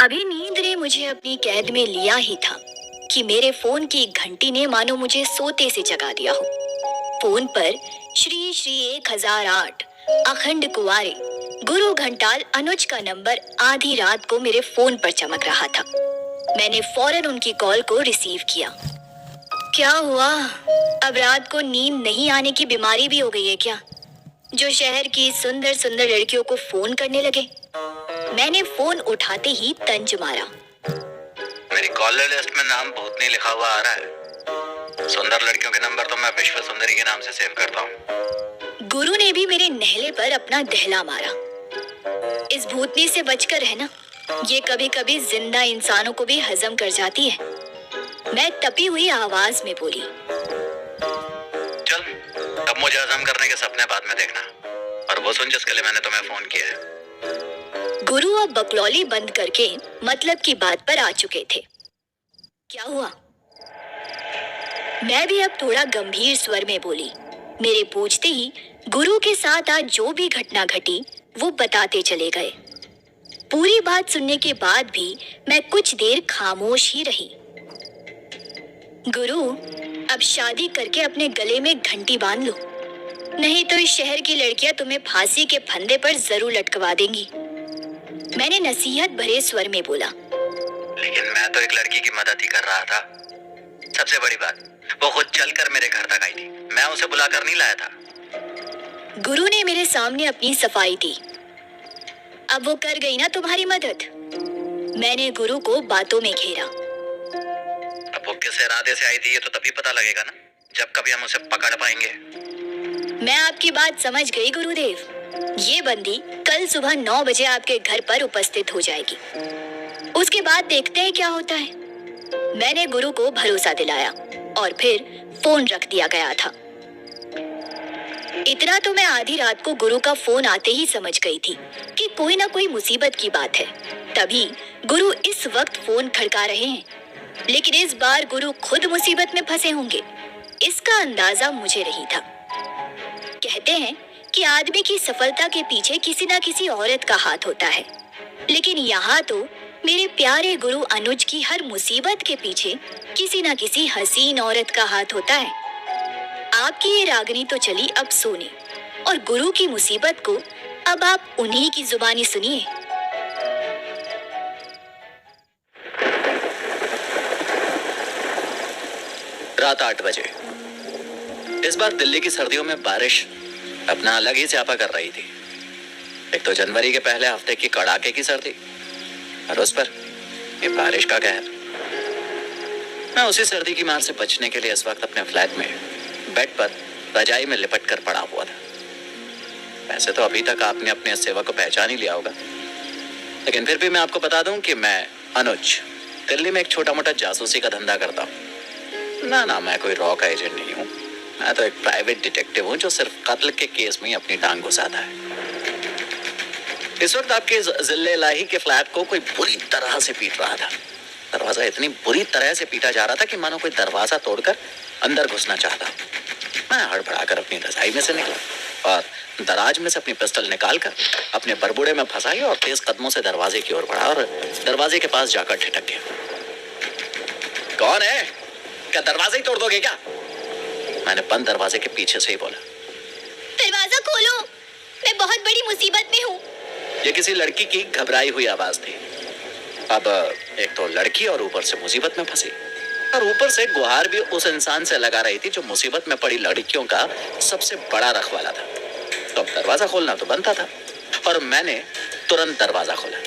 अभी नींद ने मुझे अपनी कैद में लिया ही था कि मेरे फोन की घंटी ने मानो मुझे सोते से जगा दिया हो। फोन पर श्री श्री 1008 अखंड कुंवारे गुरु घंटाल अनुज का नंबर आधी रात को मेरे फोन पर चमक रहा था। मैंने फौरन उनकी कॉल को रिसीव किया। क्या हुआ? अब रात को नींद नहीं आने की बीमारी भी हो गई है क्या, जो शहर की सुंदर सुंदर लड़कियों को फोन करने लगे? मैंने फोन उठाते ही तंज मारा। मेरी कॉलर लिस्ट में नाम भूतनी लिखा हुआ आ रहा है। सुंदर लड़कियों के नंबर तो मैं विश्व सुंदरी के नाम से सेव करता हूँ। गुरु ने भी मेरे नहले पर अपना दहला मारा। इस भूतनी से बचकर रहना, ये कभी कभी जिंदा इंसानों को भी हजम कर जाती है। मैं तपी हुई आवाज में बोली। चल, अब मुझे हजम करने के सपने बाद में देखना, और वो सुन जिसके लिए मैंने तुम्हें फोन किया है। गुरु अब बकलौली बंद करके मतलब की बात पर आ चुके थे। क्या हुआ? मैं भी अब थोड़ा गंभीर स्वर में बोली। मेरे पूछते ही गुरु के साथ आज जो भी घटना घटी वो बताते चले गए। पूरी बात सुनने के बाद भी मैं कुछ देर खामोश ही रही। गुरु, अब शादी करके अपने गले में घंटी बांध लो, नहीं तो इस शहर की लड़कियां तुम्हें फांसी के फंदे पर जरूर लटकवा देंगी। मैंने नसीहत भरे स्वर में बोला। लेकिन मैं तो एक लड़की की मदद ही कर रहा था। सबसे बड़ी बात, वो खुद चलकर मेरे घर तक आई थी, मैं उसे बुलाकर नहीं लाया था। गुरु ने मेरे सामने अपनी सफाई दी। अब वो कर गई ना तुम्हारी मदद। मैंने गुरु को बातों में घेरा। अब वो किस इरादे से आई थी ये तो तभी पता लगेगा ना, जब कभी हम उसे पकड़ पाएंगे। मैं आपकी बात समझ गई गुरुदेव। ये बंदी कल सुबह 9 बजे आपके घर पर उपस्थित हो जाएगी। उसके बाद देखते हैं क्या होता है। मैंने गुरु को भरोसा दिलाया और फिर फोन रख दिया गया था। इतना तो मैं आधी रात को गुरु का फोन आते ही समझ गई थी कि कोई ना कोई मुसीबत की बात है। तभी गुरु इस वक्त फोन खड़का रहे हैं, लेकिन इस बार गुरु खुद मुसीबत में फंसे होंगे, इसका अंदाजा मुझे नहीं था। कहते हैं कि आदमी की सफलता के पीछे किसी ना किसी औरत का हाथ होता है, लेकिन यहाँ तो मेरे प्यारे गुरु अनुज की हर मुसीबत के पीछे किसी ना किसी हसीन औरत का हाथ होता है। आपकी ये रागनी तो चली अब सोने, और गुरु की मुसीबत को अब आप उन्हीं की जुबानी सुनिए। रात 8 बजे। इस बार दिल्ली की सर्दियों में बारिश अपना अलग ही स्यापा कर रही थी। एक तो जनवरी के पहले हफ्ते की कड़ाके की सर्दी, और उस पर ये बारिश का कहर। मैं उसी सर्दी की मार से बचने के लिए इस वक्त अपने फ्लैट में बेड पर रजाई में लिपट कर पड़ा हुआ था। वैसे तो अभी तक आपने अपने इस सेवा को पहचान ही लिया होगा, लेकिन फिर भी मैं आपको बता दूं कि मैं अनुज दिल्ली में एक छोटा मोटा जासूसी का धंधा करता हूँ। ना, मैं कोई रॉ का एजेंट नहीं हूँ। मैं तो एक प्राइवेट डिटेक्टिव हूँ जो सिर्फ कत्ल के केस में ही अपनी टांग घुसाता है। इस वक्त आपके जिले इलाही के फ्लैट को कोई बुरी तरह से पीट रहा था। दरवाजा इतनी बुरी तरह से पीटा जा रहा था कि मानो कोई दरवाजा तोड़कर अंदर घुसना चाहता। मैं हड़बड़ाकर अपनी रजाई में से निकला और दराज में से अपनी पिस्टल निकालकर अपने बरबुड़े में फंसाई और तेज कदमों से दरवाजे की ओर बढ़ा और दरवाजे के पास जाकर ठिठक गया। कौन है? क्या दरवाजा ही तोड़ दोगे क्या? मैंने बंद दरवाजे के पीछे से ही बोला। दरवाजा खोलो, मैं बहुत बड़ी मुसीबत में हूँ। ये किसी लड़की की घबराई हुई आवाज थी। अब एक तो लड़की और ऊपर से मुसीबत में फंसी, और ऊपर से गुहार भी उस इंसान से लगा रही थी जो मुसीबत में पड़ी लड़कियों का सबसे बड़ा रखवाला था। तो अब दरवाजा खोलना तो बनता था, और मैंने तुरंत दरवाजा खोला।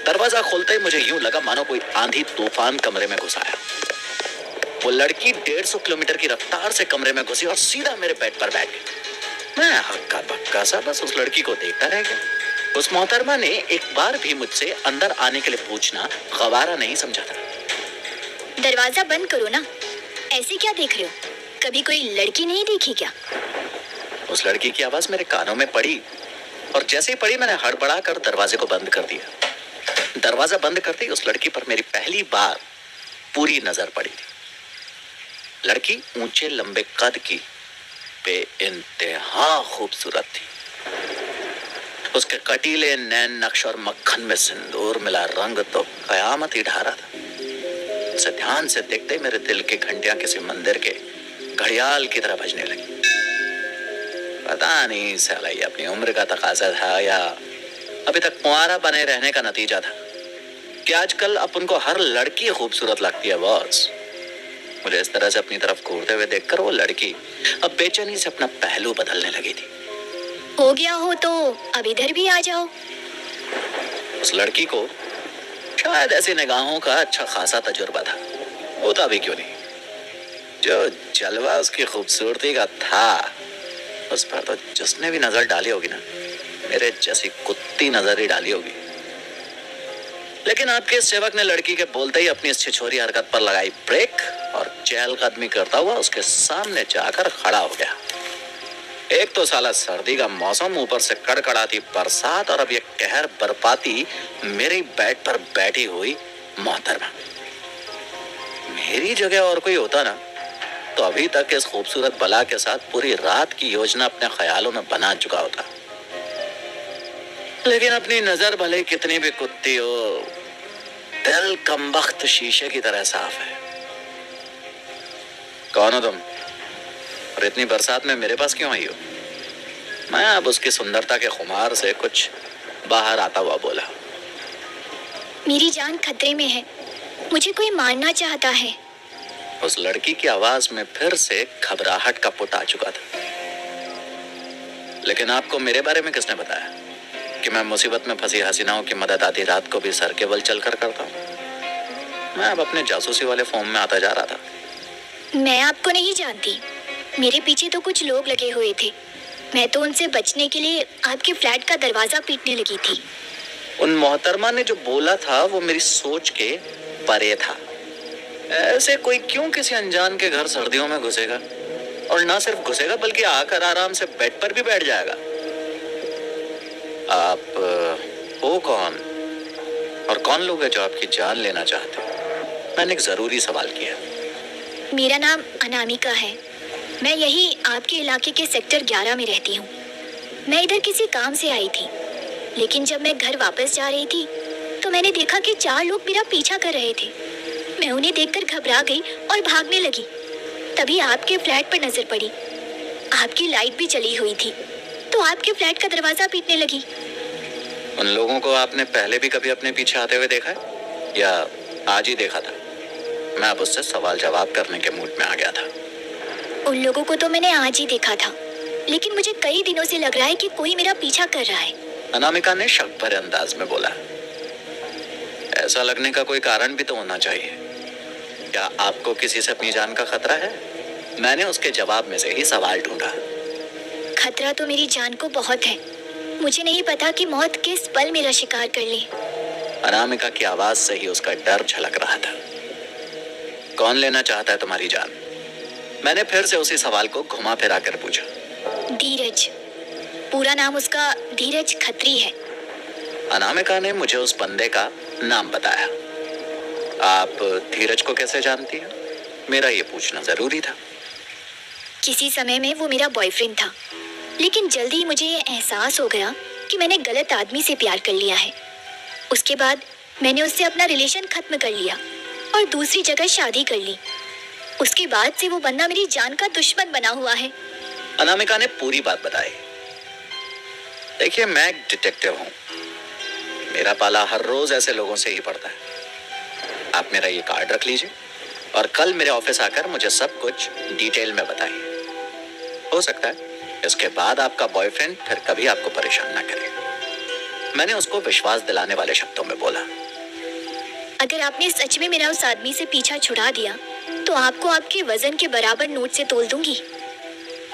दरवाजा खोलते ही मुझे यूं लगा मानो कोई आंधी तूफान कमरे में घुस आया। वो लड़की 150 किलोमीटर की रफ्तार से कमरे में घुसी और सीधा मेरे बेड पर बैठ गई। मैं हक्का बक्का सा बस उस लड़की को देखता रह गया। उस मोहतरमा ने एक बार भी मुझसे अंदर आने के लिए पूछना गवारा नहीं समझा था। दरवाजा बंद करो ना, ऐसे क्या देख रहे हो? कभी कोई लड़की नहीं देखी क्या? उस लड़की की आवाज मेरे कानों में पड़ी, और जैसे ही पड़ी मैंने हड़बड़ा कर दरवाजे को बंद कर दिया। दरवाजा बंद करते ही उस लड़की पर मेरी पहली बार पूरी नजर पड़ी थी। लड़की ऊंचे लंबे कद की, बेइंतहा खूबसूरत थी। उसके कटीले नैन नक्श और मक्खन में सिंदूर मिला रंग तो कयामत ही ढा रहा था। उसे ध्यान से देखते ही मेरे दिल की घंटियां किसी मंदिर के घड़ियाल की तरह बजने लगी। पता नहीं साला ये अपनी उम्र का तकाजा था या अभी तक कुंवारा बने रहने का नतीजा था कि आजकल अपन को हर लड़की खूबसूरत लगती है बॉस। मुझे इस तरह से अपनी तरफ घूरते हुए देखकर वो लड़की अब बेचैनी से अपना पहलू बदलने लगी थी। हो गया हो तो अब इधर भी आ जाओ। उस लड़की को शायद ऐसी निगाहों का अच्छा खासा तजुर्बा था, होता भी क्यों नहीं। जो जलवा उसकी खूबसूरती का था उस पर तो जिसने भी नजर डाली होगी ना, मेरे जैसी कुत्ती नजर ही डाली होगी। लेकिन आपके सेवक ने लड़की के बोलते ही अपनी इस छिछोरी हरकत पर लगाई ब्रेक और चहलकदमी करता हुआ उसके सामने जाकर खड़ा हो गया। एक तो साला सर्दी का मौसम, ऊपर से कड़कड़ाती बरसात और अब ये कहर बरपाती मेरी बेड पर बैठी हुई मोहतरमा। मेरी जगह और कोई होता ना तो अभी तक इस खूबसूरत बला के साथ पूरी रात की योजना अपने ख्यालों में बना चुका होता। लेकिन अपनी नजर भले कितनी भी कुत्ती हो, दिल कमबख्त शीशे की तरह साफ है। कौन हो तुम और इतनी बरसात में मेरे पास क्यों आई हो? मैं अब उसकी सुंदरता के खुमार से कुछ बाहर आता हुआ बोला। मेरी जान खतरे में है, मुझे कोई मारना चाहता है। उस लड़की की आवाज में फिर से घबराहट का पुट आ चुका था। लेकिन आपको मेरे बारे में किसने बताया कि मैं मुसीबत में फंसी हसीनाओं की मदद आधी रात को भी सर के बल चलकर करता हूँ? मैं अब अपने जासूसी वाले फॉर्म में आता जा रहा था। मैं आपको नहीं जानती, मेरे पीछे तो कुछ लोग लगे हुए थे। मैं तो उनसे बचने के लिए आपके फ्लैट का दरवाजा पीटने लगी थी। उन मोहतरमा ने जो बोला था वो मेरी सोच के परे था। ऐसे कोई क्यों किसी अनजान के घर सर्दियों में घुसेगा, और ना सिर्फ घुसेगा बल्कि आकर आराम से बेड पर भी बैठ जाएगा। आप हो कौन और कौन लोग हैं जो आपकी जान लेना चाहते हैं? मैंने एक जरूरी सवाल किया। मेरा नाम अनामिका है। मैं यही आपके इलाके के सेक्टर 11 में रहती हूँ। मैं इधर किसी काम से आई थी, लेकिन जब मैं घर वापस जा रही थी तो मैंने देखा कि 4 लोग मेरा पीछा कर रहे थे। मैं उन्हें देखकर घबरा गई और भागने लगी। तभी आपके फ्लैट पर नजर पड़ी। आपकी लाइट भी चली हुई थी, तो आपके फ्लैट का दरवाजा पीटने लगी। उन लोगों को आपने पहले भी कभी अपने पीछे आते हुए देखा है या आज ही देखा था? मैं अब उससे सवाल जवाब करने के मूड में आ गया था। उन लोगों को तो मैंने आज ही देखा था, लेकिन मुझे कई दिनों से लग रहा है कि कोई मेरा पीछा कर रहा है। अनामिका ने शक भरे अंदाज में बोला। ऐसा लगने का कोई कारण भी तो होना चाहिए। क्या आपको किसी से अपनी जान का खतरा है? मैंने उसके जवाब में से ही सवाल ढूंढा। खतरा तो मेरी जान को बहुत है। मुझे नहीं पता कि मौत किस पल मेरा शिकार कर ले। अनामिका की आवाज से ही उसका डर झलक रहा था। कौन लेना चाहता है तुम्हारी जान? मैंने फिर से उसी सवाल को घुमा फिरा कर पूछा। धीरज, पूरा नाम उसका धीरज खत्री है। अनामिका ने मुझे उस बंदे का नाम बताया। आप धीरज को कैसे जानती हैं? मेरा ये पूछना जरूरी था। किसी समय में वो मेरा बॉयफ्रेंड था, लेकिन जल्दी ही मुझे ये एहसास हो गया कि मैंने गलत आदमी से प्यार कर लिया है। उसके बाद मैंने उससे अपना रिलेशन खत्म कर लिया और दूसरी जगह शादी कर ली। उसके बाद से वो बंदा मेरी जान का दुश्मन बना हुआ है। अनामिका ने पूरी बात बताई। देखिए, मैं एक डिटेक्टिव हूँ। मेरा पाला हर रोज ऐसे लोगों से ही पड़ता है। आप मेरा ये कार्ड रख लीजिए और कल मेरे ऑफिस आकर मुझे सब कुछ डिटेल में बताइए। हो सकता है इसके बाद आपका बॉयफ्रेंड फिर कभी आपको परेशान ना करे। मैंने उसको विश्वास दिलाने वाले शब्दों में बोला। अगर आपने सच में मेरा उस आदमी से पीछा छुड़ा दिया तो आपको आपके वजन के बराबर नोट से तोल दूंगी।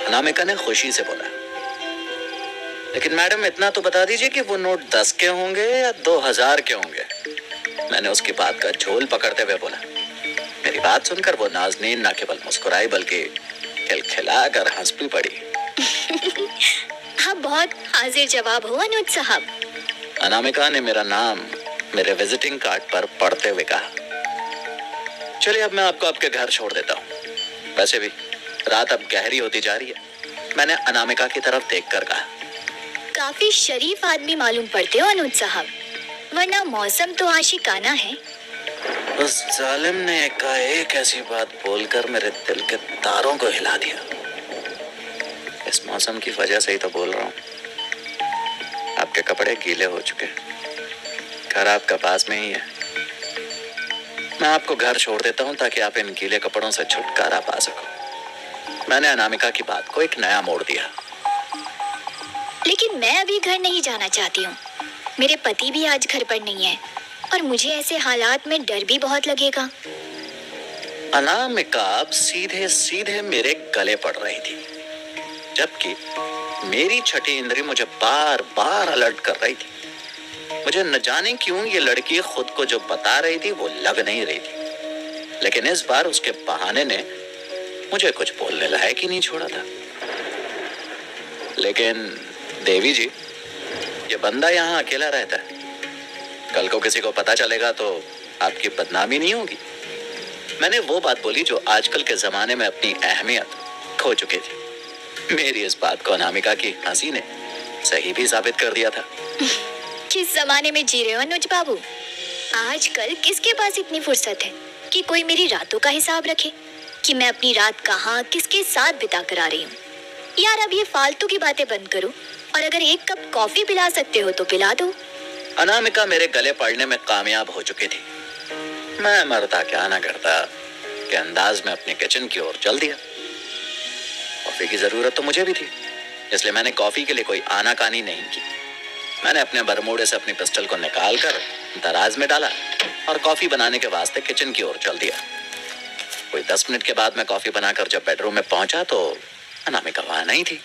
अनामिका ने खुशी से बोला। लेकिन मैडम, इतना तो बता दीजिए कि वो नोट 10 के होंगे या 2000 के होंगे? मैंने उसकी बात का झोल पकड़ते हुए बोला। मेरी बात सुनकर वो नाज़नीन न केवल मुस्कुराई बल्कि खिलखिला कर हंस भी पड़ी। आप बहुत हाजिर जवाब हो अनुज साहब। अनामिका ने मेरा नाम मेरे विजिटिंग कार्ड पर पढ़ते हुए कहा। चलिए, अब मैं आपको आपके घर छोड़ देता हूँ। वैसे भी रात अब गहरी होती जा रही है। मैंने अनामिका की तरफ देखकर कहा। काफी शरीफ आदमी मालूम पड़ते हो अनुज साहब, वरना मौसम तो आशिकाना है। उस जालिम ने एकाएक ऐसी बात बोलकर मेरे दिल के तारों को हिला दिया। इस मौसम की वजह से ही तो बोल रहा हूँ। आपके कपड़े गीले हो चुके हैं, घर आपका पास में ही है। मैं आपको घर छोड़ देता हूँ ताकि आप इन गीले कपड़ों से छुटकारा पा सको। मैंने अनामिका की बात को एक नया मोड़ दिया। लेकिन मैं अभी घर नहीं जाना चाहती हूँ। मेरे पति भी आज घर पर नहीं है और मुझे ऐसे हालात में डर भी बहुत लगेगा। अनामिका अब सीधे सीधे मेरे गले पड़ रही थी, जबकि मेरी छठी इंद्री मुझे बार बार अलर्ट कर रही थी। मुझे न जाने क्यों ये लड़की खुद को जो बता रही थी वो लग नहीं रही थी, लेकिन इस बार उसके बहाने ने मुझे कुछ बोलने लायक ही नहीं छोड़ा था। लेकिन देवी जी, ये बंदा यहाँ अकेला रहता है, कल को किसी को पता चलेगा तो आपकी बदनामी नहीं होगी। मैंने वो बात बोली जो आजकल के जमाने में अपनी अहमियत खो चुकी थी। मेरी इस बात को अनामिका की हंसी ने सही भी साबित कर दिया था। किस जमाने में जी रहे हो अनुज बाबू? आजकल किसके पास इतनी फुर्सत है कि कोई मेरी रातों का हिसाब रखे कि मैं अपनी रात कहाँ किसके साथ बिता कर आ रही हूँ। यार अब ये फालतू की बातें बंद करो और अगर एक कप कॉफी पिला सकते हो तो पिला दो। अनामिका मेरे गले पड़ने में कामयाब हो चुकी थी। मैं मरता क्या ना करता के अंदाज में अपने किचन की ओर चल दिया। कॉफी की जरूरत तो मुझे भी थी, इसलिए मैंने कॉफी के लिए कोई आनाकानी नहीं की। मैंने अपने बरमूडे से अपनी पिस्टल को निकालकर दराज में डाला और कॉफी बनाने के वास्ते किचन की ओर चल दिया। कोई 10 मिनट के बाद मैं कॉफी बनाकर जब बेडरूम में पहुंचा तो अनामिका वहां नहीं थी।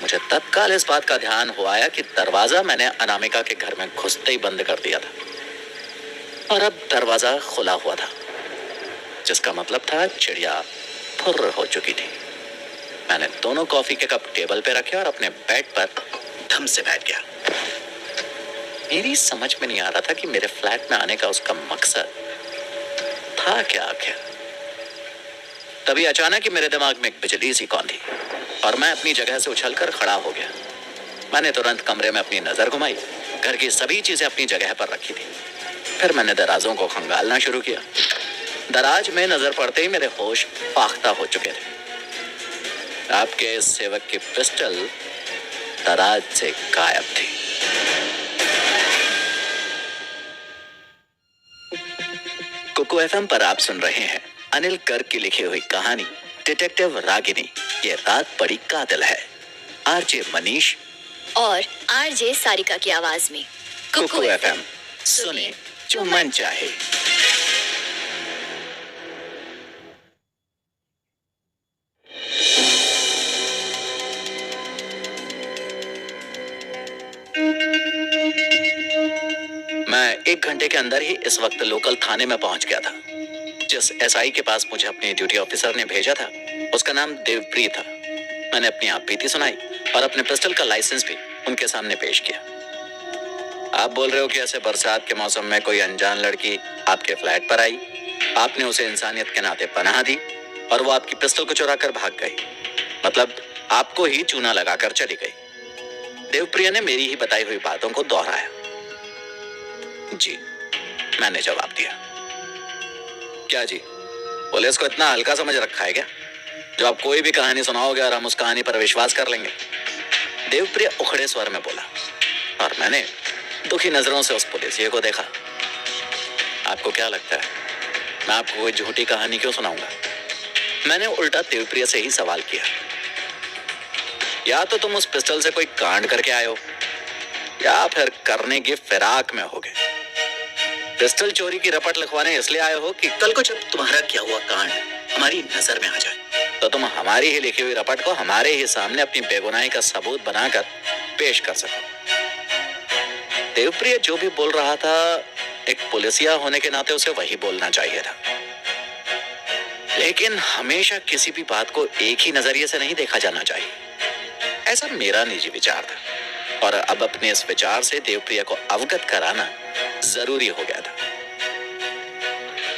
मुझे तत्काल इस बात का ध्यान हुआ कि दरवाजा मैंने अनामिका के घर में घुसते ही बंद कर दिया था और अब दरवाजा खुला हुआ था, जिसका मतलब था चिड़िया फुर्र हो चुकी थी। मैंने दोनों कॉफी के कप टेबल पे रखे और अपने बेड पर धम से बैठ गया। मेरी समझ में नहीं आ रहा था कि मेरे फ्लैट में आने का उसका मकसद था क्या आखिर। तभी अचानक ही मेरे दिमाग में एक बिजली सी कौंधी और मैं अपनी जगह से उछलकर खड़ा हो गया। मैंने तुरंत कमरे में अपनी नजर घुमाई। घर की सभी चीजें अपनी जगह पर रखी थी। फिर मैंने दराजों को खंगालना शुरू किया। दराज में नजर पड़ते ही मेरे होश फाख्ता हो चुके थे। आपके इस सेवक की पिस्टल दराज से गायब थी। कुकू एफएम पर आप सुन रहे हैं अनिल गर्ग की लिखी हुई कहानी डिटेक्टिव रागिनी, ये रात बड़ी कातिल है। आरजे मनीष और आरजे सारिका की आवाज में कुकू एफएम, सुने जो मन चाहे। मैं 1 घंटे के अंदर ही इस वक्त लोकल थाने में पहुंच गया था। जिस एसआई के पास मुझे अपने ड्यूटी ऑफिसर ने भेजा था उसका नाम देवप्रिय था। मैंने अपनी आप बीती सुनाई और अपने पिस्टल का लाइसेंस भी उनके सामने पेश किया। आप बोल रहे हो कि ऐसे बरसात के मौसम में कोई अनजान लड़की आपके फ्लैट पर आई, आपने उसे इंसानियत के नाते पनाह दी और वो आपकी पिस्टल को चुरा कर भाग गई, मतलब आपको ही चूना लगाकर चली गई। देवप्रिय ने मेरी ही बताई हुई बातों को दोहराया। जी, मैंने जवाब दिया। क्या जी, पुलिस को इतना हल्का समझ रखा है क्या, जो आप कोई भी कहानी सुनाओगे और हम उस कहानी पर विश्वास कर लेंगे? देवप्रिय उखड़े स्वर में बोला और मैंने दुखी नजरों से उस पुलिसिये को देखा। आपको क्या लगता है मैं आपको कोई झूठी कहानी क्यों सुनाऊंगा? मैंने उल्टा देवप्रिय से ही सवाल किया। या तो तुम उस पिस्टल से कोई कांड करके आए हो या फिर करने की फिराक में होगे। पिस्टल चोरी की रपट लिखवाने इसलिए आए हो कि कल को जब तुम्हारा किया हुआ कांड हमारी नजर में आ जाए तो तुम हमारी ही लिखी हुई रपट को हमारे ही सामने अपनी बेगुनाही का सबूत बनाकर पेश कर सको। देवप्रिय जो भी बोल रहा था, एक पुलिसिया होने के नाते उसे वही बोलना चाहिए था, लेकिन हमेशा किसी भी बात को एक ही नजरिए से नहीं देखा जाना चाहिए, ऐसा मेरा निजी विचार था और अब अपने इस विचार से देवप्रिय को अवगत कराना जरूरी हो गया था।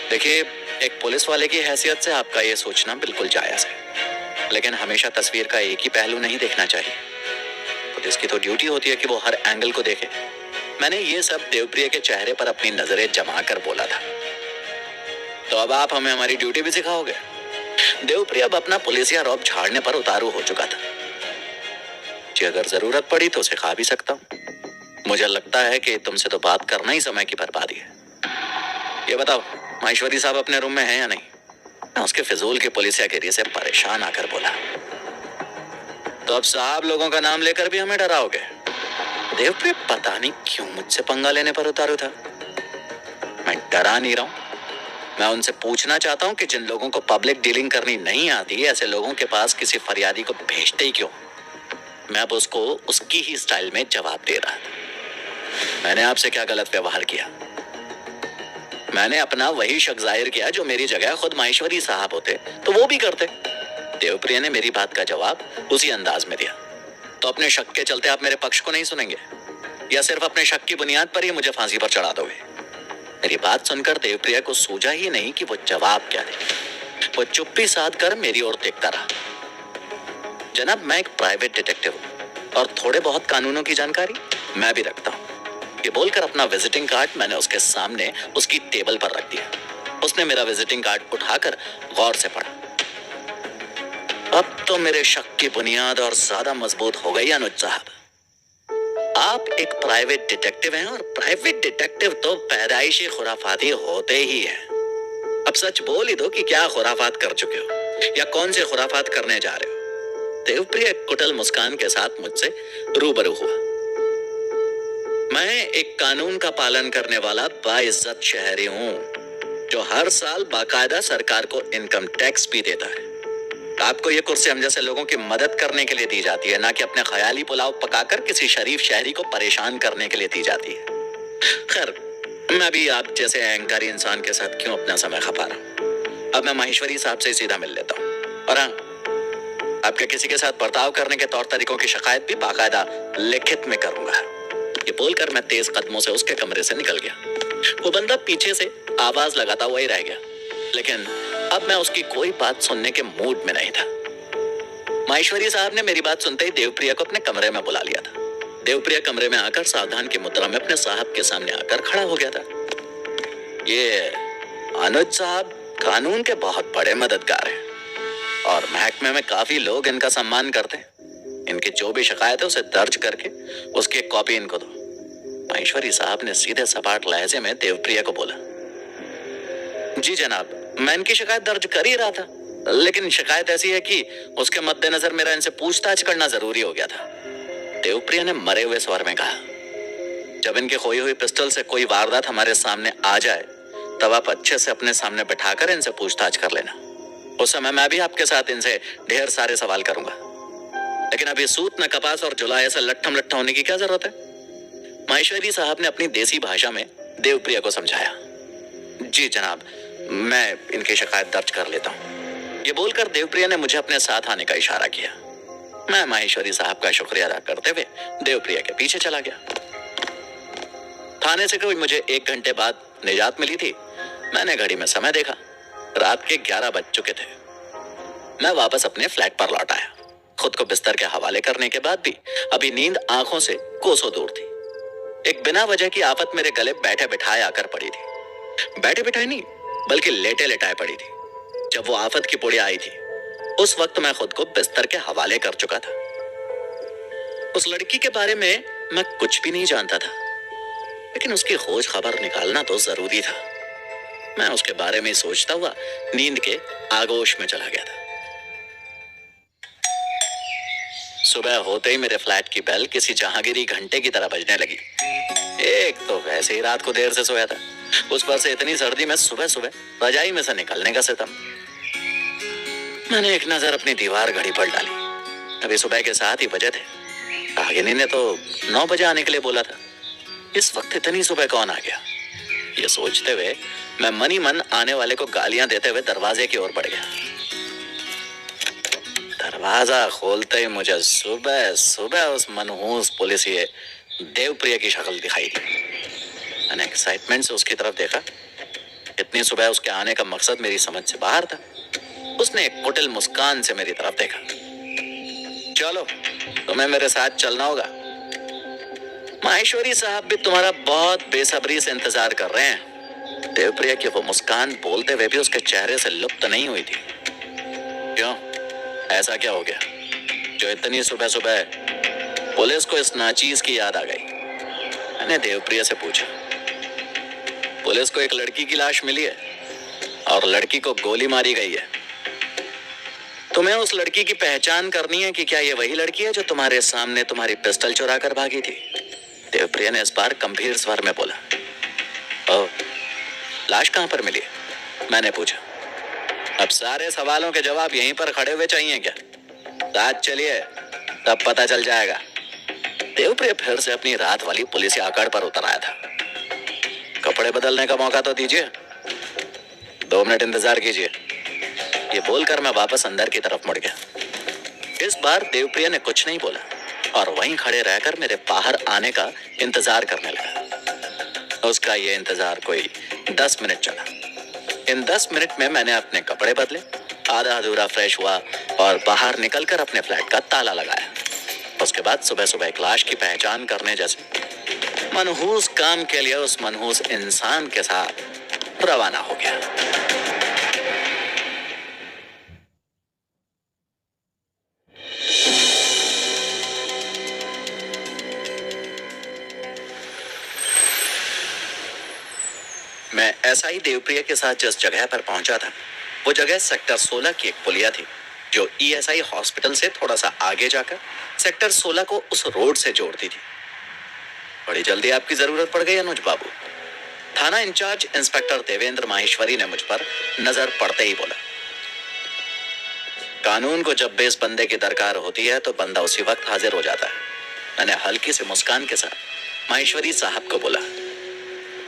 देखिए, एक पुलिस वाले की हैसियत से आपका यह सोचना बिल्कुल जायज है, लेकिन हमेशा तस्वीर का एक ही पहलू नहीं देखना चाहिए। पुलिस की तो ड्यूटी होती है कि वो हर एंगल को देखे। मैंने ये सब देवप्रिया के चेहरे पर अपनी नजरें जमा कर बोला था। तो अब आप हमें हमारी ड्यूटी भी सिखाओगे? देवप्रिया अब अपना पुलिसिया रौब झाड़ने पर उतारू हो चुका था। जी अगर जरूरत पड़ी तो सिखा भी सकता हूँ। मुझे लगता है कि तुमसे तो बात करना ही समय की बर्बादी है। ये बताओ माहेश्वरी साहब अपने रूम में हैं या नहीं? मैं उसके फिजूल के पुलिसिया गिरी से परेशान आकर बोला। तो अब साहब लोगों का नाम लेकर भी हमें डराओगे? देवप्रिया पता नहीं क्यों मुझसे पंगा लेने पर उतारू था। मैं डरा नहीं रहा हूं। मैं उनसे पूछना चाहता हूं कि जिन लोगों को पब्लिक डीलिंग करनी नहीं आती ऐसे लोगों के पास किसी फरियादी को भेजते ही क्यों? मैं अब उसको उसकी ही स्टाइल में जवाब दे रहा था। मैंने आपसे क्या गलत व्यवहार किया? मैंने अपना वही शक जाहिर किया जो मेरी जगह खुद माहेश्वरी साहब होते तो वो भी करते। देवप्रिया ने मेरी बात का जवाब उसी अंदाज में दिया। तो अपने शक के चलते आप मेरे पक्ष को नहीं सुनेंगे या सिर्फ अपने शक की बुनियाद पर ही मुझे फांसी पर चढ़ा दोगे? मेरी बात सुनकर देवप्रिया को सूझा ही नहीं कि वो जवाब क्या दे। वो चुप्पी साध कर मेरी ओर देखता रहा। जनाब मैं एक प्राइवेट डिटेक्टिव हूँ और थोड़े बहुत कानूनों की जानकारी मैं भी रखता हूँ। ये बोलकर अपना विजिटिंग कार्ड मैंने उसके सामने उसकी टेबल पर रख दिया। उसने मेरा विजिटिंग कार्ड उठाकर गौर से पढ़ा। अब तो मेरे शक की बुनियाद और ज्यादा मजबूत हो गई अनुज साहब। आप एक प्राइवेट डिटेक्टिव हैं और प्राइवेट डिटेक्टिव तो पैदाइशी खुराफाती होते ही हैं। अब सच बोल ही दो कि क्या खुराफात कर चुके हो या कौन से खुराफात करने जा रहे हो? देवप्रिया कुटिल मुस्कान के साथ मुझसे रूबरू हुआ। मैं एक कानून का पालन करने वाला बाइज्जत शहरी हूँ जो हर साल बाकायदा सरकार को इनकम टैक्स भी देता है। आपको ये कुर्सी हम जैसे लोगों की मदद करने के लिए दी जाती है, ना कि अपने ख्याली पुलाव पकाकर किसी शरीफ शहरी को परेशान करने के लिए दी जाती है। खैर मैं भी आप जैसे अहंकारी इंसान के साथ क्यों अपना समय खपा रहा हूँ। अब मैं माहेश्वरी साहब से सीधा मिल लेता हूँ और हाँ, आपके किसी के साथ बर्ताव करने के तौर तरीकों की शिकायत भी बाकायदा लिखित में करूंगा। ये बोलकर मैं तेज कदमों से उसके कमरे से निकल गया। वो बंदा पीछे से आवाज लगाता हुआ ही रह गया, लेकिन अब मैं उसकी कोई बात सुनने के मूड में नहीं था। माहेश्वरी साहब ने मेरी बात सुनते ही देवप्रिया को अपने कमरे में बुला लिया था। देवप्रिया कमरे में आकर सावधान की मुद्रा में अपने साहब के सामने आकर खड़ा हो गया था। ये अनुज साहब कानून के बहुत बड़े मददगार हैं और महकमे में काफी लोग इनका सम्मान करते हैं। इनकी जो भी शिकायत है उसे दर्ज करके उसकी एक कॉपी इनको दो। माहेश्वरी साहब ने सीधे सपाट लहजे में देवप्रिया को बोला। जी जनाब, मैं इनकी शिकायत दर्ज कर ही रहा था, लेकिन शिकायत ऐसी है कि उसके मद्देनजर मेरा इनसे पूछताछ करना जरूरी हो गया था। देवप्रिया ने मरे हुए स्वर में कहा। जब इनके खोई हुई पिस्टल से कोई वारदात हमारे सामने आ जाए तब आप अच्छे से अपने सामने बैठाकर इनसे पूछताछ कर लेना। उस समय मैं भी आपके साथ इनसे ढेर सारे सवाल करूंगा, लेकिन अभी सूत न कपास और जुलाई ऐसा लट्ठम लट्ठा होने की क्या जरूरत है? माहेश्वरी साहब ने अपनी देसी भाषा में देवप्रिया को समझाया। जी जनाब, मैं इनकी शिकायत दर्ज कर लेता हूँ। ये बोलकर देवप्रिया ने मुझे अपने साथ आने का इशारा किया। मैं माहेश्वरी साहब का शुक्रिया अदा करते हुए देवप्रिया के पीछे चला गया। थाने से कोई मुझे 1 घंटे बाद निजात मिली थी। मैंने घड़ी में समय देखा, रात के 11 बज चुके थे। मैं वापस अपने फ्लैट पर लौट आया। खुद को बिस्तर के हवाले करने के बाद भी अभी नींद आंखों से कोसों दूर थी। एक बिना वजह की आफत मेरे गले बैठे बिठाए आकर पड़ी थी। बैठे बिठाए नहीं बल्कि लेटे लेटाए पड़ी थी। जब वो आफत की पुड़िया आई थी उस वक्त मैं खुद को बिस्तर के हवाले कर चुका था। उस लड़की के बारे में मैं कुछ भी नहीं जानता था, लेकिन उसकी खोज खबर निकालना तो जरूरी था। मैं उसके बारे में सोचता हुआ नींद के आगोश में चला गया था। सुबह होते ही मेरे फ्लैट की बेल किसी जहांगीरी घंटे की तरह बजने लगी। एक तो वैसे ही रात को देर से सोया था, उस पर से इतनी सर्दी में सुबह सुबह रजाई में से निकलने का सितम। मैंने एक नजर अपनी दीवार घड़ी पर डाली। अभी सुबह के 7 ही बजे थे। रागिनी ने तो 9 बजे आने के लिए बोला था। इस वक्त इतनी सुबह कौन आ गया? ये सोचते हुए मैं मन ही मन आने वाले को गालियां देते हुए दरवाजे की ओर बढ़ गया। दरवाजा खोलते ही मुझे सुबह सुबह उस मनहूस पुलिसिये देवप्रिया की शक्ल दिखाई दी। मैंने एक्साइटमेंट से उसकी तरफ देखा। इतनी सुबह उसके आने का मकसद मेरी समझ से बाहर था। उसने एक कुटिल मुस्कान से मेरी तरफ देखा। चलो तुम्हें मेरे साथ चलना होगा। माहेश्वरी साहब भी तुम्हारा बहुत बेसब्री से इंतजार कर रहे हैं। देवप्रिया की वो मुस्कान बोलते हुए भी उसके चेहरे से लुप्त नहीं हुई थी। क्यों, ऐसा क्या हो गया जो इतनी सुबह सुबह पुलिस को इस नाचीज की याद आ गई? मैंने देवप्रिया से पूछा। पुलिस को एक लड़की की लाश मिली है और लड़की को गोली मारी गई है। तुम्हें उस लड़की की पहचान करनी है कि क्या ये वही लड़की है जो तुम्हारे सामने तुम्हारी पिस्टल चुरा कर भागी थी? देवप्रिया ने इस बार गंभीर स्वर में बोला। ओह, लाश कहां पर मिली? मैंने पूछा। अब सारे सवालों के जवाब यहीं पर खड़े हुए चाहिए क्या? साथ चलिए, तब पता चल जाएगा। देवप्रिया फिर से अपनी रात वाली पुलिस आकड़ पर उतर आया था। कपड़े बदलने का मौका तो दीजिए, 2 मिनट इंतजार कीजिए। ये बोलकर मैं वापस अंदर की तरफ मुड़ गया। इस बार देवप्रिया ने कुछ नहीं बोला और वहीं खड़े रहकर मेरे बाहर आने का इंतजार करने लगा। उसका ये इंतजार कोई 10 मिनट चला। इन 10 मिनट में मैंने अपने कपड़े बदले, आधा अधूरा फ्रेश हुआ और बाहर निकलकर अपने फ्लैट का ताला लगाया। उसके बाद सुबह सुबह एक लाश की पहचान करने जैसे मनहूस काम के लिए उस मनहूस इंसान के साथ रवाना हो गया। मैं ऐसा ही देवप्रिया के साथ जिस जगह पर पहुंचा था, वो जगह सेक्टर 16 की एक पुलिया थी जो ईएसआई हॉस्पिटल से थोड़ा सा आगे जाकर सेक्टर 16 को उस रोड से जोड़ती थी। बड़ी जल्दी आपकी जरूरत पड़ गई अनुज बाबू। थाना इंचार्ज इंस्पेक्टर देवेंद्र माहेश्वरी ने मुझ पर नजर पड़ते ही बोला। कानून को जब बेस बंदे की दरकार होती है तो बंदा उसी वक्त हाजिर हो जाता है। मैंने हल्की सी मुस्कान के साथ माहेश्वरी साहब को बोला।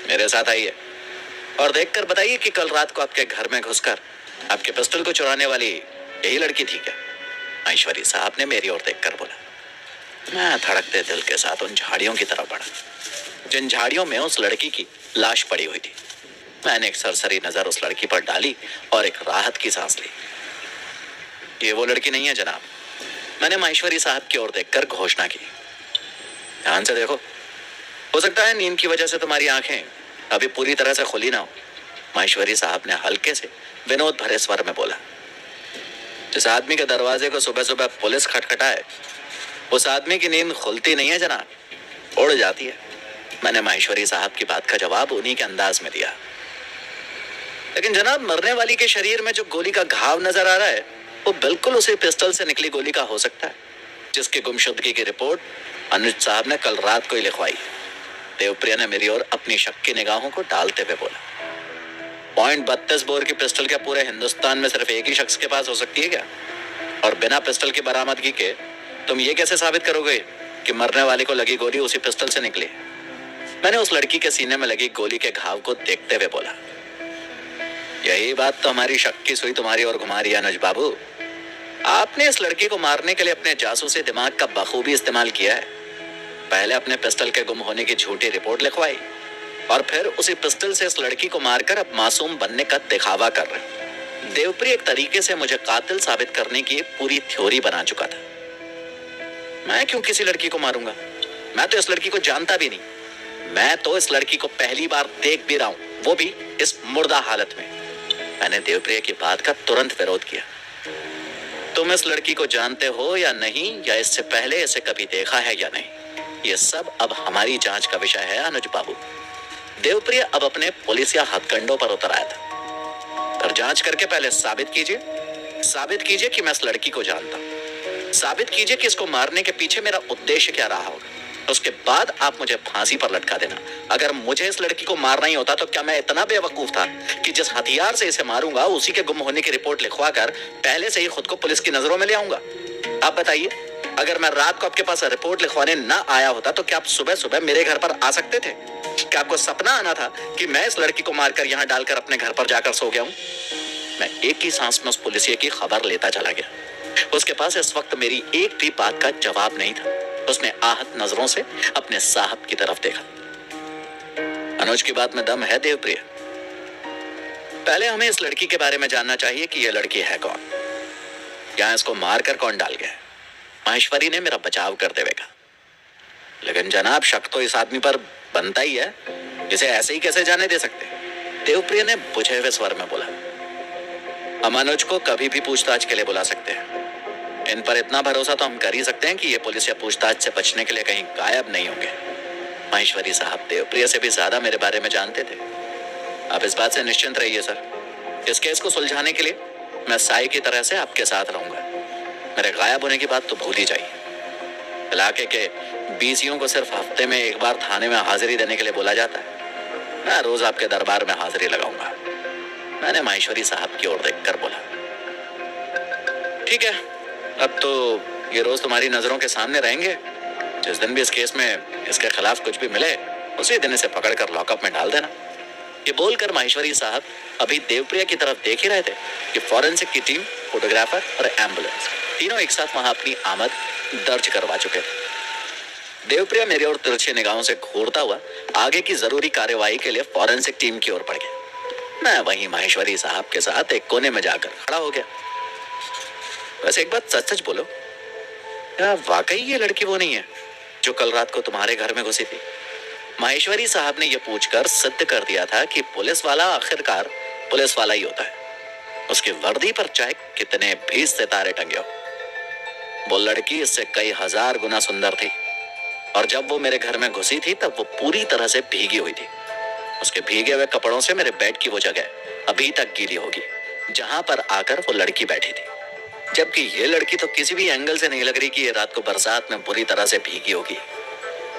मेरे साथ आइए और देखकर बताइए कि कल रात को आपके घर में घुसकर आपके पिस्टल को चुराने वाली यही लड़की थी क्या? माहेश्वरी साहब ने मेरी ओर देखकर बोला। मैं धड़कते दिल के साथ उन झाड़ियों की तरफ बढ़ा जिन झाड़ियों में उस लड़की की लाश पड़ी हुई थी। मैंने एक सरसरी नजर उस लड़की पर डाली और एक राहत की सांस ली। ये वो लड़की नहीं है जनाब, मैंने माहेश्वरी साहब की ओर देखकर घोषणा की। ध्यान से देखो, हो सकता है नींद की वजह से तुम्हारी आंखें अभी पूरी तरह से खुली ना हो। माहेश्वरी साहब ने हल्के से विनोद भरे स्वर में बोला। जिस आदमी के दरवाजे को सुबह सुबह पुलिस खटखटाए, उस आदमी की नींद खुलती नहीं है जनाब, उड़ जाती है। मैंने माहेश्वरी साहब की बात का जवाब उन्हीं के अंदाज में दिया। लेकिन जनाब, मरने वाली के शरीर में जो गोली का घाव नजर आ रहा है वो बिल्कुल उसी पिस्टल से निकली गोली का हो सकता है जिसकी गुमशुदगी की रिपोर्ट अनुज साहब ने कल रात को ही लिखवाई। देवप्रिया ने मेरी ओर अपनी शक की निगाहों को डालते हुए बोला। .32 बोर की पिस्टल क्या पूरे हिंदुस्तान में सिर्फ एक ही शख्स के पास हो सकती है क्या? और बिना पिस्टल की बरामदगी के तुम ये कैसे साबित करोगे कि मरने वाले को लगी गोली उसी पिस्टल से निकली? मैंने उस लड़की के सीने में लगी गोली के घाव को देखते हुए बोला। यही बात तो हमारी शक की सुई तुम्हारी ओर घुमा रही है अनुज बाबू। आपने इस लड़की को मारने के लिए अपने जासूसी दिमाग का बखूबी इस्तेमाल किया है। पहले अपने पिस्टल के गुम होने की झूठी रिपोर्ट लिखवाई और फिर उसी पिस्टल से इस लड़की को मारकर अब मासूम बनने का दिखावा कर रहे। देवप्रिया एक तरीके से मुझे कातिल साबित करने की पूरी थ्योरी बना चुका था। मैं क्यों किसी लड़की को मारूंगा? मैं तो इस लड़की को जानता भी नहीं। मैं तो इस लड़की को पहली बार देख भी रहा हूं, वो भी इस मुर्दा हालत में। मैंने देवप्रिया की बात का तुरंत विरोध किया। तुम इस लड़की को जानते हो या नहीं, या इससे पहले इसे कभी देखा है या नहीं, ये सब अब हमारी जांच का विषय है अनुज बाबू। देवप्रिया अब अपने पुलिसिया हथकंडों पर उतर आया था। पर जांच करके पहले साबित कीजिए कि मैं इस लड़की को जानता हूं। साबित कीजिए कि इसको मारने के पीछे मेरा उद्देश्य क्या रहा होगा। उसके बाद आप मुझे फांसी पर लटका देना। अगर मुझे इस लड़की को मारना ही होता तो क्या मैं इतना बेवकूफ था कि जिस हथियार से इसे मारूंगा उसी के गुम होने की रिपोर्ट लिखवा कर पहले से ही खुद को पुलिस की नजरों में ले आऊंगा? आप बताइए, अगर मैं रात को आपके पास रिपोर्ट लिखवाने ना आया होता तो क्या आप सुबह सुबह मेरे घर पर आ सकते थे? क्या आपको सपना आना था कि मैं इस लड़की को मारकर यहाँ डालकर अपने घर पर जाकर सो गया हूँ? मैं एक ही सांस में उस पुलिसिया की खबर लेता चला गया। उसके पास इस वक्त मेरी एक भी बात का जवाब नहीं था। उसने आहत नजरों से अपने साहब की तरफ देखा। अनुज की बात में दम है देवप्रिया। पहले हमें इस लड़की के बारे में जानना चाहिए कि यह लड़की है कौन, या इसको मारकर कौन डाल गया है। माहेश्वरी ने मेरा बचाव कर देगा। लेकिन जनाब, शक तो इस आदमी पर बनता ही है, इसे ऐसे ही कैसे जाने दे सकते? देवप्रिय ने बुझे हुए स्वर में बोला। हम अनुज को कभी भी पूछताछ के लिए बुला सकते हैं। इन पर इतना भरोसा तो हम कर ही सकते हैं कि ये पुलिस या पूछताछ से बचने के लिए कहीं गायब नहीं होंगे। माहेश्वरी साहब देवप्रिय से भी ज्यादा मेरे बारे में जानते थे। आप इस बात से निश्चिंत रहिए सर, इस केस को सुलझाने के लिए मैं साई की तरह से आपके साथ रहूंगा। मेरे गायब होने की बात तो भूल ही जाइए। इलाके के बीसीओ को सिर्फ हफ्ते में एक बार थाने में हाजिरी देने के लिए बोला जाता है। मैं रोज आपके दरबार में हाजिरी लगाऊंगा। मैंने माहेश्वरी साहब की ओर देखकर बोला। ठीक है, अब तो ये रोज तुम्हारी नजरों के सामने रहेंगे। जिस दिन भी इस केस में इसके खिलाफ कुछ भी मिले, उसी दिन इसे पकड़कर लॉकअप में डाल देना। ये बोलकर माहेश्वरी साहब अभी देवप्रिया की तरफ देख ही रहे थे कि फॉरेंसिक की टीम, फोटोग्राफर और एम्बुलेंस तीनों एक साथ वहां अपनी आमद दर्ज करवा चुके थे। देवप्रिया मेरी ओर तिरछी निगाहों से घूरता हुआ आगे की जरूरी कार्यवाही के लिए फॉरेंसिक टीम की ओर बढ़ गया। मैं वहीं माहेश्वरी साहब के साथ एक कोने में जाकर खड़ा हो गया। वैसे एक बात सच सच बोलो, क्या वाकई ये लड़की वो नहीं है जो कल रात को तुम्हारे घर में घुसी थी? माहेश्वरी साहब ने यह पूछकर सिद्ध कर दिया था कि पुलिस वाला आखिरकार पुलिस वाला ही होता है, उसकी वर्दी पर चाहे कितने भी सितारे टंगे हो। वो लड़की इससे कई हजार गुना सुंदर थी, और जब वो मेरे घर में घुसी थी तब वो पूरी तरह से भीगी हुई थी। उसके भीगे हुए कपड़ों से मेरे बेड की वो जगह अभी तक गीली होगी जहां पर आकर वो लड़की बैठी थी। जबकि ये लड़की तो किसी भी एंगल से नहीं लग रही कि ये रात को बरसात में बुरी तरह से भीगी होगी।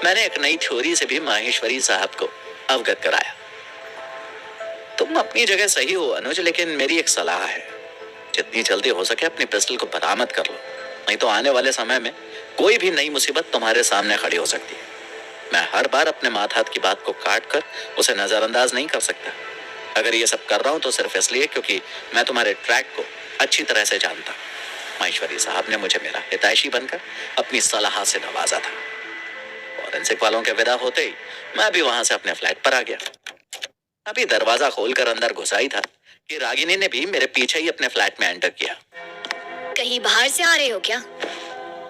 मैंने एक नई थ्योरी से भी माहेश्वरी साहब को अवगत कराया। तुम अपनी जगह सही हो अनुज, लेकिन मेरी एक सलाह है, जितनी जल्दी हो सके अपनी पिस्टल को बरामद कर लो, नहीं तो आने वाले समय में कोई भी नई मुसीबत तुम्हारे सामने खड़ी हो सकती है। मैं हर बार अपने माथ हाथ की बात को काट कर उसे नजरअंदाज नहीं कर सकता। अगर ये सब कर रहा हूं तो सिर्फ इसलिए क्योंकि मैं तुम्हारे ट्रैक को अच्छी तरह से जानता हूं। माहेश्वरी साहब ने मुझे मेरा हितैषी बनकर अपनी सलाह से नवाजा था। फॉरेंसिक वालों के विदा होते ही मैं भी वहां से अपने फ्लैट पर आ गया। अभी दरवाजा खोलकर अंदर घुसा ही था कि रागिनी ने भी मेरे पीछे ही अपने फ्लैट में एंटर किया। कहीं बाहर से आ रहे हो क्या?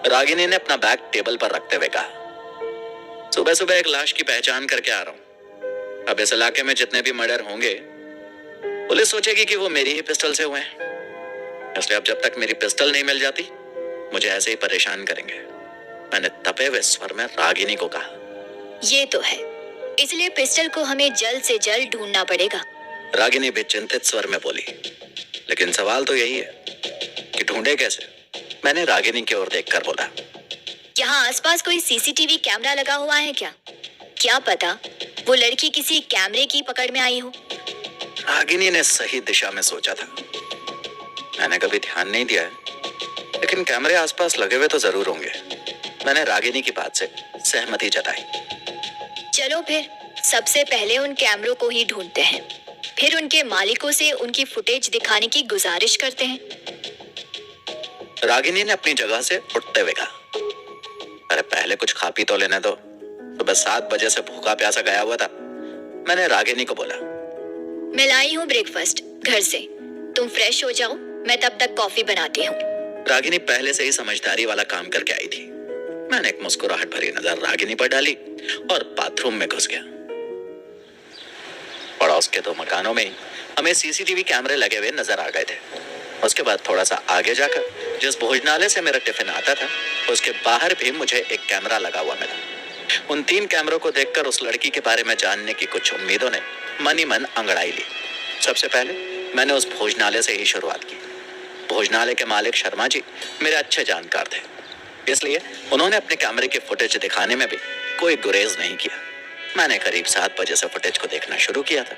रागिनी ने अपना बैग टेबल पर रखते हुए कहा। सुबह सुबह एक लाश की पहचान करके आ रहा हूं। अब इस इलाके में जितने भी मर्डर होंगे, पुलिस सोचेगी कि वो मेरी ही पिस्टल से हुए हैं, इसलिए अब जब तक मेरी पिस्टल नहीं मिल जाती मुझे ऐसे ही परेशान करेंगे। मैंने तपे हुए स्वर में रागिनी को कहा। ये तो है, इसलिए पिस्टल को हमें जल्द से जल्द ढूंढना पड़ेगा। रागिनी भी चिंतित स्वर में बोली। लेकिन सवाल तो यही है कि ढूंढे कैसे? मैंने रागिनी की ओर देखकर बोला। यहाँ आसपास कोई सीसीटीवी कैमरा लगा हुआ है क्या? क्या पता वो लड़की किसी कैमरे की पकड़ में आई हो। रागिनी ने सही दिशा में सोचा था। मैंने कभी ध्यान नहीं दिया है, लेकिन कैमरे आसपास लगे हुए तो जरूर होंगे। मैंने रागिनी की बात से सहमति जताई। चलो फिर सबसे पहले उन कैमरों को ही ढूंढते हैं, फिर उनके मालिकों से उनकी फुटेज दिखाने की गुजारिश करते हैं। रागिनी ने अपनी जगह से उठते हुए कहा। अरे पहले कुछ खा पी तो लेने दो, सुबह 7 बजे से भूखा प्यासा गया हुआ था। मैंने रागिनी को बोला। मैं लाई हूँ ब्रेकफास्ट घर से, तुम फ्रेश हो जाओ, मैं तब तक कॉफी बनाती हूँ। रागिनी पहले से ही समझदारी वाला काम करके आई थी। मैंने एक मुस्कुराहट भरी नजर रागिनी पर डाली और बाथरूम में घुस गया। पड़ोस के 2 मकानों में हमें सीसीटीवी कैमरे लगे हुए नजर आ गए थे। उसके बाद थोड़ा सा आगे जाकर जिस भोजनालय से मेरा टिफिन आता था, उसके बाहर भी मुझे एक कैमरा लगा हुआ मिला। उन 3 कैमरों को देखकर उस लड़की के बारे में जानने की कुछ उम्मीदों ने मन ही मन अंगड़ाई ली। सबसे पहले मैंने उस भोजनालय से ही शुरुआत की। भोजनालय के मालिक शर्मा जी मेरे अच्छे जानकार थे, इसलिए उन्होंने अपने कैमरे की फुटेज दिखाने में भी कोई गुरेज नहीं किया। मैंने करीब 7 बजे से फुटेज को देखना शुरू किया था।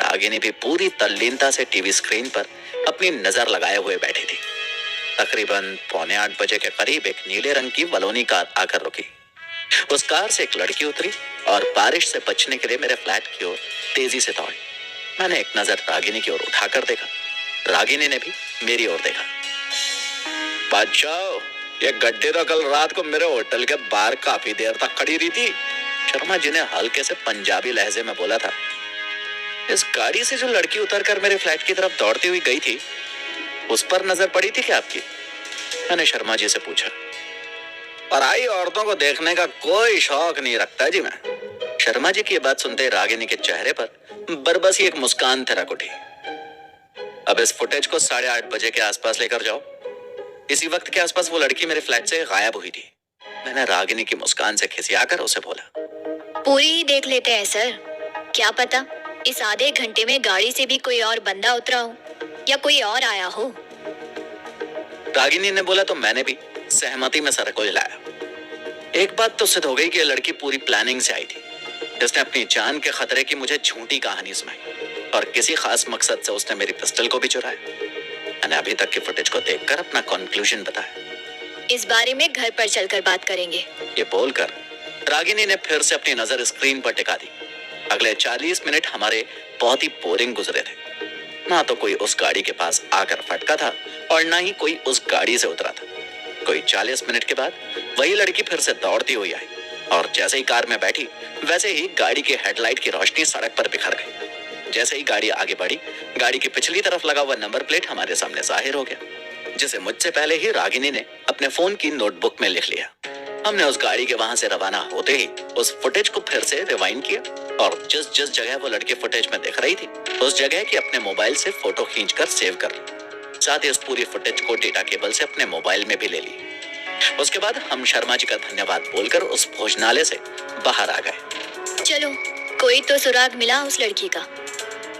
रागिनी भी पूरी तल्लीनता से टीवी स्क्रीन पर अपनी नजर लगाए हुए बैठी थी। तकरीबन 7:45 बजे के करीब एक नीले रंग की बलोनी कार आकर रुकी। उस कार से एक लड़की उतरी और बारिश से बचने के लिए मेरे फ्लैट की ओर तेजी से दौड़ी। मैंने एक नजर रागिनी की ओर उठाकर देखा। रागिनी ने भी मेरी ओर देखा। बादशाह, ये गड्ढे तो कल रात को मेरे होटल के बाहर काफी देर तक खड़ी रही थी। शर्मा जी ने हल्के से पंजाबी लहजे में बोला था। इस गाड़ी से जो लड़की उतरकर मेरे फ्लैट की तरफ दौड़ती हुई गई थी, उस पर नजर पड़ी थी क्या आपकी? मैंने शर्मा जी से पूछा। पराई औरतों को देखने का कोई शौक नहीं रखता जी मैं। शर्मा जी की ये बात सुनते रागिनी के चेहरे पर बरबसी एक मुस्कान थिरक उठी। अब इस फुटेज को 8:30 बजे के आसपास लेकर जाओ। इसी वक्त के आसपास वो लड़की मेरे फ्लैट से गायब हुई थी। मैंने रागिनी की मुस्कान से खिसियाकर उसे बोला। पूरी ही देख लेते हैं सर, क्या पता इस आधे घंटे में गाड़ी से भी कोई और बंदा उतरा हो या कोई और आया हो। रागिनी ने बोला तो मैंने भी सहमति में सर को हिलाया। एक बात तो सिद्ध हो गई कि ये लड़की पूरी प्लानिंग से आई थी। इसने अपनी जान के खतरे की मुझे झूठी कहानी सुनाई और किसी खास मकसद से उसने मेरी पिस्टल को भी चुराया। मैंने अभी तक की फुटेज को देखकर अपना कंक्लूजन बताया। इस बारे में घर पर चलकर बात करेंगे। ये बोलकर रागिनी ने फिर से अपनी नजर स्क्रीन पर टिका दी। अगले 40 मिनट हमारे बहुत ही बोरिंग गुजरे थे। ना तो कोई उस गाड़ी के पास आकर फटका था और ना ही कोई उस गाड़ी से उतरा था। कोई 40 मिनट के बाद वही लड़की फिर से दौड़ती हुई आई और जैसे ही कार में बैठी वैसे ही गाड़ी के हेडलाइट की रोशनी सड़क पर बिखर गई। जैसे ही गाड़ी आगे बढ़ी, गाड़ी की पिछली तरफ लगा हुआ नंबर प्लेट हमारे सामने जाहिर हो गया, जिसे मुझसे पहले ही रागिनी ने अपने फोन की नोटबुक में लिख लिया। हमने उस गाड़ी के वहां से रवाना होते ही उस फुटेज को फिर से रिवाइंड किया और जिस जिस जगह वो लड़की फुटेज में दिख रही थी उस जगह की अपने मोबाइल से फोटो खींचकर सेव कर ली। साथ ही उस पूरी फुटेज को डेटा केबल से अपने मोबाइल में भी ले ली। उसके बाद हम शर्मा जी का धन्यवाद बोलकर उस भोजनालय से बाहर आ गए। चलो, कोई तो सुराग मिला उस लड़की का।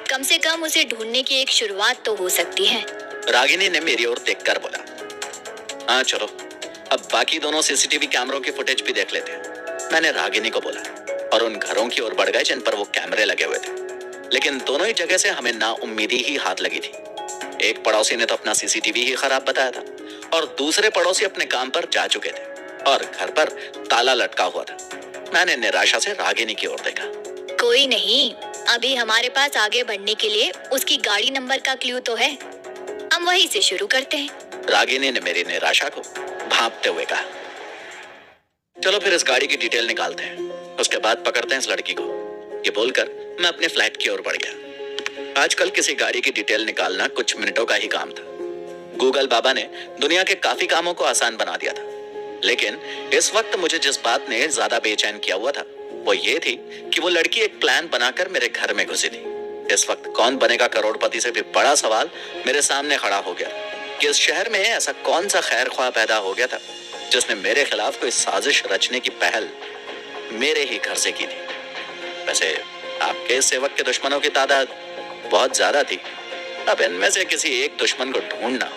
कम से कम उसे ढूंढने की एक शुरुआत तो हो सकती है। रागिनी ने मेरी ओर देखकर बोला। हाँ चलो, अब बाकी दोनों सीसीटीवी कैमरों की फुटेज भी देख लेते हैं। मैंने रागिनी को बोला और उन घरों की ओर बढ़ गए जिन पर वो कैमरे लगे हुए थे। लेकिन दोनों ही जगह से हमें नाउम्मीदी ही हाथ लगी थी। एक पड़ोसी ने तो अपना सीसीटीवी ही खराब बताया था और दूसरे पड़ोसी अपने काम पर जा चुके थे और घर पर ताला लटका हुआ था। मैंने निराशा से रागिनी की ओर देखा। कोई नहीं, अभी हमारे पास आगे बढ़ने के लिए उसकी गाड़ी नंबर का क्लू तो है। हम वहीं से शुरू करते हैं। रागिनी ने मेरी निराशा को भांपते हुए कहा। चलो फिर इस गाड़ी की डिटेल निकालते हैं, उसके बाद पकड़ते हैं इस लड़की को। ये बोलकर मैं अपने फ्लैट की ओर बढ़ गया। आजकल किसी गाड़ी की डिटेल निकालना कुछ मिनटों का ही काम था। गूगल बाबा ने दुनिया के काफी कामों को आसान बना दिया था, लेकिन इस वक्त मुझे जिस बात ने ज्यादा बेचैन किया हुआ था वो ये थी कि वो लड़की एक प्लान बनाकर मेरे घर में घुसी थी। इस वक्त कौन बनेगा करोड़पति से भी बड़ा सवाल मेरे सामने खड़ा हो गया कि इस शहर में ऐसा कौन सा खैर ख्वाह पैदा हो गया था जिसने मेरे खिलाफ कोई साजिश रचने की पहल मेरे ही घर से की थी। वैसे आपके इस सेवक के दुश्मनों की तादाद बहुत ज्यादा थी। अब इनमें से किसी एक दुश्मन को ढूंढना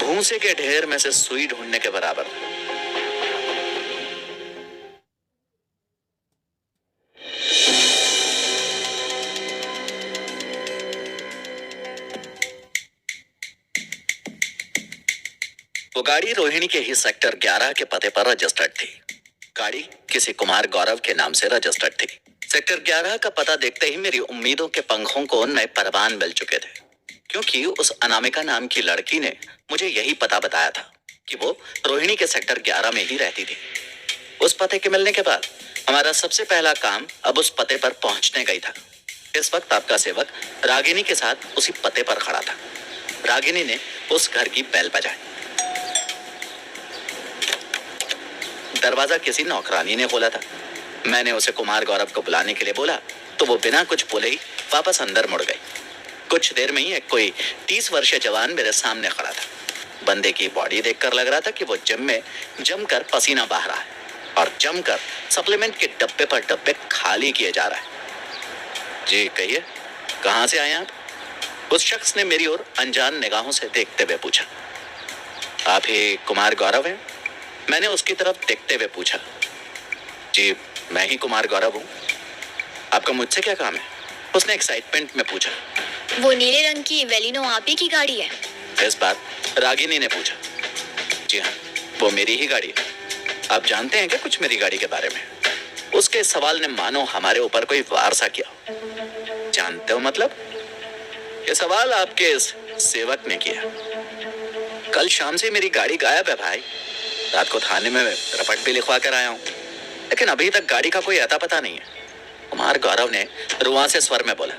भूसे के ढेर में से सुई ढूंढने के बराबर था। वो गाड़ी रोहिणी के ही सेक्टर 11 के पते पर रजिस्टर्ड थी। गाड़ी किसी कुमार गौरव के नाम से रजिस्टर्ड थी। सेक्टर 11 का पता देखते ही मेरी उम्मीदों के पंखों को नए परवान मिल चुके थे, क्योंकि उस अनामिका नाम की लड़की ने मुझे यही पता बताया था कि वो रोहिणी के सेक्टर 11 में ही रहती थी। उस पते के मिलने के बाद हमारा सबसे पहला काम अब उस पते पर पहुंचने का ही था। इस वक्त आपका सेवक रागिनी के साथ उसी पते पर खड़ा था। रागिनी ने उस घर की बेल बजाई। दरवाजा किसी नौकरानी ने खोला था। मैंने उसे कुमार गौरव को बुलाने के लिए बोला तो वो बिना कुछ बोले ही वापस अंदर मुड़ गई। कुछ देर में ही एक कोई 30 वर्षीय जवान मेरे सामने खड़ा था। बंदे की बॉडी देखकर लग रहा था कि वो जिम में जमकर पसीना बहा रहा है और जमकर सप्लीमेंट के डब्बे पर डब्बे खाली किए जा रहा है। जी कहिए, कहाँ से आए आप? उस शख्स ने मेरी ओर अनजान निगाहों से देखते हुए पूछा। आप ही कुमार गौरव हैं? मैंने उसकी तरफ देखते हुए पूछा। जी मैं ही कुमार गौरव हूँ। आपका मुझसे क्या काम है? उसने एक्साइटमेंट में पूछा। वो नीले रंग की वेलिनो आप ही की गाड़ी है? इस बार रागिनी ने पूछा। जी हाँ, वो मेरी ही गाड़ी है। आप जानते हैं क्या कुछ मेरी गाड़ी के बारे में? उसके सवाल ने मानो हमारे ऊपर कोई वार सा किया। जानते हो मतलब? ये सवाल आपके इस सेवक ने किया। कल शाम से मेरी गाड़ी गायब है भाई। रात को थाने में रपट भी लिखवा कर आया हूँ, लेकिन अभी तक गाड़ी का कोई अता पता नहीं है। कुमार गौरव ने रुआंसे स्वर में बोला।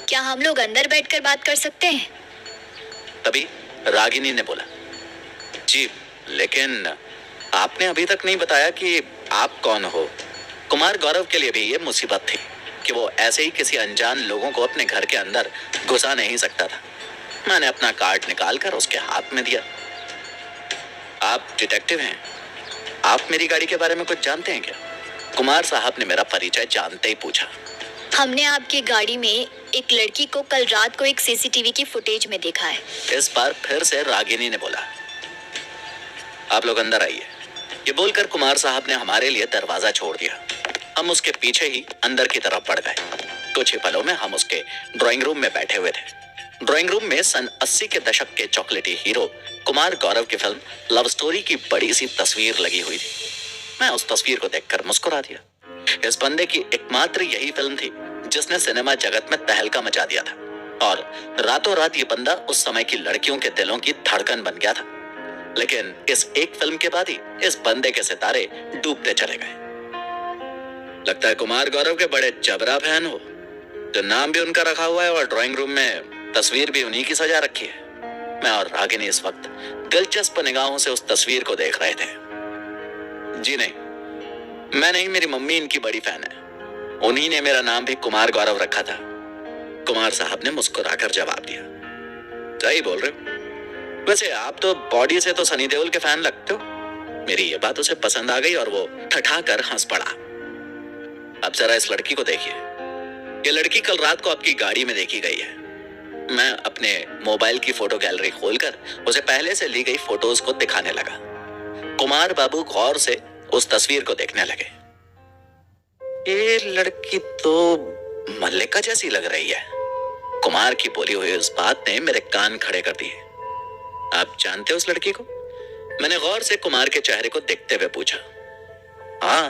क्या हम लोग अंदर बैठकर बात कर सकते हैं? तभी रागिनी ने बोला। जी लेकिन आपने अभी तक नहीं बताया कि आप कौन हो। कुमार गौरव के लिए भी ये मुसीबत थी कि वो ऐसे ही किसी अनजान लोगों को अपने घर के अंदर घुसा नहीं सकता था। मैंने अपना कार्ड निकालकर उसके हाथ में दिया। आप डिटेक्टिव हैं, आप मेरी गाड़ी के बारे में कुछ जानते हैं क्या? कुमार साहब ने मेरा परिचय जानते ही पूछा। हमने आपकी गाड़ी में एक लड़की को कल रात को एक सीसीटीवी की फुटेज में देखा है। इस बार फिर से रागिनी ने बोला। आप लोग अंदर आइए। ये बोलकर कुमार साहब ने हमारे लिए दरवाजा छोड़ दिया। हम उसके पीछे ही अंदर की तरफ बढ़ गए। कुछ ही पलों में हम उसके ड्राइंग रूम में बैठे हुए थे। ड्राइंग रूम में सन 80 के दशक के चॉकलेटी हीरो कुमार गौरव की फिल्म लव स्टोरी की बड़ी सी तस्वीर लगी हुई थी। मैं उस तस्वीर को देखकर मुस्कुरा दिया। इस बंदे की एकमात्र यही फिल्म थी जिसने सिनेमा जगत में तहलका मचा दिया था और रातों रात ये बंदा उस समय की लड़कियों के दिलों की धड़कन बन गया था। लेकिन इस एक फिल्म के बाद ही इस बंदे के सितारे डूबते चले गए। लगता है कुमार गौरव के बड़े जबरा फैन हो, तो नाम भी उनका रखा हुआ है और ड्राइंग रूम में तस्वीर भी उन्हीं की सजा रखी है। मैं और रागिनी इस वक्त दिलचस्प निगाहों से उस तस्वीर को देख रहे थे। जी नहीं, मैं नहीं, मेरी मम्मी इनकी बड़ी फैन है। उन्हीं ने मेरा नाम भी कुमार गौरव रखा था। कुमार साहब ने मुस्कुराकर जवाब दिया। सही बोल रहे हो। वैसे आप तो बॉडी से तो सनी देओल के फैन लगते हो। मेरी ये बात उसे पसंद आ गई और वो ठठाकर हंस पड़ा। अब जरा इस लड़की को देखिए। ये लड़की कल रात को आपकी गाड़ी में देखी गई है। मैं अपने मोबाइल की फोटो गैलरी खोलकर उसे पहले से ली गई फोटोज को दिखाने लगा। कुमार बाबू गौर से उस तस्वीर को देखने लगे। ये लड़की तो मल्लिका जैसी लग रही है। कुमार की बोली हुई उस बात ने मेरे कान खड़े कर दिए। आप जानते हो उस लड़की को? मैंने गौर से कुमार के चेहरे को देखते हुए पूछा। हाँ,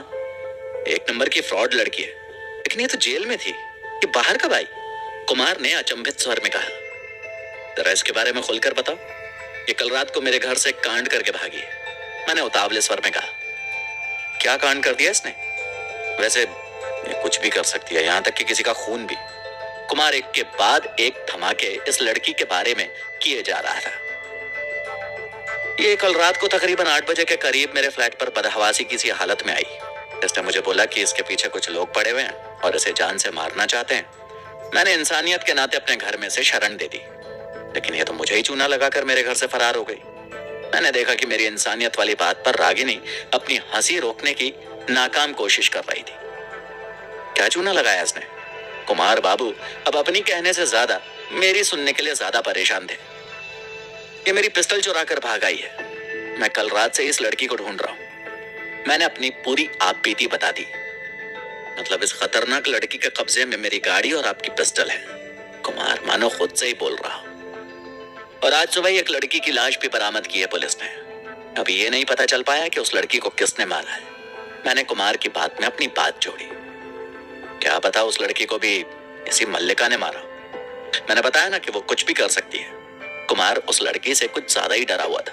एक नंबर की फ्रॉड लड़की है, लेकिन ये तो जेल में थी। ये बाहर कब आई? कुमार ने अचंभित स्वर में कहा। जरा इसके बारे में खुलकर बताओ। ये कल रात को मेरे घर से कांड करके भागी। मैंने उतावले स्वर में कहा। क्या कांड कर दिया इसने? वैसे ये कुछ भी कर सकती है, यहां तक कि किसी का खून भी। कुमार एक के बाद एक धमाके इस लड़की के बारे में किए जा रहा था। ये कल रात को तकरीबन 8 बजे के करीब मेरे फ्लैट पर बदहवासी किसी हालत में आई। इसने मुझे बोला कि इसके पीछे कुछ लोग पड़े हुए हैं और इसे जान से मारना चाहते हैं। मैंने इंसानियत के नाते अपने घर में से शरण दे दी, लेकिन ये तो मुझे ही चूना लगाकर मेरे घर से फरार हो गई। मैंने देखा कि मेरी इंसानियत वाली बात पर रागिनी अपनी हंसी रोकने की नाकाम कोशिश कर रही थी। क्या चूना लगाया इसने? कुमार बाबू अब अपनी कहने से ज्यादा मेरी सुनने के लिए ज्यादा परेशान थे। ये मेरी पिस्टल चुरा कर भाग आई है। मैं कल रात से इस लड़की को ढूंढ रहा हूं। मैंने अपनी पूरी आपबीती बता दी। मतलब इस खतरनाक लड़की के कब्जे में मेरी गाड़ी और आपकी पिस्टल है। कुमार मानो खुद से ही बोल रहा हो। और आज सुबह एक लड़की की लाश भी बरामद की है पुलिस ने। अभी ये नहीं पता चल पाया कि उस लड़की को किसने मारा है। मैंने कुमार की बात में अपनी बात जोड़ी। क्या पता उस लड़की को भी इसी मल्लिका ने मारा। मैंने बताया ना कि वो कुछ भी कर सकती है। कुमार उस लड़की से कुछ ज्यादा ही डरा हुआ था।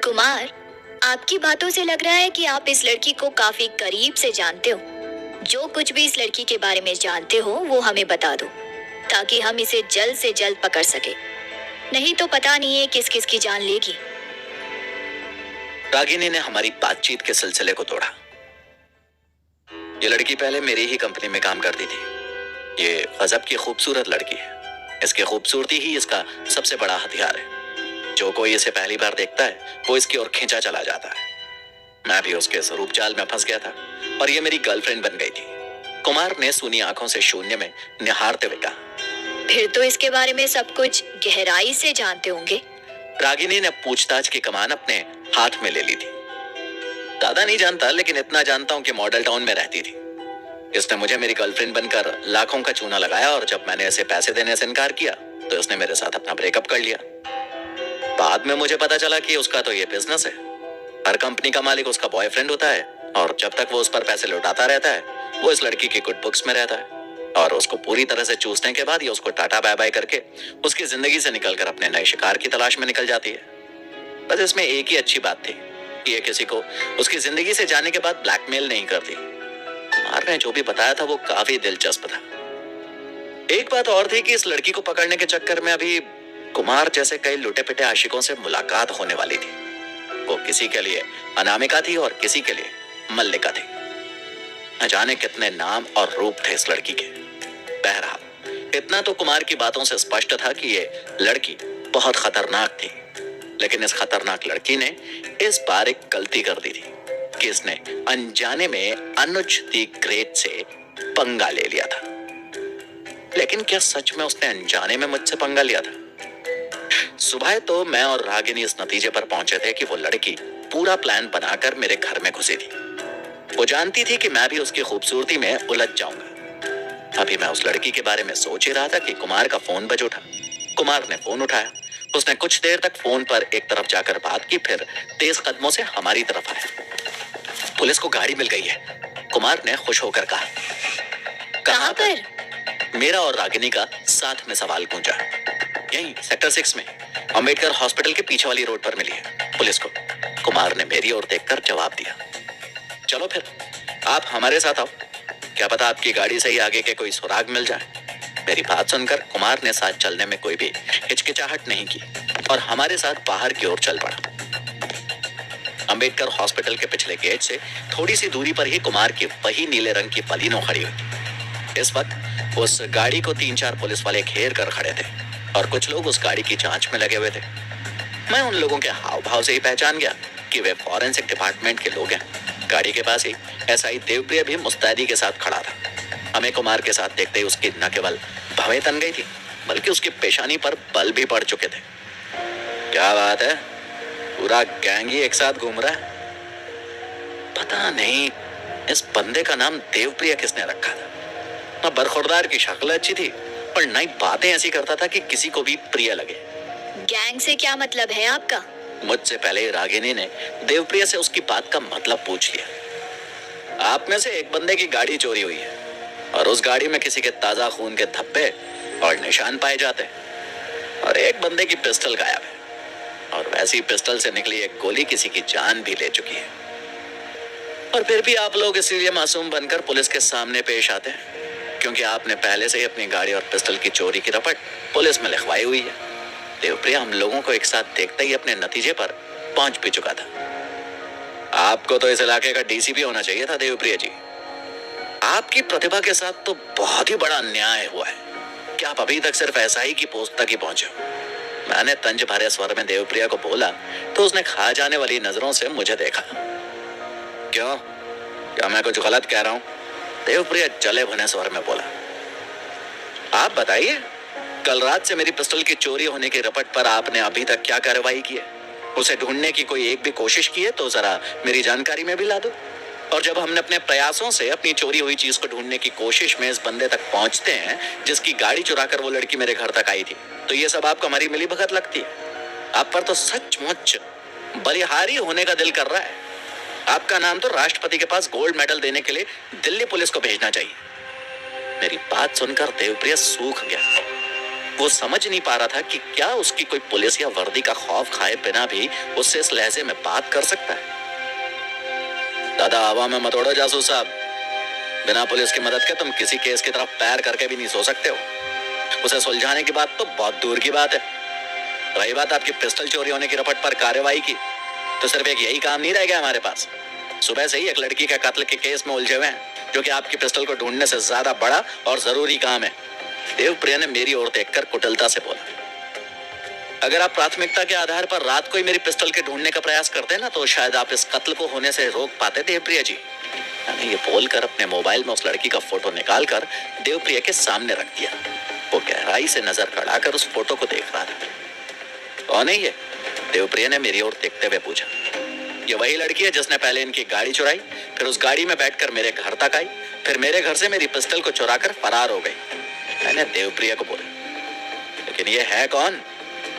कुमार, आपकी बातों से लग रहा है कि आप इस लड़की को काफी करीब से जानते हो। जो कुछ भी इस लड़की के बारे में जानते हो वो हमें बता दो, ताकि हम इसे जल्द से जल्द पकड़ सके। नहीं तो पता नहीं है किस किस की जान लेगी। रागिनी ने हमारी बातचीत के सिलसिले को तोड़ा। ये लड़की पहले मेरी ही कंपनी में काम करती थी। ये गजब की खूबसूरत लड़की है। इसकी खूबसूरती ही इसका सबसे बड़ा हथियार है। जो कोई इसे पहली बार देखता है वो इसकी ओर खींचा चला जाता है। मैं भी उसके स्वरूप जाल में फंस गया था और ये मेरी गर्लफ्रेंड बन गई थी। कुमार ने सूनी आंखों से शून्य में निहारते हुए कहा। फिर तो इसके बारे में सब कुछ गहराई से जानते होंगे। रागिनी ने पूछताछ की कमान अपने हाथ में ले ली थी। ज्यादा नहीं जानता, लेकिन इतना जानता हूं कि मॉडल टाउन में रहती थी। इसने मुझे मेरी गर्लफ्रेंड बनकर लाखों का चूना लगाया और जब मैंने इसे पैसे देने से इनकार किया तो इसने मेरे साथ अपना ब्रेकअप कर लिया। बाद में मुझे पता चला कि उसका तो ये बिजनेस है। हर कंपनी का मालिक उसका बॉयफ्रेंड होता है और जब तक वो उस पर पैसे लौटाता रहता है वो इस लड़की की गुड बुक्स में रहता है और उसको पूरी तरह से चूसने के बाद ये उसको टाटा बाय बाय करके उसकी जिंदगी से निकलकर अपने नए शिकार की तलाश में निकल जाती है। बस इसमें एक ही अच्छी बात थी कि ये किसी को उसकी जिंदगी से जाने के बाद ब्लैकमेल नहीं करती। कुमार ने जो भी बताया था वो काफी दिलचस्प था। एक बात और थी कि इस लड़की को पकड़ने के चक्कर में अभी कुमार जैसे कई लुटे पिटे आशिकों से मुलाकात होने वाली थी। वो किसी के लिए अनामिका थी और किसी के लिए मल्लिका थी। न जाने कितने नाम और रूप थे इस लड़की के। बहरहाल इतना तो कुमार की बातों से स्पष्ट था कि ये लड़की बहुत खतरनाक थी। लेकिन इस खतरनाक लड़की ने इस बार एक गलती कर दी थी कि इसने अनजाने में अनुज दी ग्रेट से पंगा ले लिया था। लेकिन क्या सच में उसने अनजाने में मुझसे पंगा लिया था? सुबह तो मैं और रागिनी इस नतीजे पर पहुंचे थे कि वो लड़की पूरा प्लान बनाकर मेरे घर में घुसी थी। वो जानती थी कि मैं भी उसकी खूबसूरती में उलझ जाऊंगा। अभी मैं उस लड़की के बारे में सोच ही रहा था कि कुमार का फोन बज उठा। कुमार ने फोन उठाया। उसने कुछ देर तक फोन पर एक तरफ जाकर बात की, फिर तेज कदमों से हमारी तरफ आया। पुलिस को गाड़ी मिल गई है, कुमार ने खुश होकर कहा। कहाँ पर? मेरा और रागिनी का साथ में सवाल गूंजा। यहीं सेक्टर 6 में अंबेडकर हॉस्पिटल के पीछे वाली रोड पर मिली है पुलिस को। कुमार ने मेरी ओर देखकर जवाब दिया। चलो फिर आप हमारे साथ आओ, क्या पता आपकी गाड़ी से ही आगे के कोई सुराग मिल जाए। मेरी बात सुनकर कुमार ने साथ चलने में कोई भी हिचकिचाहट नहीं की और हमारे साथ बाहर की ओर चल पड़ा। अंबेडकर हॉस्पिटल के पिछले गेट से थोड़ी सी दूरी पर ही कुमार की वही नीले रंग की बलिनो खड़ी हुई। इस वक्त उस गाड़ी को 3-4 पुलिस वाले घेर कर खड़े थे और कुछ लोग उस गाड़ी की जांच में लगे हुए थे। मैं उन लोगों के हाव भाव से ही पहचान गया कि वे फॉरेंसिक डिपार्टमेंट के लोग हैं। गाड़ी के पास ही एसआई देवप्रिया भी मुस्तैदी के साथ खड़ा था। हमें कुमार के साथ देखते ही उसकी न केवल भवें तन गई थी, बल्कि उसकी पेशानी पर बल भी पड़ चुके थे। क्या बात है, पूरा गैंग ही एक साथ घूम रहा है। पता नहीं इस बंदे का नाम देवप्रिया किसने रखा था। न बरखुरदार की शक्ल अच्छी थी और न ही बातें ऐसी करता था कि किसी को भी प्रिय लगे। गैंग से क्या मतलब है आपका? मुझसे पहले रागिनी ने देवप्रिया से उसकी बात का मतलब पूछ लिया। आप में से एक बंदे की गाड़ी चोरी हुई है और उस गाड़ी में किसी के ताजा खून के धब्बे और निशान पाए जाते हैं और एक बंदे की पिस्टल गायब है और वैसी पिस्टल से निकली एक गोली किसी की जान भी ले चुकी है। और फिर भी आप लोग इसीलिए मासूम बनकर पुलिस के सामने पेश आते हैं क्योंकि आपने पहले से ही अपनी गाड़ी और पिस्टल की चोरी की रपट पुलिस में लिखवाई हुई है। देवप्रिया हम लोगों को एक साथ देखते ही अपने नतीजे पर पहुंच भी चुका था। आपको तो इस इलाके का डीसीपी होना चाहिए था देवप्रिया जी। आपकी प्रतिभा के साथ तो बहुत ही बड़ा अन्याय हुआ है कि आप अभी तक सिर्फ एसआई की पोस्ट तक ही पहुंचे हो। मैंने तंज भरे स्वर में देवप्रिया को बोला तो उसने खा जाने वाली नजरों से मुझे देखा। क्यों, क्या मैं कुछ गलत कह रहा हूं? देवप्रिया जले भुने स्वर में बोला। आप बताइए, कल रात से मेरी पिस्टल की चोरी होने की रपट पर आपने अभी तक क्या कार्रवाई की है? उसे ढूंढने की कोई एक भी कोशिश की है तो जरा मेरी जानकारी में भी ला दो। और जब हमने अपने प्रयासों से अपनी चोरी हुई चीज को ढूंढने की कोशिश में इस बंदे तक पहुंचते हैं जिसकी गाड़ी चुराकर वो लड़की मेरे घर तक आई थी, तो ये सब आपको हमारी मिली भगत लगती है? आप पर तो सचमुच बलिहारी होने का दिल कर रहा है। आपका नाम तो राष्ट्रपति के पास गोल्ड मेडल देने के लिए दिल्ली पुलिस को भेजना चाहिए। मेरी बात सुनकर देवप्रिया सूख गया। वो समझ नहीं पा रहा था कि क्या उसकी कोई पुलिस या वर्दी का खौफ खाए बिना भी उससे इस लहजे में बात कर सकता है। दादा हवा में मत उड़ो जासूस साहब। बिना पुलिस की मदद के तुम किसी केस की तरफ पैर करके भी नहीं सो सकते हो। उसे सुलझाने की बात तो बहुत दूर की बात है। रही बात आपकी पिस्टल चोरी होने की रपट पर कार्रवाई की, तो सिर्फ एक यही काम नहीं रह गया हमारे पास। सुबह से ही एक लड़की के कत्ल के केस में उलझे हुए हैं जो कि आपकी पिस्टल को ढूंढने से ज्यादा बड़ा और जरूरी काम है। देवप्रिया ने मेरी ओर देखकर कुटिलता से बोला। अगर आप प्राथमिकता के आधार पर रात को ही मेरी पिस्टल के ढूंढने का प्रयास करते ना तो शायद आप इस कत्ल को होने से रोक पाते देवप्रिया जी। मैंने ये बोलकर अपने मोबाइल में उस लड़की का फोटो निकालकर देवप्रिया के सामने रख दिया। वो गहराई से नजर गड़ाकर उस फोटो को देख रहा था। कौन है ये? देवप्रिया ने मेरी ओर देखते हुए पूछा। ये वही लड़की है जिसने पहले इनकी गाड़ी चुराई, फिर उस गाड़ी में बैठकर मेरे घर तक आई, फिर मेरे घर से मेरी पिस्टल को चुराकर फरार हो गई। मैंने देवप्रिया को बोला। लेकिन ये है कौन?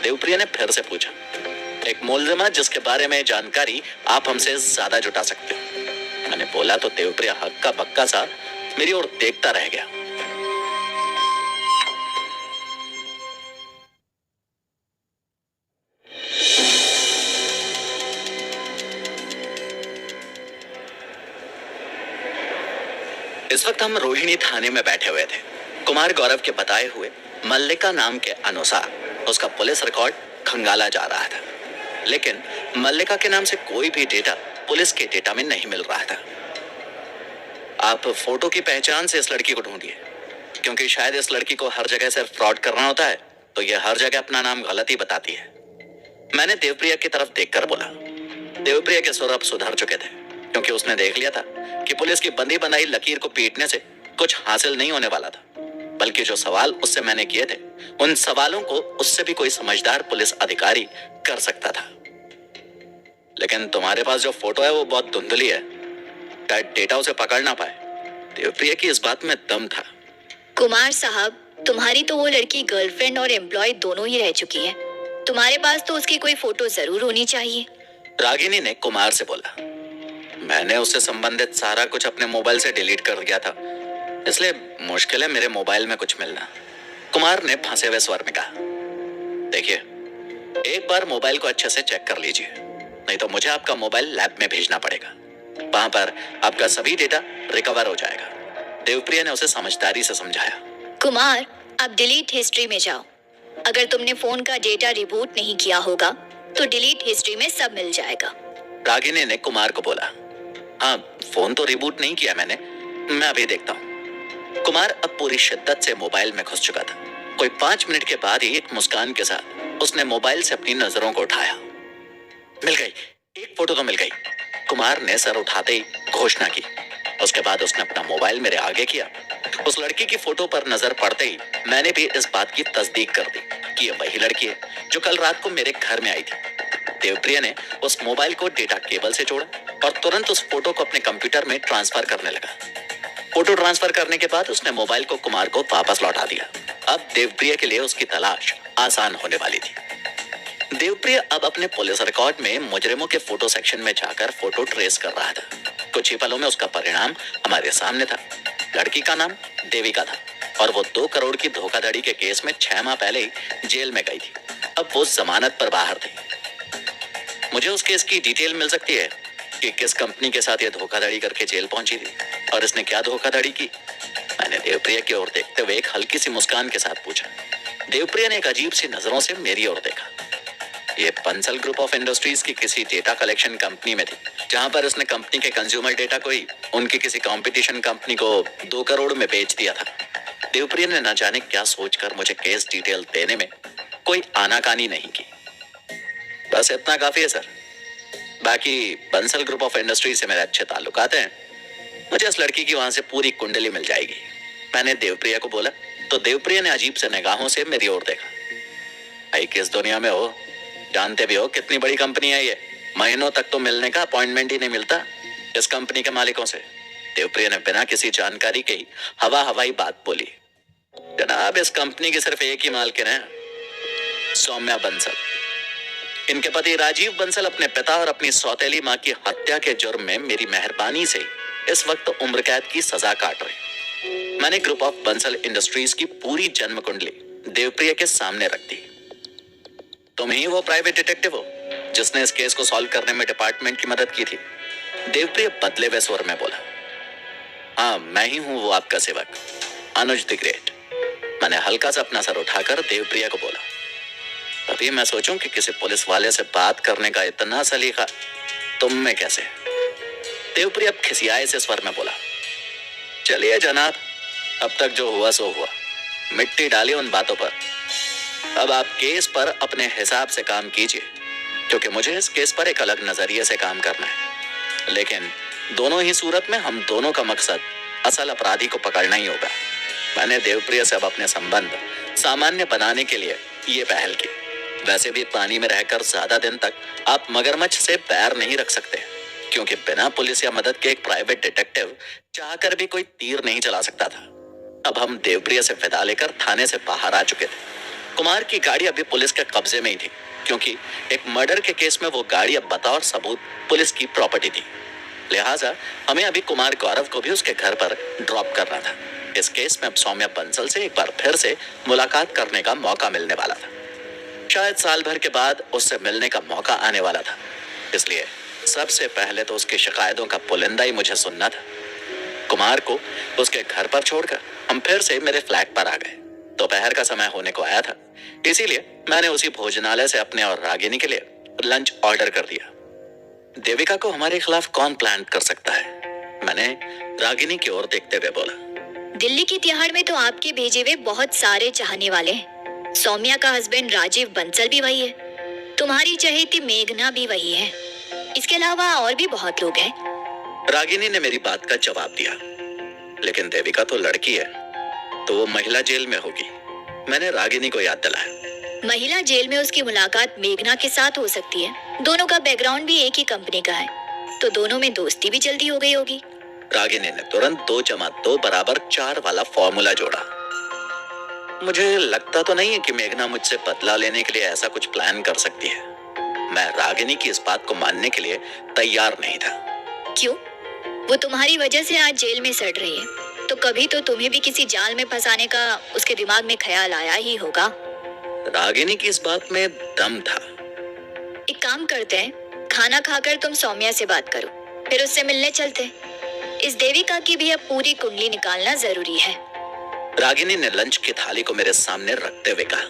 देवप्रिया ने फिर से पूछा। एक मुलजिमा जिसके बारे में जानकारी आप हमसे ज्यादा जुटा सकते हो। मैंने बोला तो देवप्रिया हक्का बक्का सा मेरी ओर देखता रह गया। इस वक्त हम रोहिणी थाने में बैठे हुए थे। कुमार गौरव के बताए हुए मल्लिका नाम के अनुसार उसका पुलिस रिकॉर्ड खंगाला जा रहा था। लेकिन मल्लिका के नाम से कोई भी डेटा पुलिस के डेटा में नहीं मिल रहा था। आप फोटो की पहचान से इस लड़की को ढूंढिए, क्योंकि शायद इस लड़की को हर जगह सिर्फ फ्रॉड करना होता है, तो ये हर जगह अपना नाम गलत ही बताती है। मैंने देवप्रिया की तरफ देखकर बोला। देवप्रिया के सुर अब सुधर चुके थे, क्योंकि उसने देख लिया था कि पुलिस की बंदी बनाई लकीर को पीटने से कुछ हासिल नहीं होने वाला था, बल्कि जो सवाल उससे मैंने किए थे उन सवालों को उससे भी कोई समझदार पुलिस अधिकारी कर सकता था। लेकिन तुम्हारे पास जो फोटो है वो बहुत धुंधली है, शायद डेटा उसे पकड़ ना पाए। देवप्रिया की इस बात में दम था। कुमार साहब, तुम्हारी तो वो लड़की गर्लफ्रेंड और एम्प्लॉय दोनों ही रह चुकी है। तुम्हारे पास तो उसकी कोई फोटो जरूर होनी चाहिए। रागिनी ने कुमार से बोला। मैंने उससे संबंधित सारा कुछ अपने मोबाइल से डिलीट कर दिया था, इसलिए मुश्किल है मेरे मोबाइल में कुछ मिलना। कुमार ने फंसे हुए स्वर में कहा। देखिए, एक बार मोबाइल को अच्छे से चेक कर लीजिए, नहीं तो मुझे आपका मोबाइल लैब में भेजना पड़ेगा। वहां पर आपका सभी डेटा रिकवर हो जाएगा। देवप्रिया ने उसे समझदारी से समझाया। कुमार, अब डिलीट हिस्ट्री में जाओ। अगर तुमने फोन का डेटा रिबूट नहीं किया होगा तो डिलीट हिस्ट्री में सब मिल जाएगा। रागिनी ने कुमार को बोला। हाँ, फोन तो रिबूट नहीं किया मैंने, मैं अभी देखता हूँ। कुमार अब पूरी शिद्दत से मोबाइल में घुस चुका था। कोई 5 मिनट के बाद ही एक मुस्कान के साथ उसने मोबाइल से अपनी नजरों को उठाया। मिल गई, एक फोटो तो मिल गई। कुमार ने सर उठाते ही घोषणा की। उसके बाद उसने अपना मोबाइल मेरे आगे किया। उस लड़की की फोटो पर नजर पड़ते ही मैंने भी इस बात की तस्दीक कर दी कि ये वही लड़की है जो कल रात को मेरे घर में आई थी। देवप्रिया ने उस मोबाइल को डेटा केबल से जोड़ा और तुरंत उस फोटो को अपने कंप्यूटर में ट्रांसफर करने लगा। फोटो ट्रांसफर करने के बाद उसने मोबाइल को कुमार को वापस लौटा दिया। अब देवप्रिया के लिए उसकी तलाश आसान होने वाली थी। देवप्रिया अब अपने पुलिस रिकॉर्ड में मुजरिमों के फोटो सेक्शन में जाकर फोटो ट्रेस कर रहा था। कुछ ही पलों में उसका परिणाम हमारे सामने था। लड़की का नाम देविका था और वो 2 करोड़ की धोखाधड़ी के केस में 6 माह पहले ही जेल में गई थी। अब वो जमानत पर बाहर थी। मुझे उस केस की डिटेल मिल सकती है कि किस कंपनी के साथ ये धोखाधड़ी करके जेल पहुंची थी और इसने क्या धोखाधड़ी की? मैंने देवप्रिया की ओर देखते हुए एक हल्की सी मुस्कान के साथ पूछा। देवप्रिया ने एक अजीब सी नजरों से मेरी ओर देखा। ये बंसल ग्रुप ऑफ इंडस्ट्रीज की किसी डेटा कलेक्शन कंपनी में थी, जहां पर उसने कंपनी के कंज्यूमर डेटा को ही उनकी किसी कंपटीशन कंपनी को 2 करोड़ में बेच दिया था। देवप्रिया ने न जाने क्या सोचकर मुझे केस डिटेल देने में कोई आनाकानी नहीं की। बस इतना काफी है सर। बाकी बंसल ग्रुप ऑफ इंडस्ट्रीज से मेरे अच्छे ताल्लुकात हैं। मुझे इस लड़की की वहां से पूरी कुंडली मिल जाएगी। मैंने देवप्रिया को बोला तो देवप्रिया ने अजीब से निगाहों से मेरी ओर देखा। भाई, किस दुनिया में हो? जानते भी हो कितनी बड़ी कंपनी है ये। महीनों तक तो मिलने का अपॉइंटमेंट ही नहीं मिलता इस कंपनी के मालिकों से। देवप्रिया ने बिना किसी जानकारी के ही हवाई बात बोली। जनाब, इस कंपनी की सिर्फ एक ही मालकिन है, सौम्या बंसल। इनके पति राजीव बंसल अपने पिता और अपनी सौतेली मां की हत्या के जुर्म में मेरी मेहरबानी से इस वक्त उम्र कैद की सजा काट रहे। मैंने ग्रुप ऑफ बंसल इंडस्ट्रीज की पूरी जन्म कुंडली देवप्रिया के सामने रख दी। तुम ही वो प्राइवेट डिटेक्टिव हो जिसने इस केस को सॉल्व करने में डिपार्टमेंट की मदद की थी? देवप्रिया बदले हुए स्वर में बोला। हाँ, मैं ही हूं वो आपका सेवक, अनुज द ग्रेट। मैंने हल्का सा अपना सर उठाकर देवप्रिया को बोला। तभी मैं सोचूं कि किसी पुलिस वाले से बात करने का इतना सलीका तुम में कैसे? देवप्रिया खिसियाए से स्वर में बोला। चलिए जनाब, अब तक जो हुआ सो हुआ। मिट्टी डाली उन बातों पर। अब आप केस पर अपने हिसाब से काम कीजिए, क्योंकि मुझे इस केस पर एक अलग नजरिए से काम करना है। लेकिन दोनों ही सूरत में हम दोनों का मकसद असल अपराधी को पकड़ना ही होगा। मैंने देवप्रिया से अब अपने संबंध सामान्य बनाने के लिए ये पहल की। वैसे भी पानी में रहकर ज्यादा दिन तक आप मगरमच्छ से पैर नहीं रख सकते, क्योंकि बिना पुलिस या मदद के एक प्राइवेट डिटेक्टिव चाहकर भी कोई तीर नहीं चला सकता था। अब हम देवप्रिया से विदा लेकर थाने से बाहर आ चुके थे। कुमार की गाड़ी अभी पुलिस के कब्जे में ही थी, क्योंकि एक मर्डर के केस में वो गाड़ी अब बतौर सबूत पुलिस की प्रॉपर्टी थी। लिहाजा हमें अभी कुमार गौरव को भी उसके घर पर ड्रॉप करना था। इस केस में अब सौम्या बंसल से एक बार फिर से मुलाकात करने का मौका मिलने वाला था। शायद साल भर के बाद उससे मिलने का मौका आने वाला था, इसलिए सबसे पहले तो उसकी शिकायतों का पुलिंदा ही मुझे सुनना था। कुमार को उसके घर पर छोड़कर हम फिर से मेरे फ्लैट पर आ गए। दोपहर का समय होने को आया था, इसीलिए मैंने उसी भोजनालय से अपने और रागिनी के लिए लंच ऑर्डर कर दिया। देविका को हमारे खिलाफ कौन प्लान कर सकता है? मैंने रागिनी की ओर देखते हुए बोला। दिल्ली की तिहाड़ में तो आपके भेजे हुए बहुत सारे चाहने वाले हैं। सौम्या का हस्बैंड राजीव बंसल भी वही है, तुम्हारी चहेती मेघना भी वही है, इसके अलावा और भी बहुत लोग हैं। रागिनी ने मेरी बात का जवाब दिया। लेकिन देविका तो लड़की है, तो वो महिला जेल में होगी। मैंने रागिनी को याद दिलाया। महिला जेल में उसकी मुलाकात मेघना के साथ हो सकती है। दोनों का बैकग्राउंड भी एक ही कंपनी का है, तो दोनों में दोस्ती भी जल्दी हो गई होगी। रागिनी ने तुरंत 2+2 = 4 वाला फॉर्मूला जोड़ा। मुझे लगता तो नहीं है कि मेघना मुझसे बदला लेने के लिए ऐसा कुछ प्लान कर सकती है। मैं रागिनी की इस बात को मानने के लिए तैयार नहीं था। क्यों? वो तुम्हारी वजह से आज जेल में सड़ रही है, तो कभी तो तुम्हें भी किसी जाल में फंसाने का उसके दिमाग में ख्याल आया ही होगा। रागिनी की इस बात में दम था। एक काम करते हैं, खाना खाकर तुम सौम्या से बात करो, फिर उससे मिलने चलते हैं। इस देविका की भी अब पूरी कुंडली निकालना जरूरी है। रागिनी ने लंच की थाली को मेरे सामने रखते हुए कहा।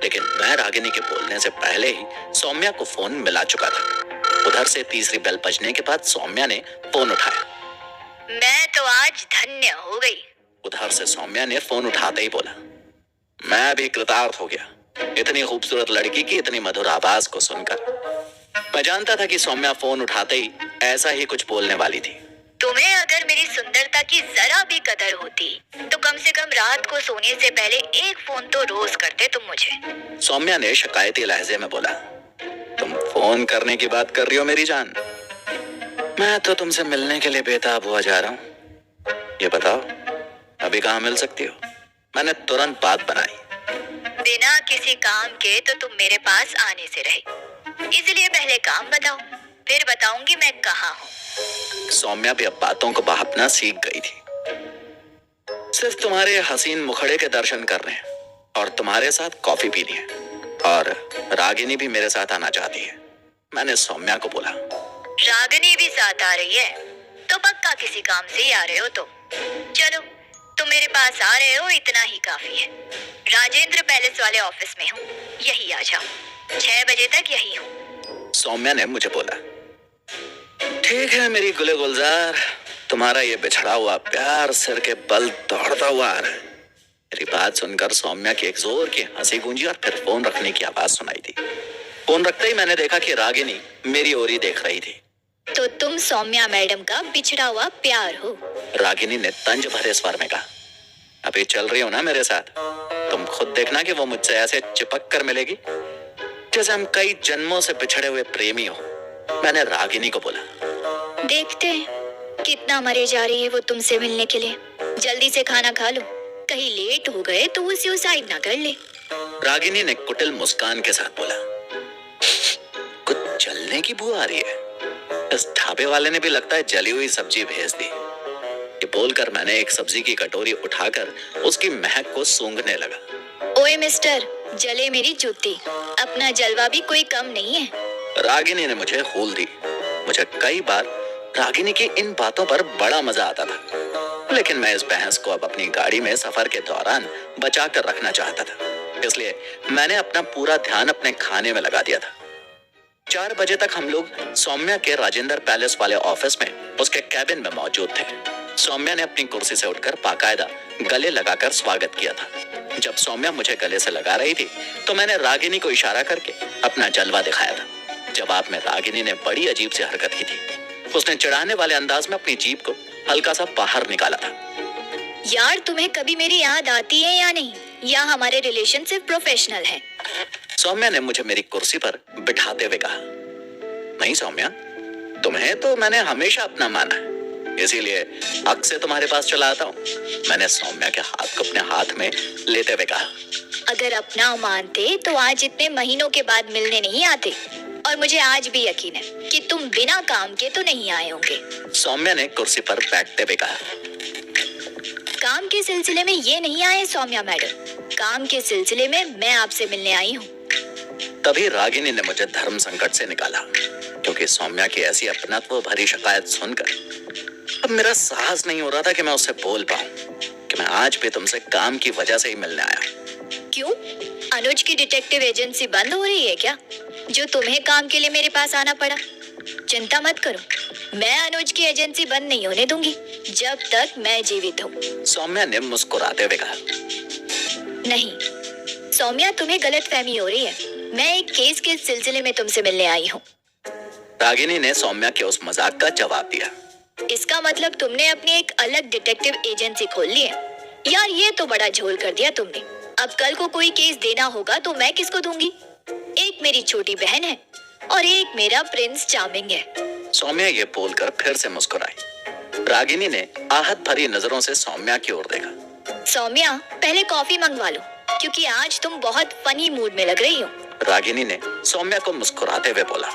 लेकिन मैं रागिनी के बोलने से पहले ही सौम्या को फोन मिला चुका था। उधर से तीसरी बेल बजने के बाद सौम्या ने फोन उठाया। मैं तो आज धन्य हो गई। उधर से सौम्या ने फोन उठाते ही बोला, मैं भी कृतार्थ हो गया इतनी खूबसूरत लड़की की इतनी मधुर आवाज को सुनकर। मैं जानता था कि सौम्या फोन उठाते ही ऐसा ही कुछ बोलने वाली थी। तुम्हें अगर मेरी सुंदरता की जरा भी कदर होती, तो कम से कम रात को सोने से पहले एक फोन तो रोज करते तुम मुझे। सौम्या ने शिकायती लहजे में बोला, तुम फोन करने की बात कर रही हो मेरी जान? मैं तो तुमसे मिलने के लिए बेताब हुआ जा रहा हूँ। ये बताओ अभी कहाँ मिल सकती हो? मैंने तुरंत बात बनाई। बिना किसी काम के तो तुम मेरे पास आने से रहे, इसलिए पहले काम बताओ, फिर बताऊंगी मैं कहाँ हूँ। सौम्या भी अब बातों को बहापना सीख गई थी। सिर्फ तुम्हारे हसीन मुखड़े के दर्शन करने हैं और तुम्हारे साथ कॉफी पीनी है, और रागिनी भी मेरे साथ आना चाहती है। मैंने सौम्या को बोला। रागिनी भी साथ आ रही है? तो पक्का किसी काम से ही आ रहे हो तुम। चलो, तुम मेरे पास आ रहे हो इतना ही काफी है। राजेंद्र पैलेस वाले ऑफिस में हूँ, यही आ जाओ। 6 बजे तक यही हूँ। सौम्या ने मुझे बोला। ठीक है मेरी गुले गुलजार, तुम्हारा ये बिछड़ा हुआ प्यार सिर के बल दौड़ता हुआ आ रहा है। मेरी बात सुनकर सौम्या की एक जोर की हंसी गूंजी और फिर फोन रखने की आवाज सुनाई दी। फोन रखते ही मैंने देखा कि रागिनी मेरी ओर ही देख रही थी। तो तुम सौम्या मैडम का बिछड़ा हुआ प्यार हो? रागिनी ने तंज भरे स्वर में कहा। अभी चल रही हो ना मेरे साथ, तुम खुद देखना कि वो मुझसे ऐसे चिपक कर मिलेगी जैसे हम कई जन्मों से बिछड़े हुए प्रेमी हो। मैंने रागिनी को बोला। देखते हैं कितना मरे जा रही है वो तुमसे मिलने के लिए। जल्दी से खाना खा लो, कहीं लेट हो गए तो वो सुसाइड ना कर ले। रागिनी ने कुटिल मुस्कान के साथ बोला। कुछ जलने की बू आ रही है। इस ढाबे वाले ने भी लगता है जली हुई सब्जी भेज दी। ये बोलकर मैंने एक सब्जी की कटोरी उठाकर उसकी महक को सूंघने लगा। ओए मिस्टर, जले मेरी जूती, अपना जलवा भी कोई कम नहीं है। रागिनी ने मुझे हूल दी। मुझे कई बार रागिनी की इन बातों पर बड़ा मजा आता था, लेकिन मैं इस बहस को अब अपनी गाड़ी में सफर के दौरान बचा कर रखना चाहता था। इसलिए मैंने अपना पूरा ध्यान अपने खाने में लगा दिया था। 4 बजे तक हम लोग सौम्या के राजेंद्र पैलेस वाले ऑफिस में उसके कैबिन में मौजूद थे। सौम्या ने अपनी कुर्सी से उठकर बाकायदा गले लगाकर स्वागत किया था। जब सौम्या मुझे गले से लगा रही थी तो मैंने रागिनी को इशारा करके अपना जलवा दिखाया था। जवाब में रागिनी ने बड़ी अजीब सी हरकत की थी। उसने चिढ़ाने वाले अंदाज में अपनी जीभ को हल्का सा बाहर निकाला था। यार, तुम्हें कभी मेरी याद आती है या नहीं, या हमारे रिलेशन सिर्फ प्रोफेशनल है? सौम्या ने मुझे मेरी कुर्सी पर बिठाते हुए कहा। नहीं सौम्या, तुम्हें तो मैंने हमेशा अपना माना है, इसीलिए हक से तुम्हारे पास चला आता हूँ। मैंने सौम्या के हाथ को अपने हाथ में लेते हुए कहा। अगर अपना मानते तो आज इतने महीनों के बाद मिलने नहीं आते, और मुझे आज भी यकीन है कि तुम बिना काम के तो नहीं आए होंगे। सौम्या ने कुर्सी पर बैठते हुए कहा। काम के सिलसिले में ये नहीं आए सौम्या मैडम, काम के सिलसिले में मैं आपसे मिलने आई हूँ। तभी रागिनी ने मुझे धर्म संकट से निकाला, क्योंकि सौम्या की ऐसी अपनत्व भरी शिकायत सुनकर अब मेरा साहस नहीं हो रहा था कि मैं उससे बोल पाऊं कि मैं आज भी तुमसे काम की वजह से ही मिलने आया। क्यों? अनुज की डिटेक्टिव एजेंसी बंद हो रही है क्या? जो तुम्हें काम के लिए मेरे पास आना पड़ा। चिंता मत करो, मैं अनुज की एजेंसी बंद नहीं होने दूंगी जब तक मैं जीवित हूँ। सौम्या ने मुस्कुराते हुए कहा। नहीं सौम्या, तुम्हें गलतफहमी हो रही है। मैं एक केस के सिलसिले में तुमसे मिलने आई हूँ। रागिनी ने सौम्या के उस मजाक का जवाब दिया। इसका मतलब तुमने अपनी एक अलग डिटेक्टिव एजेंसी खोल ली है। यार ये तो बड़ा झोल कर दिया तुमने। अब कल को कोई केस देना होगा तो मैं किसको दूंगी? एक मेरी छोटी बहन है और एक मेरा प्रिंस चार्मिंग है। सौम्या ये बोलकर फिर से मुस्कुराई। रागिनी ने आहत भरी नजरों से सौम्या की ओर देखा। सौम्या, पहले कॉफी मंगवा लो क्योंकि आज तुम बहुत फनी मूड में लग रही हो। रागिनी ने सौम्या को मुस्कुराते हुए बोला।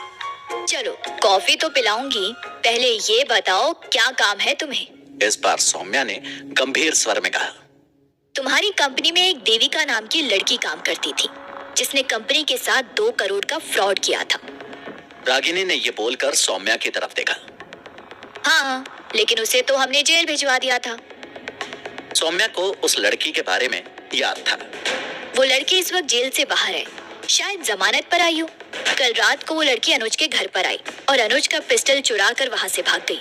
चलो कॉफी तो पिलाऊंगी, पहले ये बताओ क्या काम है तुम्हें? इस बार सौम्या ने गंभीर स्वर में कहा। तुम्हारी कंपनी में एक देविका नाम की लड़की काम करती थी जिसने कंपनी के साथ 2 करोड़ का फ्रॉड किया था। रागिनी ने ये बोलकर सौम्या की तरफ देखा। हाँ, लेकिन उसे तो हमने जेल भिजवा दिया था। सौम्या को उस लड़की के बारे में याद था। वो लड़की इस वक्त जेल से बाहर है, शायद जमानत पर आई हो। कल रात को वो लड़की अनुज के घर पर आई और अनुज का पिस्टल चुरा कर वहाँ से भाग गई।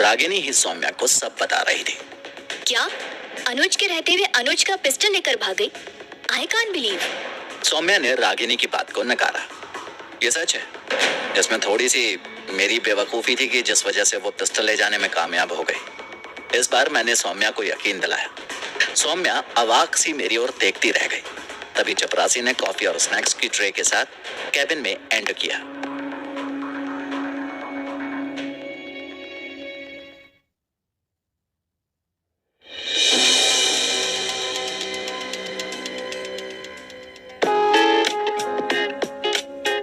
रागिनी ही सौम्या को सब बता रही थी। क्या? अनुज के रहते हुए अनुज का पिस्टल लेकर भाग गई? I can't believe. सौम्या ने रागिनी की बात को नकारा। ये सच है, इसमें थोड़ी सी मेरी बेवकूफी थी कि जिस वजह से वो पिस्टल ले जाने में कामयाब हो गई। इस बार मैंने सौम्या को यकीन दिलाया। सौम्या अवाक सी मेरी ओर देखती रह गई। तभी चपरासी ने कॉफी और स्नैक्स की ट्रे के साथ कैबिन में एंटर किया।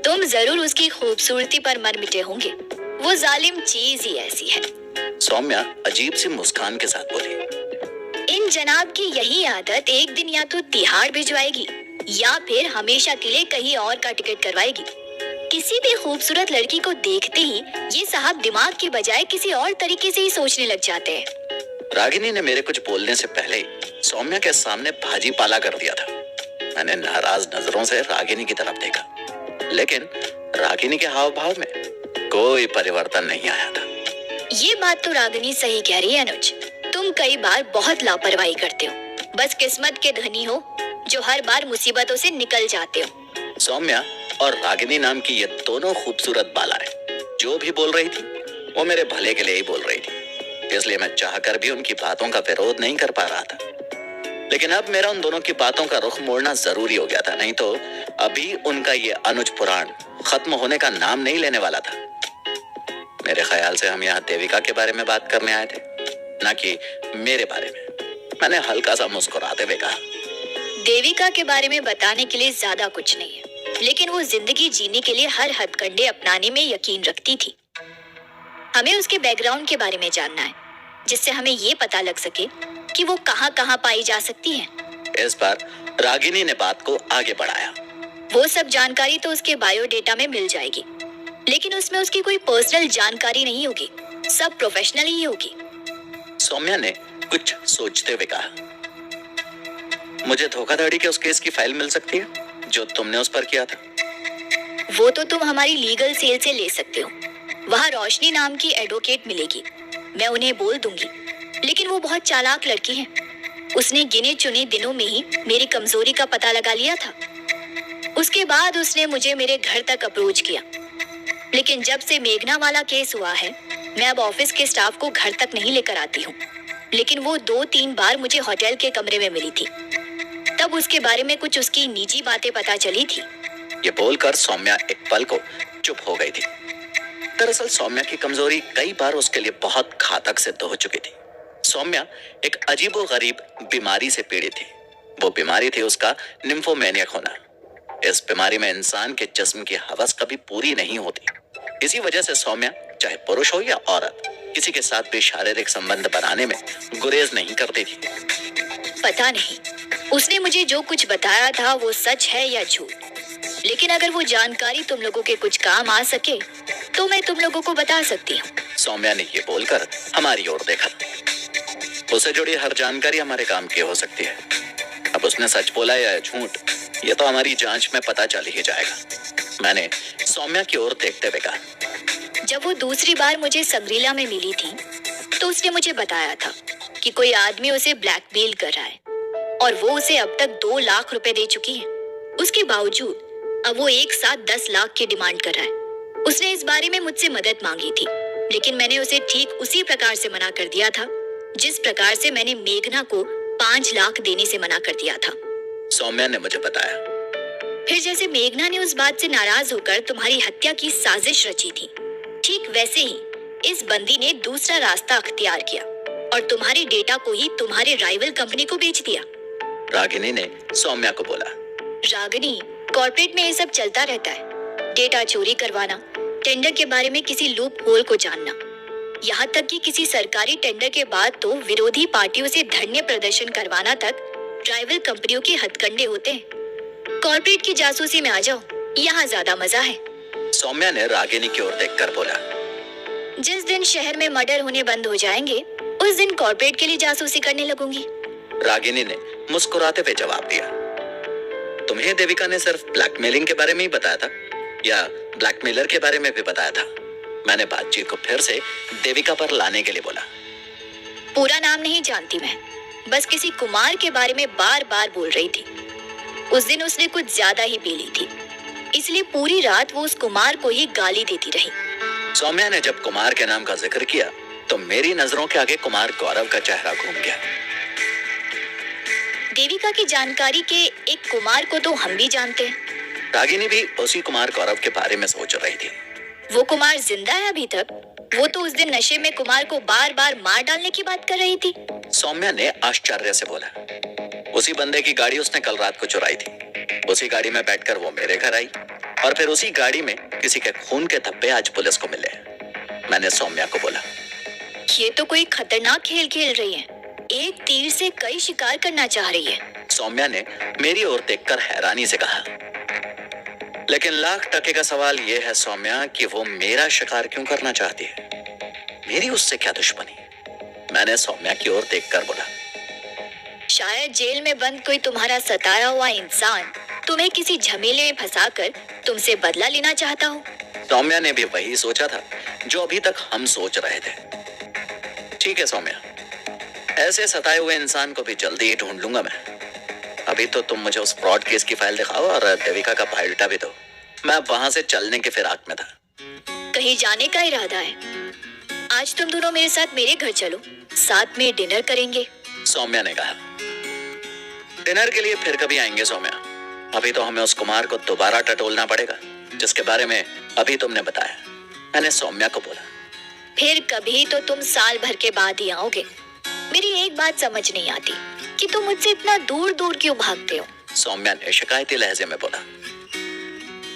तुम जरूर उसकी खूबसूरती पर मर मिटे होंगे। वो जालिम चीज ही ऐसी है। सौम्या अजीब सी मुस्कान के साथ बोली। इन जनाब की यही आदत एक दिन या तो तिहाड़ भिजवाएगी या फिर हमेशा के लिए कहीं और का टिकट करवाएगी। किसी भी खूबसूरत लड़की को देखते ही ये साहब दिमाग की बजाय किसी और तरीके से ही सोचने लग जाते हैं। रागिनी ने मेरे कुछ बोलने से पहले ही सौम्या के सामने भाजी पाला कर दिया था। मैंने नाराज नजरों से रागिनी की तरफ देखा, लेकिन रागिनी के हाव भाव में कोई परिवर्तन नहीं आया था। ये बात तो रागिनी सही कह रही है अनुज। तुम कई बार बहुत लापरवाही करते हो, बस किस्मत के धनी हो जो हर बार मुसीबतों से निकल जाते हो। सौम्या और रागिनी नाम की ये दोनों खूबसूरत बालाएं जो भी बोल रही थी वो मेरे भले के लिए ही बोल रही थी, इसलिए मैं चाहकर भी उनकी बातों का विरोध नहीं कर पा रहा था। लेकिन अब मेरा उन दोनों की बातों का रुख मोड़ना जरूरी हो गया था, नहीं तो अभी उनका ये अनुज पुराण खत्म होने का नाम नहीं लेने वाला था। मेरे ख्याल से हम यहाँ देविका के बारे में बात करने आए थे, ना कि मेरे बारे में। मैंने हल्का सा मुस्कुराते हुए कहा। देविका के बारे में बताने के लिए ज्यादा कुछ नहीं है, लेकिन वो जिंदगी जीने के लिए हर हथकंडे अपनाने में यकीन रखती थी। हमें उसके बैकग्राउंड के बारे में जानना है, जिससे हमें ये पता लग सके कि वो कहाँ-कहाँ पाई जा सकती है। इस बार रागिनी ने बात को आगे बढ़ाया। वो सब जानकारी तो उसके बायोडेटा में मिल जाएगी, लेकिन उसमें उसकी कोई पर्सनल जानकारी नहीं होगी, सब प्रोफेशनल ही होगी। सौम्या ने कुछ सोचते हुए कहा। मुझे धोखाधड़ी के उस केस की फाइल मिल सकती है जो तुमने उस पर किया था? वो तो तुम हमारी लीगल सेल से ले सकते हो। वहाँ रोशनी नाम की एडवोकेट मिलेगी, मैं उन्हें बोल दूंगी। लेकिन वो बहुत चालाक लड़की है। उसने गिने चुने दिनों में ही मेरी कमजोरी का पता लगा लिया था। उसके बाद उसने मुझे मेरे घर तक अप्रोच किया। लेकिन जब से मेघना वाला केस हुआ है, मैं अब ऑफिस के स्टाफ को घर तक नहीं लेकर आती हूँ। लेकिन वो 2-3 बार मुझे होटल के कमरे में मिली थी, तब उसके बारे में कुछ उसकी निजी बातें पता चली थी। ये बोलकर सौम्या एक पल को चुप हो गई थी। दरअसल सौम्या की कमजोरी कई बार उसके लिए बहुत घातक सिद्ध हो चुकी थी। सौम्या एक अजीबोगरीब बीमारी से पीड़ित थी। वो बीमारी थी उसका निम्फोमेनियक होना। इस बीमारी में इंसान के जिस्म की हवस कभी पूरी नहीं होती। इसी वजह से सौम्या चाहे पुरुष हो या औरत, किसी के साथ भी शारीरिक संबंध बनाने में गुरेज नहीं करती थी। पता नहीं उसने मुझे जो कुछ बताया था वो सच है या झूठ, लेकिन अगर वो जानकारी तुम लोगों के कुछ काम आ सके तो मैं तुम लोगों को बता सकती हूँ। सौम्या ने ये बोलकर हमारी ओर देखा। उससे जुड़ी हर जानकारी हमारे काम की हो सकती है। अब उसने सच बोला या झूठ, ये तो हमारी जांच में पता चल ही जाएगा। मैंने सौम्या की ओर देखते हुए कहा। जब वो दूसरी बार मुझे संग्रीला में मिली थी तो उसने मुझे बताया था कि कोई आदमी उसे ब्लैकमेल कर रहा है और वो उसे अब तक 2 लाख रुपए दे चुकी है। उसके बावजूद अब वो एक साथ 10 लाख की डिमांड कर रहा है। उसने इस बारे में मुझसे मदद मांगी थी, लेकिन मैंने उसे ठीक उसी प्रकार से मना कर दिया था जिस प्रकार से मैंने मेघना को 5 लाख देने से मना कर दिया था। सौम्या ने मुझे बताया। फिर जैसे मेघना ने उस बात से नाराज होकर तुम्हारी हत्या की साजिश रची थी, ठीक वैसे ही इस बंदी ने दूसरा रास्ता अख्तियार किया और तुम्हारे डेटा को ही तुम्हारे राइवल कंपनी को बेच दिया। रागिनी ने सौम्या को बोला। रागिनी, कॉर्पोरेट में ये सब चलता रहता है। डेटा चोरी करवाना, टेंडर के बारे में किसी लूप होल को जानना, यहाँ तक कि किसी सरकारी टेंडर के बाद तो विरोधी पार्टियों से धरने प्रदर्शन करवाना तक राइवल कंपनियों के हथकंडे होते हैं। कॉर्पोरेट की जासूसी में आ जाओ, यहाँ ज्यादा मजा है। सौम्या ने रागिनी की ओर देखकर बोला। जिस दिन शहर में मर्डर होने बंद हो जाएंगे उस दिन कॉर्पोरेट के लिए जासूसी करने लगूंगी। रागिनी ने मुस्कुराते हुए जवाब दिया। तुम्हें देविका ने सिर्फ ब्लैकमेलिंग के बारे में ही बताया था या ब्लैकमेलर के बारे में भी बताया था? मैंने बातचीत को फिर से देविका पर लाने के लिए बोला। पूरा नाम नहीं जानती मैं, बस किसी कुमार के बारे में बार बार बोल रही थी। उस दिन उसने कुछ ज्यादा ही पी ली थी, इसलिए पूरी रात वो उस कुमार को ही गाली देती रही। सौम्या ने जब कुमार के नाम का जिक्र किया तो मेरी नजरों के आगे कुमार गौरव का चेहरा घूम गया। देविका की जानकारी के एक कुमार को तो हम भी जानते हैं। रागिनी भी उसी कुमार गौरव के बारे में सोच रही थी। वो कुमार जिंदा है अभी तक? वो तो उस दिन नशे में कुमार को बार बार मार डालने की बात कर रही थी। सौम्या ने आश्चर्य से बोला। उसी बंदे की गाड़ी उसने कल रात को चुराई थी। उसी गाड़ी में बैठकर वो मेरे घर आई और फिर उसी गाड़ी में किसी के खून के धब्बे आज पुलिस को मिले। मैंने सौम्या को बोला। ये तो कोई खतरनाक खेल खेल रही है। एक तीर से कई शिकार करना चाह रही है। सौम्या ने मेरी ओर देखकर हैरानी से कहा। लेकिन लाख टके का सवाल यह है सौम्या कि वो मेरा शिकार क्यों करना चाहती है? मेरी उससे क्या दुश्मनी? मैंने सौम्या की ओर देखकर बोला। शायद जेल में बंद कोई तुम्हारा सताया हुआ इंसान तुम्हें किसी झमेले में फंसाकर तुमसे बदला लेना चाहता हो। सौम्या ने भी वही सोचा था जो अभी तक हम सोच रहे थे। ठीक है सौम्या, ऐसे सताए हुए इंसान को भी जल्दी ही ढूंढ लूंगा मैं। अभी तो तुम मुझे उस फ्रॉड केस की फाइल दिखाओ और देविका का बायोडाटा भी दो। मैं वहां से चलने के फिराक में था। कहीं जाने का इरादा है? आज तुम दोनों मेरे साथ मेरे घर चलो, साथ में डिनर करेंगे। सौम्या ने कहा। डिनर के लिए फिर कभी आएंगे सौम्या। अभी तो हमें उस कुमार को दोबारा टटोलना पड़ेगा जिसके बारे में अभी तुमने बताया। मैंने सौम्या को बोला। फिर कभी तो तुम साल भर के बाद ही आओगे। मेरी एक बात समझ नहीं आती कि तुम मुझसे इतना दूर दूर क्यों भागते हो। सौम्या ने शिकायती लहजे में बोला।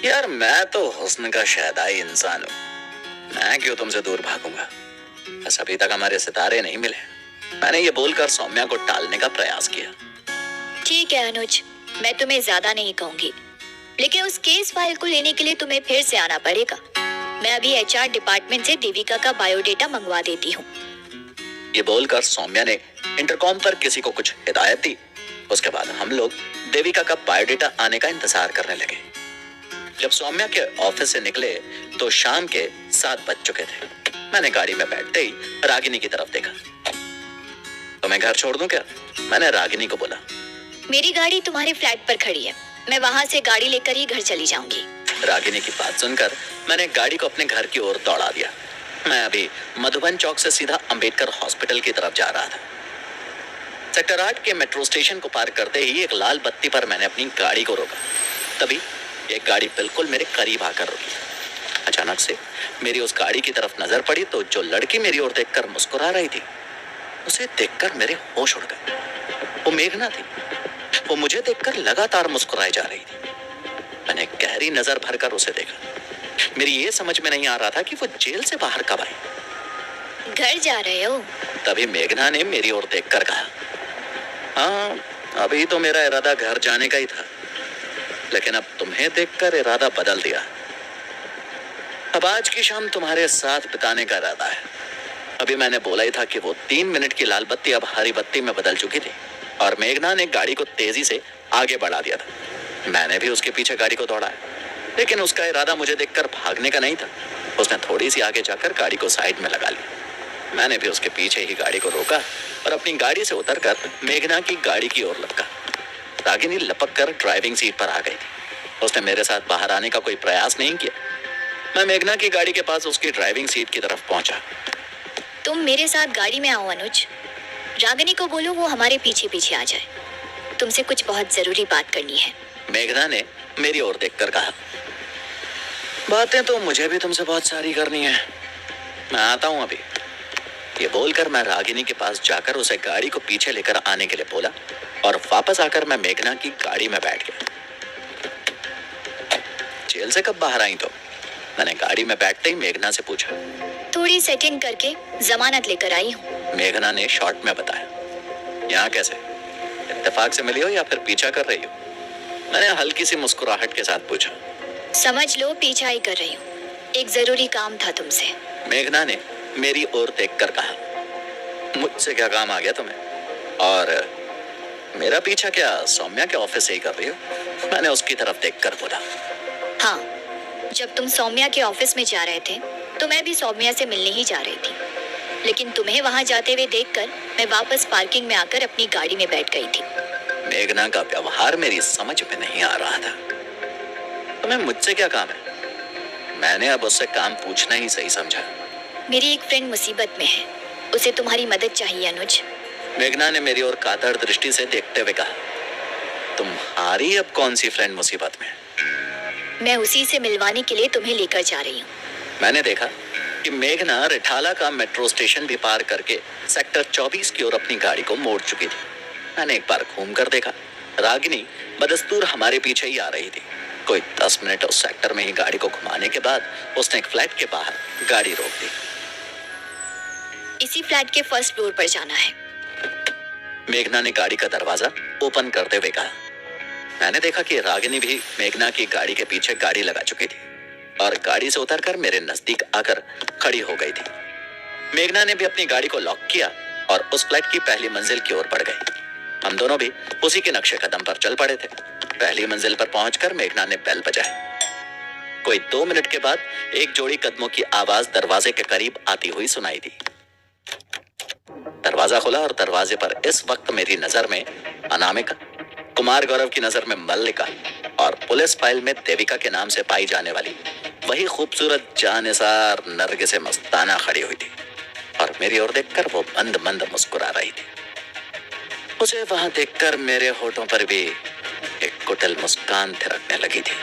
यार मैं तो हुस्न का शहदाई इंसान हूँ, मैं क्यों तुमसे दूर भागूंगा? बस अभी तक हमारे सितारे नहीं मिले। मैंने ये बोलकर सौम्या को टालने का प्रयास किया। ठीक है अनुज, मैं तुम्हें ज्यादा नहीं कहूंगी, लेकिन उस केस फाइल को लेने के लिए तुम्हें फिर से आना पड़ेगा। मैं अभी एचआर डिपार्टमेंट से देविका का बायोडेटा मंगवा देती हूँ। ये बोलकर सौम्या ने इंटरकॉम पर किसी को कुछ हिदायत दी। उसके बाद हम लोग देविका का बायोडेटा आने का इंतजार करने लगे। जब सौम्या के ऑफिस से निकले तो शाम के 7 बज चुके थे। मैंने गाड़ी में बैठते ही रागिनी की तरफ देखा। तो मैं घर छोड़ दूं क्या? मैंने रागिनी को बोला। मेरी गाड़ी तुम्हारे फ्लैट पर खड़ी है, मैं वहां से गाड़ी लेकर ही घर चली जाऊंगी। रागिनी की बात सुनकर मैंने गाड़ी को अपने घर की ओर दौड़ा दिया। मैं अभी मधुबन चौक से सीधा अंबेडकर हॉस्पिटल की तरफ जा रहा था। सेक्टर 8 के मेट्रो स्टेशन को पार करते ही एक लाल बत्ती पर मैंने अपनी गाड़ी को रोका। तभी एक गाड़ी बिल्कुल मेरे करीब आकर रुकी। अचानक से मेरी उस गाड़ी की तरफ नजर पड़ी तो जो लड़की मेरी ओर देखकर मुस्कुरा रही थी, उसे देखकर मेरे होश उड़ गए। वो मेघना थी। वो मुझे देखकर लगातार मुस्कुराई जा रही थी। मैंने गहरी नजर भरकर उसे देखा। मेरी ये समझ में नहीं आ रहा था कि वो जेल से बाहर कब आई। घर जा रहे हो? तभी मेघना ने मेरी ओर देखकर कहा। हाँ, अभी तो मेरा इरादा घर जाने का ही था, लेकिन अब तुम्हें देखकर इरादा बदल दिया। अब आज की शाम तुम्हारे साथ बिताने का इरादा है। अभी मैंने बोला ही था कि वो 3 मिनट की लाल बत्ती अब हरी बत्ती में बदल चुकी थी और मेघना ने गाड़ी को तेजी से आगे बढ़ा दिया था। मैंने भी उसके पीछे गाड़ी को दौड़ाया। लेकिन उसका इरादा मुझे देखकर भागने का नहीं था। उसने थोड़ी सी आगे जाकर गाड़ी को साइड में लगा ली। मैंने भी उसके पीछे ही गाड़ी को रोका और अपनी गाड़ी से उतरकर मेघना की गाड़ी की ओर लपका। रागिनी लपक कर ड्राइविंग सीट पर आ गई थी। उसने मेरे साथ बाहर आने का कोई प्रयास नहीं किया। मैं मेघना की गाड़ी के पास उसकी ड्राइविंग सीट की तरफ पहुंचा। तुम मेरे साथ गाड़ी में आओ अनुज। रागिनी को बोलो वो हमारे पीछे पीछे आ जाए। तुमसे कुछ बहुत जरूरी बात करनी है। मेघना ने मेरी ओर देखकर कहा। बातें तो मुझे भी तुमसे बहुत सारी करनी है, मैं आता हूं अभी। ये बोलकर मैं रागिनी के पास जाकर उसे गाड़ी को पीछे लेकर आने के लिए बोला और वापस आकर मैं मेघना की गाड़ी में बैठ गया। जेल से कब बाहर आई तो? मैंने गाड़ी में बैठते ही मेघना से पूछा। थोड़ी सेटिंग करके जमानत लेकर आई हूँ। मेघना ने शॉर्ट में बताया। यहाँ कैसे? इत्तेफाक से मिली हो या फिर पीछा कर रही हो? मैंने हल्की सी मुस्कुराहट के साथ पूछा। समझ लो पीछा ही कर रही हूँ, एक जरूरी काम था तुमसे। मेघना ने मेरी ओर देखकर कहा। मुझसे क्या काम आ गया तुम्हें? और मेरा पीछा क्या सौम्या के ऑफिस से ही कर रही हो? मैंने उसकी तरफ देखकर बोला। हाँ, जब तुम सौम्या के ऑफिस में जा रहे थे तो मैं भी सौम्या से मिलने ही जा रही थी, लेकिन तुम्हें वहां जाते हुए देखकर मैं वापस पार्किंग में आकर अपनी गाड़ी में बैठ गई थी। मेघना का व्यवहार मेरी समझ में नहीं आ रहा था। तुम्हें मुझसे क्या काम है? मैंने अब उससे काम पूछना ही सही समझा। मेरी एक फ्रेंड मुसीबत में है, उसे तुम्हारी मदद चाहिए अनुज। मेघना ने मेरी ओर कातर दृष्टि से देखते हुए कहा। तुम्हारी अब कौन सी फ्रेंड मुसीबत में? मैं उसी से मिलवाने के लिए तुम्हें लेकर जा रही हूँ। मैंने देखा कि मेघना रिठाला का मेट्रो स्टेशन भी पार करके सेक्टर 24 की ओर अपनी गाड़ी को मोड़ चुकी थी। मैंने एक बार घूम कर देखा, रागिनी बदस्तूर हमारे पीछे ही आ रही थी। कोई 10 मिनट उस सेक्टर में ही गाड़ी को घुमाने के बाद उसने एक फ्लैट के बाहर गाड़ी रोक दी। इसी फ्लैट के फर्स्ट फ्लोर पर जाना है। मेघना ने गाड़ी का दरवाजा ओपन करते हुए कहा। मैंने देखा कि रागिनी भी मेघना की गाड़ी के पीछे गाड़ी लगा चुकी थी और गाड़ी से उतरकर मेरे नजदीक आकर खड़ी हो गई थी। मेघना ने भी अपनी गाड़ी को लॉक किया और उस फ्लैट की पहली मंजिल की ओर बढ़ गई। हम दोनों भी उसी के नक्शे कदम पर चल पड़े थे। पहली मंजिल पर पहुंचकर मेघना ने बेल बजाई। कोई 2 मिनट के बाद एक जोड़ी कदमों की आवाज दरवाजे के करीब आती हुई सुनाई दी। दरवाजा खुला और दरवाजे पर इस वक्त मेरी नजर में अनामिका, कुमार गौरव की नजर में मल्लिका और पुलिस फाइल में देविका के नाम से पाई जाने वाली वही खूबसूरत जानिसार नरगिसे मस्ताना खड़ी हुई थी और मेरी ओर देखकर वो मंद मंद मुस्कुरा रही थी। उसे वहां देखकर मेरे होठों पर भी एक कुटिल मुस्कान थिरकने लगी थी।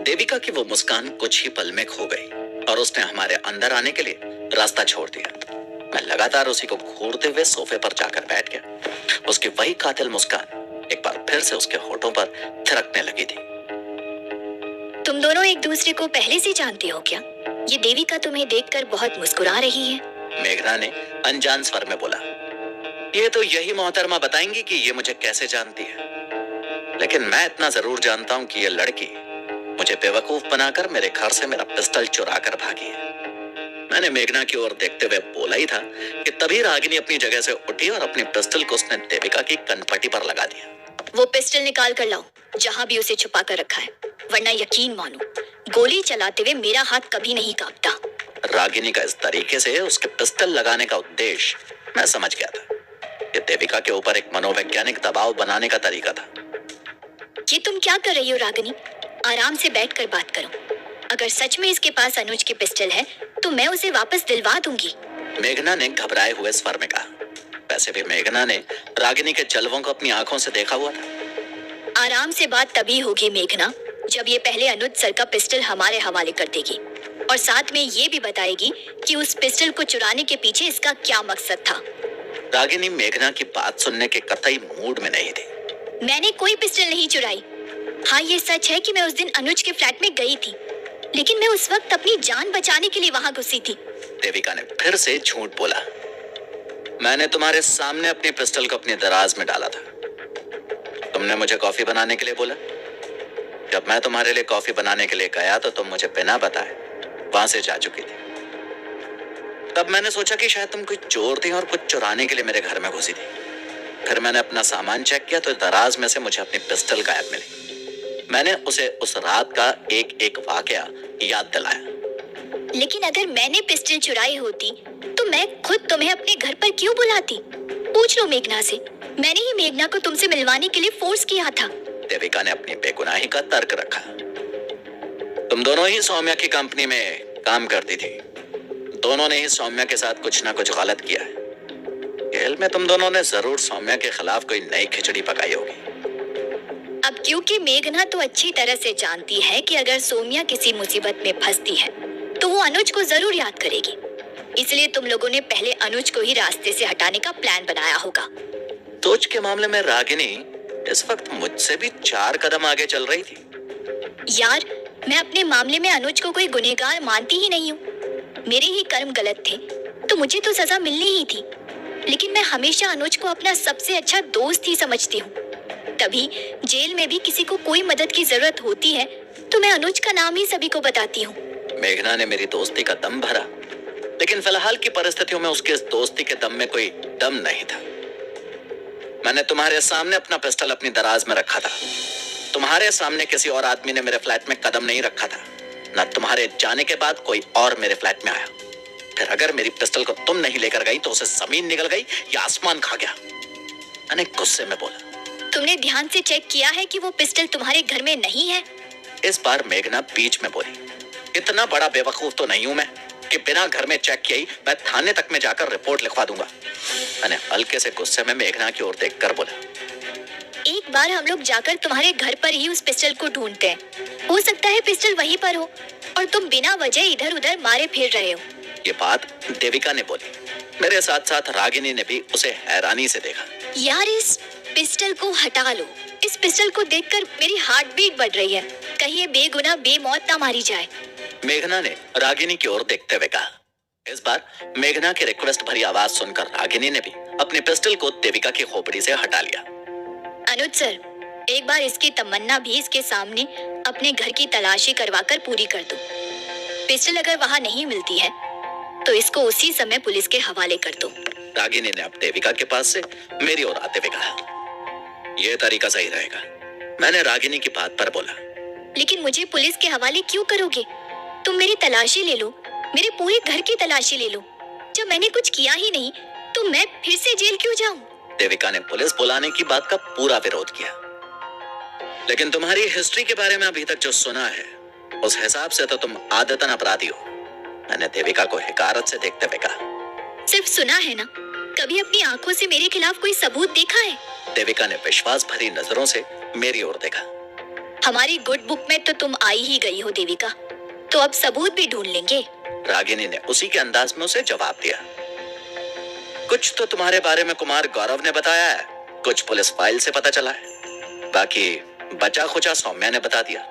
देविका की वो मुस्कान कुछ ही पल में खो गई और उसने हमारे अंदर आने के लिए रास्ता छोड़ दिया। मैं लगातार उसी को घूरते हुए सोफे पर जाकर बैठ गया। उसकी वही कातिल मुस्कान एक बार फिर से उसके होठों पर थिरकने लगी थी। तुम दोनों एक दूसरे को पहले से जानते हो क्या? ये देविका तुम्हें देखकर बहुत मुस्कुरा रही है। मेघना ने अनजान स्वर में बोला। ये तो यही मोहतरमा बताएंगी कि ये मुझे कैसे जानती है, लेकिन मैं इतना जरूर जानता हूँ कि ये लड़की मुझे बेवकूफ बनाकर मेरे घर से मेरा पिस्टल चुरा कर भागी है। मैंने मेघना की ओर देखते हुए बोला ही था कि तभी रागिनी अपनी जगह से उठी और अपनी पिस्टल को उसने देविका की कनपटी पर लगा दिया। वो पिस्टल निकाल कर लाओ, जहाँ भी उसे छुपा कर रखा है, वरना यकीन मानो गोली चलाते हुए मेरा हाथ कभी नहीं कांपता। रागिनी का इस तरीके से उसके पिस्टल लगाने का उद्देश्य मैं समझ गया था। ये देविका के ऊपर एक मनोवैज्ञानिक दबाव बनाने का तरीका था। ये तुम क्या कर रही हो रागिनी? आराम से बैठकर बात करो। अगर सच में इसके पास अनुज की पिस्टल है तो मैं उसे वापस दिलवा दूंगी। मेघना ने घबराए हुए स्वर में कहा। वैसे भी मेघना ने रागिनी के जलवों को अपनी आंखों से देखा हुआ था। आराम से बात तभी होगी मेघना, जब ये पहले अनुज सर का पिस्टल हमारे हवाले कर देगी और साथ में ये भी बताएगी कि उस पिस्टल को चुराने के पीछे इसका क्या मकसद था। रागिनी मेघना की बात सुनने के कतई मूड में नहीं थी। मैंने कोई पिस्टल नहीं चुराई। हाँ, ये सच है कि मैं उस दिन अनुज के फ्लैट में गई थी, लेकिन मैं उस वक्त अपनी जान बचाने के लिए वहां घुसी थी। देविका ने फिर से झूठ बोला। मैंने तुम्हारे सामने अपनी पिस्टल को अपनी दराज में डाला था। तुमने मुझे कॉफी बनाने के लिए बोला। जब मैं तुम्हारे लिए कॉफी बनाने के लिए गया तो तुम मुझे बिना बताए वहां से जा चुकी थी। तब मैंने सोचा कि शायद तुम कोई चोर थी और कुछ चुराने के लिए मेरे घर में घुसी थी। फिर मैंने अपना सामान चेक किया तो दराज में से मुझे अपनी पिस्टल गायब मिली। मैंने उसे उस रात का एक एक वाकया याद दिलाया। लेकिन अगर मैंने पिस्टल चुराई होती तो मैं खुद तुम्हें अपने घर पर क्यों बुलाती? पूछ लो मेघना से। मैंने ही मेघना को तुमसे मिलवाने के लिए फोर्स किया था। देविका ने अपनी बेगुनाही का तर्क रखा। तुम दोनों ही सौम्या की कंपनी में काम करती थी। दोनों ने ही सौम्या के साथ कुछ ना कुछ गलत किया है। खेल में तुम दोनों ने जरूर सौम्या के खिलाफ कोई नई खिचड़ी पकाई होगी। अब क्योंकि मेघना तो अच्छी तरह से जानती है कि अगर सौम्या किसी मुसीबत में फंसती है तो वो अनुज को जरूर याद करेगी, इसलिए तुम लोगों ने पहले अनुज को ही रास्ते से हटाने का प्लान बनाया होगा। सोच के मामले में रागिनी इस वक्त मुझसे भी 4 कदम आगे चल रही थी। यार, मैं अपने मामले में अनुज को कोई गुनहगार मानती ही नहीं हूँ। मेरे ही कर्म गलत थे तो मुझे तो सजा मिलनी ही थी, लेकिन मैं हमेशा अनुज को अपना सबसे अच्छा दोस्त ही समझती हूँ। तभी जेल में भी किसी को कोई मदद की जरूरत होती है तो मैं अनुज का नाम ही सभी को बताती हूँ। मेघना ने मेरी दोस्ती का दम भरा, लेकिन फिलहाल की परिस्थितियों में उसके इस दोस्ती के दम में कोई दम नहीं था। मैंने तुम्हारे सामने अपना पिस्टल अपनी दराज में रखा था। तुम्हारे सामने किसी और आदमी ने मेरे फ्लैट में कदम नहीं रखा था। न तुम्हारे जाने के बाद कोई और मेरे फ्लैट में आया। फिर अगर मेरी पिस्टल को तुम नहीं लेकर गई तो उसे जमीन निकल गई या आसमान खा गया। मैंने गुस्से में बोला। तुमने ध्यान से चेक किया है कि वो पिस्टल तुम्हारे घर में नहीं है? इस बार मेघना बीच में बोली। इतना बड़ा बेवकूफ तो नहीं हूं मैं कि बिना घर में चेक किए ही मैं थाने तक में जाकर रिपोर्ट लिखवा दूंगा। मैंने हल्के से गुस्से में मेघना की ओर देखकर बोला। एक बार हम लोग जाकर तुम्हारे घर पर ही उस पिस्टल को ढूंढते हैं। हो सकता है पिस्टल वहीं पर हो और तुम बिना वजह इधर उधर मारे फिर रहे हो। ये बात देविका ने बोली। मेरे साथ साथ रागिनी ने भी उसे हैरानी से देखा। यार, इस पिस्टल को हटा लो। इस पिस्टल को देखकर मेरी हार्ट बीट बढ़ रही है। कहीं ये बेगुनाह बेमौत ना मारी जाए। मेघना ने रागिनी की ओर देखते हुए कहा। इस बार मेघना की रिक्वेस्ट भरी आवाज सुनकर रागिनी ने भी अपनी पिस्टल को देविका की खोपड़ी से हटा लिया। अनुज सर, एक बार इसकी तमन्ना भी इसके सामने अपने घर की तलाशी करवाकर पूरी कर दो। पिस्टल अगर वहाँ नहीं मिलती है तो इसको उसी समय पुलिस के हवाले कर दो। रागिनी ने अब देविका के पास से मेरी ओर आते हुए कहा। यह तरीका सही रहेगा। मैंने रागिनी की बात पर बोला। लेकिन मुझे पुलिस के हवाले क्यों करोगे? तुम मेरी तलाशी ले लो, मेरे पूरे घर की तलाशी ले लो। जब मैंने कुछ किया ही नहीं तो मैं फिर से जेल क्यों जाऊं? देविका ने पुलिस बुलाने की बात का पूरा विरोध किया। लेकिन तुम्हारी हिस्ट्री के बारे में अभी तक जो सुना है उस हिसाब से तो तुम आदतन अपराधी हो। मैंने देविका को हिकारत से देखते हुए कहा। सिर्फ सुना है ना, कभी अपनी आंखों से मेरे खिलाफ कोई सबूत देखा है? देविका ने विश्वास भरी नजरों से मेरी ओर देखा। हमारी गुड बुक में तो तुम आई ही गई हो देविका, तो अब सबूत भी ढूंढ लेंगे। रागिनी ने उसी के अंदाज में उसे जवाब दिया। कुछ तो तुम्हारे बारे में कुमार गौरव ने बताया है, कुछ पुलिस फाइल से पता चला है, बाकी बचा खुचा सौम्या ने बता दिया।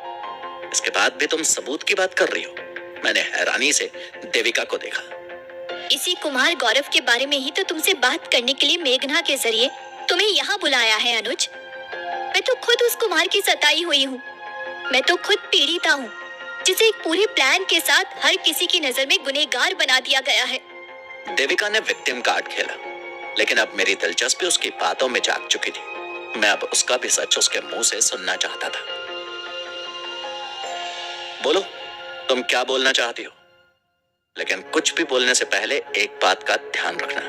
इसके बाद भी तुम सबूत की बात कर रही हो। मैंने हैरानी से देविका को देखा। इसी कुमार गौरव के बारे में ही तो तुमसे बात करने के लिए मेघना के जरिए तुम्हें यहाँ बुलाया है अनुज। मैं तो खुद उस कुमार की सताई हुई हूँ। मैं तो खुद पीड़िता हूँ, जिसे एक पूरे प्लान के साथ हर किसी की नजर में गुनहगार बना दिया गया है। देविका ने विक्टिम कार्ड खेला, लेकिन अब मेरी दिलचस्पी उसकी बातों में जाग चुकी थी। मैं अब उसका भी सच उसके मुंह से सुनना चाहता था। बोलो, तुम क्या बोलना चाहती हो? लेकिन कुछ भी बोलने से पहले एक बात का ध्यान रखना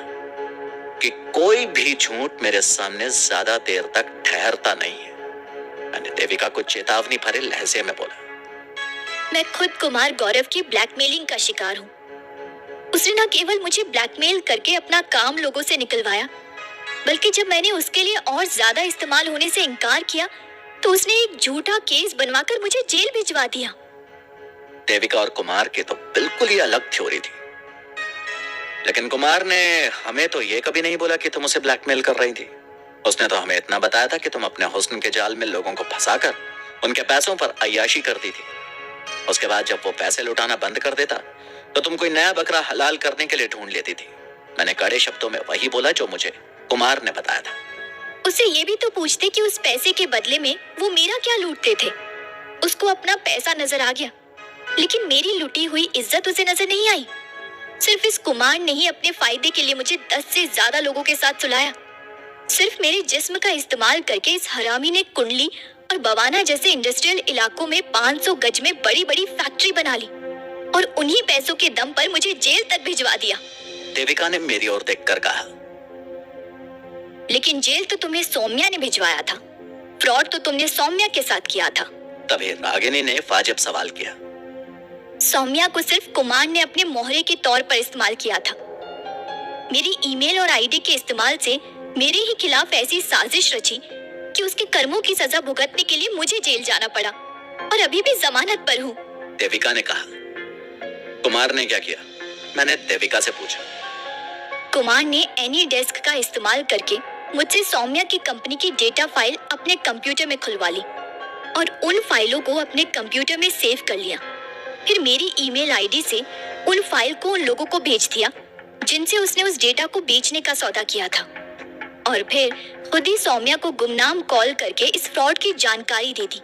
कि कोई भी झूठ मेरे सामने ज्यादा देर तक ठहरता नहीं है। मैंने देविका को चेतावनी भरे लहजे में बोला। मैं खुद कुमार गौरव की ब्लैकमेलिंग का शिकार हूँ। उसने न केवल मुझे ब्लैकमेल करके अपना काम लोगों से निकलवाया, बल्कि जब मैंने उसके लिए और ज्यादा इस्तेमाल होने से इनकार किया तो उसने एक झूठा केस बनवाकर मुझे जेल भिजवा दिया। देविका और कुमार की तो बिल्कुल ही अलग थ्योरी थी, लेकिन कुमार ने हमें तो ये कभी नहीं बोला कि तुम उसे ब्लैकमेल कर रही थी। उसने तो हमें इतना बताया था कि तुम अपने हुस्न के जाल में लोगों को फंसाकर उनके पैसों पर अय्याशी करती थी। उसके बाद जब वो पैसे लुटाना बंद कर देता तो तुम कोई नया बकरा हलाल करने के लिए ढूंढ लेती थी। मैंने कड़े शब्दों में वही बोला जो मुझे कुमार ने बताया था। उसे ये भी तो पूछते कि उस पैसे के बदले में वो मेरा क्या लूटते थे। उसको अपना पैसा नजर आ गया, लेकिन मेरी लुटी हुई इज्जत उसे नजर नहीं आई। सिर्फ इस कुमार ने ही अपने फायदे के लिए मुझे 10 से ज्यादा लोगों के साथ सुलाया। सिर्फ मेरे जिस्म का इस्तेमाल करके इस हरामी ने कुंडली और बवाना जैसे इंडस्ट्रियल इलाकों में 500 गज में बड़ी बड़ी फैक्ट्री बना ली और उन्हीं पैसों के दम पर मुझे जेल तक भिजवा दिया। देविका ने मेरी ओर देखकर कहा। लेकिन जेल तो तुम्हें सौम्या ने भिजवाया था, फ्रॉड तो तुमने सौम्या के साथ किया था। तभी रागिनी ने वाजिब सवाल किया। सौम्या को सिर्फ कुमार ने अपने मोहरे के तौर पर इस्तेमाल किया था। मेरी ईमेल और आईडी के इस्तेमाल से मेरे ही खिलाफ ऐसी साजिश रची कि उसके कर्मों की सजा भुगतने के लिए मुझे जेल जाना पड़ा और अभी भी जमानत पर हूँ। देविका ने कहा। कुमार ने क्या किया? मैंने देविका से पूछा। कुमार ने एनी डेस्क का इस्तेमाल करके मुझसे सौम्या की कंपनी की डेटा फाइल अपने कंप्यूटर में खुलवा ली और उन फाइलों को अपने कंप्यूटर में सेव कर लिया। फिर मेरी ईमेल आईडी से उन फाइल को उन लोगों को भेज दिया जिनसे उसने उस डेटा को बेचने का सौदा किया था और फिर खुद ही सौम्या को गुमनाम कॉल करके इस फ्रॉड की जानकारी दे दी।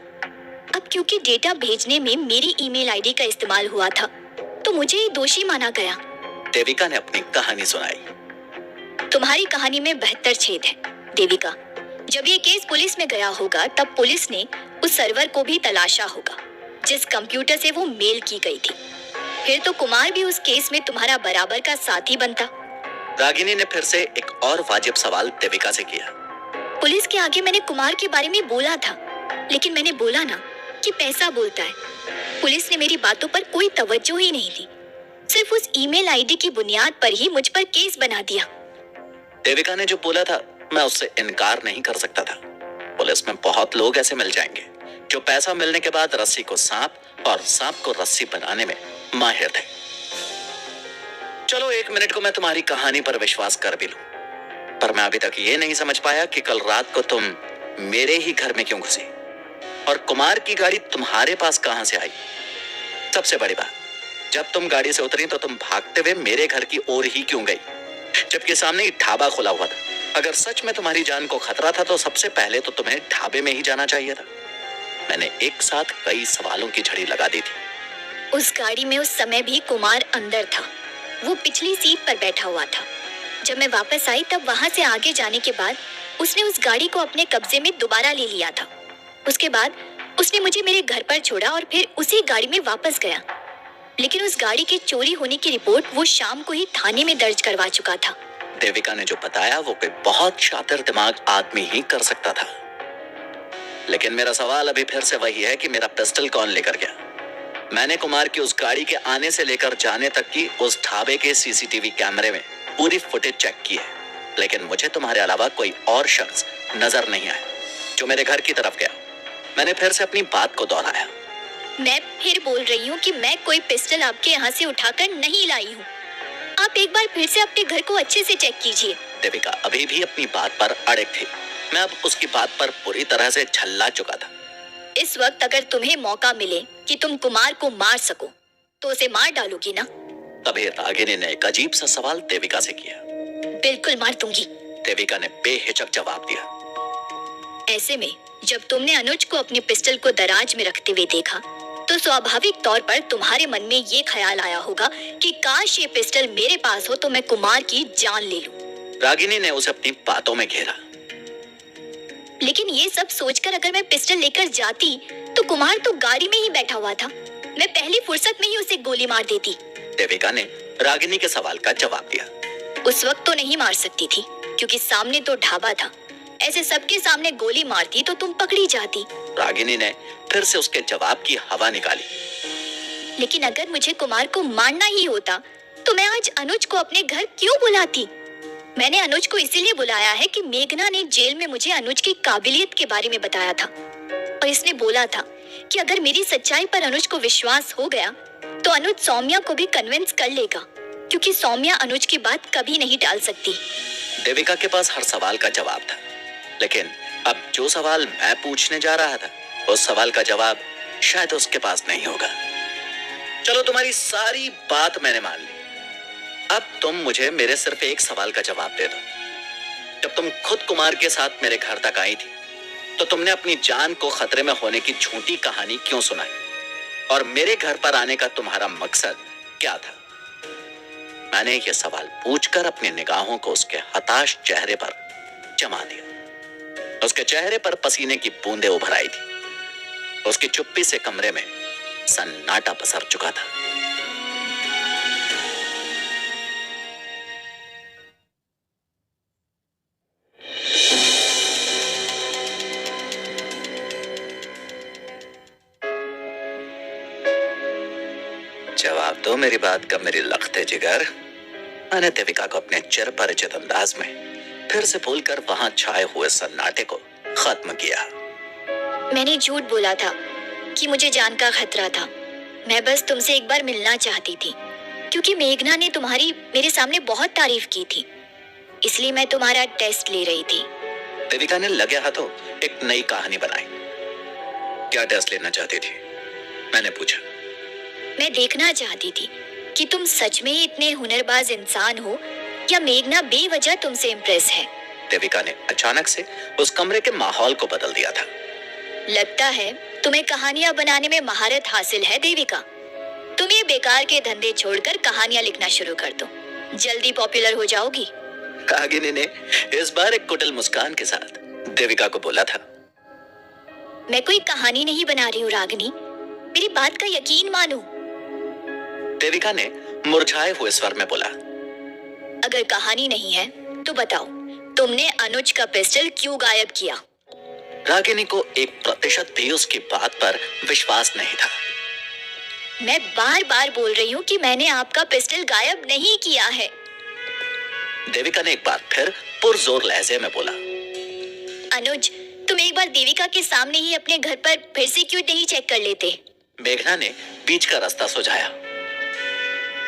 अब क्योंकि डेटा भेजने में मेरी ईमेल आईडी का इस्तेमाल हुआ था तो मुझे ही दोषी माना गया। देविका ने अपनी कहानी सुनाई। तुम्हारी कहानी में बेहतर छेद है देविका। जब ये केस पुलिस में गया होगा तब पुलिस ने उस सर्वर को भी तलाशा होगा जिस कंप्यूटर से वो मेल की गई थी। फिर तो कुमार भी उस केस में तुम्हारा बराबर का साथी बनता। रागिनी ने फिर से एक और वाजिब सवाल देविका से किया। पुलिस के आगे मैंने कुमार के बारे में बोला था, लेकिन मैंने बोला ना कि पैसा बोलता है। पुलिस ने मेरी बातों पर कोई तवज्जो ही नहीं दी, सिर्फ उस ईमेल आईडी की बुनियाद पर ही मुझ पर केस बना दिया। देविका ने जो बोला था मैं उससे इनकार नहीं कर सकता था। पुलिस में बहुत लोग ऐसे मिल जाएंगे जो पैसा मिलने के बाद रस्सी को सांप और सांप को रस्सी बनाने में माहिर थे। चलो 1 मिनट को मैं तुम्हारी कहानी पर विश्वास कर भी लूं, पर मैं अभी तक ये नहीं समझ पाया कि कल रात को तुम मेरे ही घर में क्यों घुसी और कुमार की गाड़ी तुम्हारे पास कहां से आई। सबसे बड़ी बात, जब तुम गाड़ी से उतरी तो तुम भागते हुए मेरे घर की ओर ही क्यों गई, जबकि सामने ही ढाबा खुला हुआ था। अगर सच में तुम्हारी जान को खतरा था तो सबसे पहले तो तुम्हें ढाबे में ही जाना चाहिए था। मैंने एक साथ कई सवालों की झड़ी लगा दी थी। उस गाड़ी में उस समय भी कुमार अंदर था, वो पिछली सीट पर बैठा हुआ था। जब मैं वापस आई तब वहां से आगे जाने के बाद उसने उस गाड़ी को अपने कब्जे में दोबारा ले लिया था। उसके बाद उसने मुझे मेरे घर पर छोड़ा और फिर उसी गाड़ी में वापस गया, लेकिन उस गाड़ी के चोरी होने की रिपोर्ट वो शाम को ही थाने में दर्ज करवा चुका था। देविका ने जो बताया वो कोई बहुत शातिर दिमाग आदमी ही कर सकता था। लेकिन मेरा सवाल अभी फिर से वही है कि मेरा पिस्टल कौन लेकर गया। मैंने कुमार की उस गाड़ी के आने से लेकर जाने तक की उस ढाबे के सीसीटीवी कैमरे में पूरी फुटेज चेक की है, लेकिन मुझे तुम्हारे अलावा कोई और शख्स नजर नहीं आया जो मेरे घर की तरफ गया। मैंने फिर से अपनी बात को दोहराया। मैं फिर बोल रही हूँ कि मैं कोई पिस्टल आपके यहाँ से उठाकर नहीं लाई हूँ। आप एक बार फिर से अपने घर को अच्छे से चेक कीजिए। देविका अभी भी अपनी बात पर अड़िग थी। मैं अब उसकी बात पर पूरी तरह से झल्ला चुका था। इस वक्त अगर तुम्हें मौका मिले कि तुम कुमार को मार सको तो उसे मार डालोगी ना? तभी रागिनी ने एक अजीब सा सवाल देविका से किया। बिल्कुल मार दूंगी, देविका ने बेहिचक जवाब दिया। ऐसे में जब तुमने अनुज को अपने पिस्टल को दराज में रखते हुए देखा तो स्वाभाविक तौर पर तुम्हारे मन में ये ख्याल आया होगा कि काश ये पिस्टल मेरे पास हो तो मैं कुमार की जान ले लूं। रागिनी ने उसे अपनी बातों में घेरा। लेकिन ये सब सोचकर अगर मैं पिस्टल लेकर जाती तो कुमार तो गाड़ी में ही बैठा हुआ था, मैं पहली फुर्सत में ही उसे गोली मार देती। देविका ने रागिनी के सवाल का जवाब दिया। उस वक्त तो नहीं मार सकती थी क्योंकि सामने तो ढाबा था। ऐसे सबके सामने गोली मारती तो तुम पकड़ी जाती। रागिनी ने फिर से उसके जवाब की हवा निकाली। लेकिन अगर मुझे कुमार को मारना ही होता तो मैं आज अनुज को अपने घर क्यों बुलाती? मैंने अनुज को इसीलिए बुलाया है कि मेघना ने जेल में मुझे अनुज की काबिलियत के बारे में बताया था और इसने बोला था कि अगर मेरी सच्चाई पर अनुज को विश्वास हो गया तो अनुज सौम्या को भी कन्विंस कर लेगा, क्योंकि सौम्या अनुज की बात कभी नहीं टाल सकती। देविका के पास हर सवाल का जवाब था, लेकिन अब जो सवाल मैं पूछने जा रहा था उस सवाल का जवाब शायद उसके पास नहीं होगा। चलो तुम्हारी सारी बात मैंने मान ली, अब तुम मुझे मेरे सिर्फ एक सवाल का जवाब दे दो। जब तुम खुद कुमार के साथ मेरे घर तक आई थी तो तुमने अपनी जान को खतरे में होने की झूठी कहानी क्यों सुनाई और मेरे घर पर आने का तुम्हारा मकसद क्या था? मैंने ये सवाल पूछकर अपनी निगाहों को उसके हताश चेहरे पर जमा दिया। उसके चेहरे पर पसीने की बूंदें उभर आई थी। उसकी चुप्पी से कमरे में सन्नाटा पसर चुका था। जवाब दो मेरी बात का, मेरी लख्ते जिगर। मैंने देविका को अपने चिर परिचित अंदाज में फिर से बोलकर वहां छाए हुए सन्नाटे को खत्म किया। मैंने झूठ बोला था कि मुझे जान का खतरा था। मैं बस तुमसे एक बार मिलना चाहती थी, क्योंकि मेघना ने तुम्हारी मेरे सामने बहुत तारीफ की थी, इसलिए मैं तुम्हारा टेस्ट ले रही थी। देविका ने लगे हाथों एक नई कहानी बनाई। क्या टेस्ट लेना चाहती थी? मैंने पूछा। मैं देखना चाहती थी कि तुम सच में इतने हुनरबाज इंसान हो या मेघना बेवजह तुमसे इम्प्रेस है। देविका ने अचानक से उस कमरे के माहौल को बदल दिया था। लगता है तुम्हें कहानियां बनाने में महारत हासिल है देविका। तुम ये बेकार के धंधे छोड़कर कहानियां लिखना शुरू कर दो, जल्दी पॉपुलर हो जाओगी। रागिनी ने इस बार एक कुटिल मुस्कान के साथ देविका को बोला था। मैं कोई कहानी नहीं बना रही हूँ रागिनी, मेरी बात का यकीन मानो। देविका ने मुरझाए हुए स्वर में बोला। अगर कहानी नहीं है तो बताओ, तुमने अनुज का पिस्टल क्यों गायब किया? रागिनी को 1% भी उसकी बात पर विश्वास नहीं था। मैं बार बार बोल रही हूँ कि मैंने आपका पिस्टल गायब नहीं किया है। देविका ने एक बार फिर पुरजोर लहजे में बोला। अनुज, तुम एक बार देविका के सामने ही अपने घर पर फिर से क्यों नहीं चेक कर लेते? मेघना ने बीच का रास्ता सुझाया।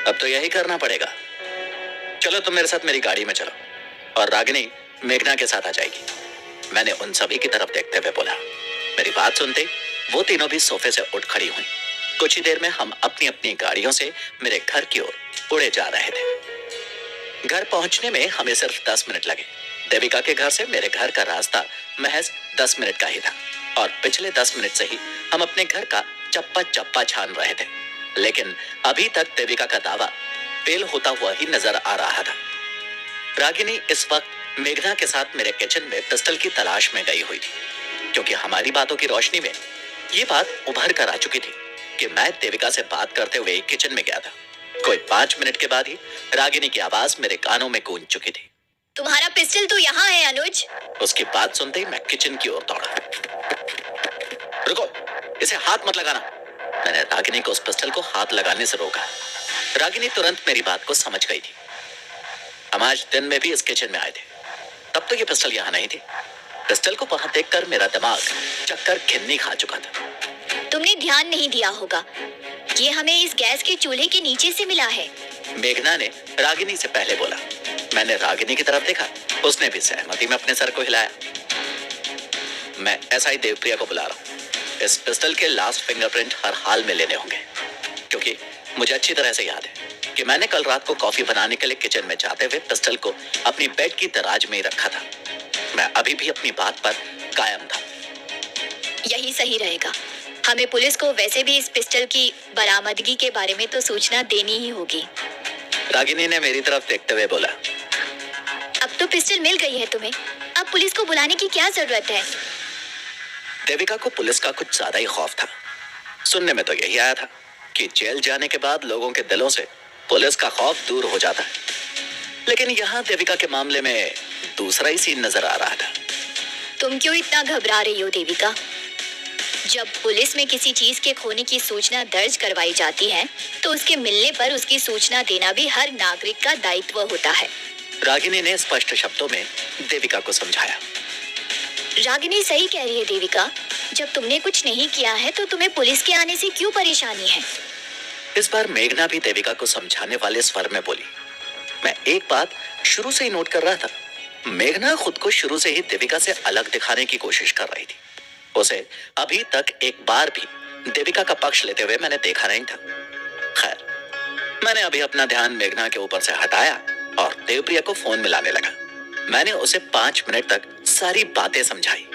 अब तो यही करना पड़ेगा। चलो तुम मेरे साथ मेरी गाड़ी में चलो और रागिनी मेघना के साथ आ जाएगी। मैंने उन सभी की तरफ देखते हुए बोला। मेरी बात सुनते वो तीनों भी सोफे से उठ खड़ी हुई। कुछ ही देर में हम अपनी अपनी गाड़ियों से मेरे घर की ओर उड़े जा रहे थे। घर पहुंचने में हमें सिर्फ 10 मिनट लगे। देविका के घर से मेरे घर का रास्ता महज 10 मिनट का ही था और पिछले 10 मिनट से ही हम अपने घर का चप्पा चप्पा छान रहे थे, लेकिन अभी तक देविका का दावा फेल होता हुआ ही नजर आ रहा था। रागिनी इस वक्त मेघना के साथ मेरे किचन में पिस्टल की तलाश में गई हुई थी, क्योंकि हमारी बातों की रोशनी में ये बात उभर कर आ चुकी थी कि मैं देविका से बात करते हुए किचन में गया था। कोई 5 मिनट के बाद ही रागिनी की आवाज मेरे कानों में गूंज चुकी थी। तुम्हारा पिस्टल तो यहाँ है अनुज। उसकी बात सुनते ही मैं किचन की ओर दौड़ा। रुको, इसे हाथ मत लगाना। मैंने रागिनी को उस पिस्टल को हाथ लगाने से रोका। रागिनी तुरंत मेरी बात को समझ गई थी। हम आज दिन में भी इस किचन में आए थे, तब तो ये पिस्टल यहाँ नहीं थी। पिस्टल को वहां देखकर मेरा दिमाग चक्कर खिन्नी खा चुका था। तुमने ध्यान नहीं दिया होगा, ये हमें इस गैस के चूल्हे के नीचे से मिला है। मेघना ने रागिनी से पहले बोला। मैंने रागिनी की तरफ देखा, उसने भी सहमति में अपने सर को हिलाया। मैं एसआई देवप्रिया को बुला रहा हूँ। इस पिस्टल के लास्ट फिंगरप्रिंट हर हाल में लेने होंगे, क्योंकि मुझे अच्छी तरह से याद है कि मैंने कल रात को कॉफी बनाने के लिए किचन में जाते हुए पिस्टल को अपनी बेड की दराज में ही रखा था। मैं अभी भी अपनी बात पर कायम था। यही सही रहेगा। हमें पुलिस को वैसे भी इस पिस्टल की बरामदगी के बारे में तो सूचना देनी ही होगी। रागिनी ने मेरी तरफ देखते हुए बोला। अब तो पिस्टल मिल गई है तुम्हें, अब पुलिस को बुलाने की क्या जरूरत है? देविका को पुलिस का कुछ ज्यादा ही खौफ था। सुनने में तो यही आया था कि जेल जाने के बाद लोगों के दिलों से पुलिस का खौफ दूर हो जाता है, लेकिन यहाँ देविका के मामले में दूसरा ही सीन नजर आ रहा था। तुम क्यों इतना घबरा रही हो देविका? जब पुलिस में किसी चीज के खोने की सूचना दर्ज करवाई जाती है, तो उसके मिलने पर उसकी सूचना देना भी हर नागरिक का दायित्व होता है। रागिनी ने स्पष्ट शब्दों में देविका को समझाया। रागिनी सही कह रही है देविका, जब तुमने कुछ नहीं किया है तो तुम्हें पुलिस के आने से क्यों परेशानी है? इस बार मेघना भी देविका को समझाने वाले स्वर में बोली। मैं एक बात शुरू से ही नोट कर रहा था। मेघना खुद को शुरू से ही देविका से अलग दिखाने की कोशिश कर रही थी। उसे अभी तक एक बार भी देविका का पक्ष लेते हुए मैंने देखा नहीं था। खैर, मैंने अभी अपना ध्यान मेघना के ऊपर से हटाया और देवप्रिया को फोन मिलाने लगा। मैंने उसे 5 मिनट तक सारी बातें समझाई।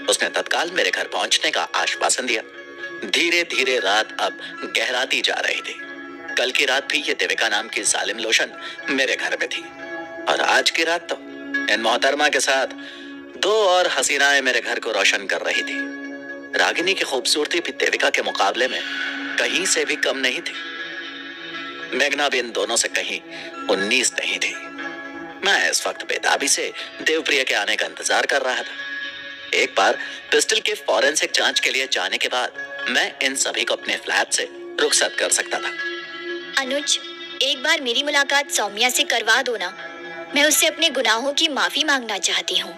उसने तत्काल मेरे घर पहुंचने का आश्वासन दिया। धीरे धीरे रात अब गहराती जा रही थी। कल की रात भी ये देविका नाम की जालिम लोशन मेरे घर में थी, और आज की रात तो इन मोहतरमा के साथ दो और हसीनाएं मेरे घर को रोशन कर रही थी। रागिनी की खूबसूरती भी देविका के मुकाबले में कहीं से भी कम नहीं थी। मेघना भी इन दोनों से कहीं 19 नहीं थी। मैं इस वक्त बेताबी से देवप्रिया के आने का इंतजार कर रहा था। एक बार पिस्टल के फॉरेंसिक जांच के लिए जाने के बाद मैं इन सभी को अपने फ्लैट से रुखसत कर सकता था। अनुज, एक बार मेरी मुलाकात सौम्या से करवा दो ना। मैं उससे अपने गुनाहों की माफी मांगना चाहती हूँ।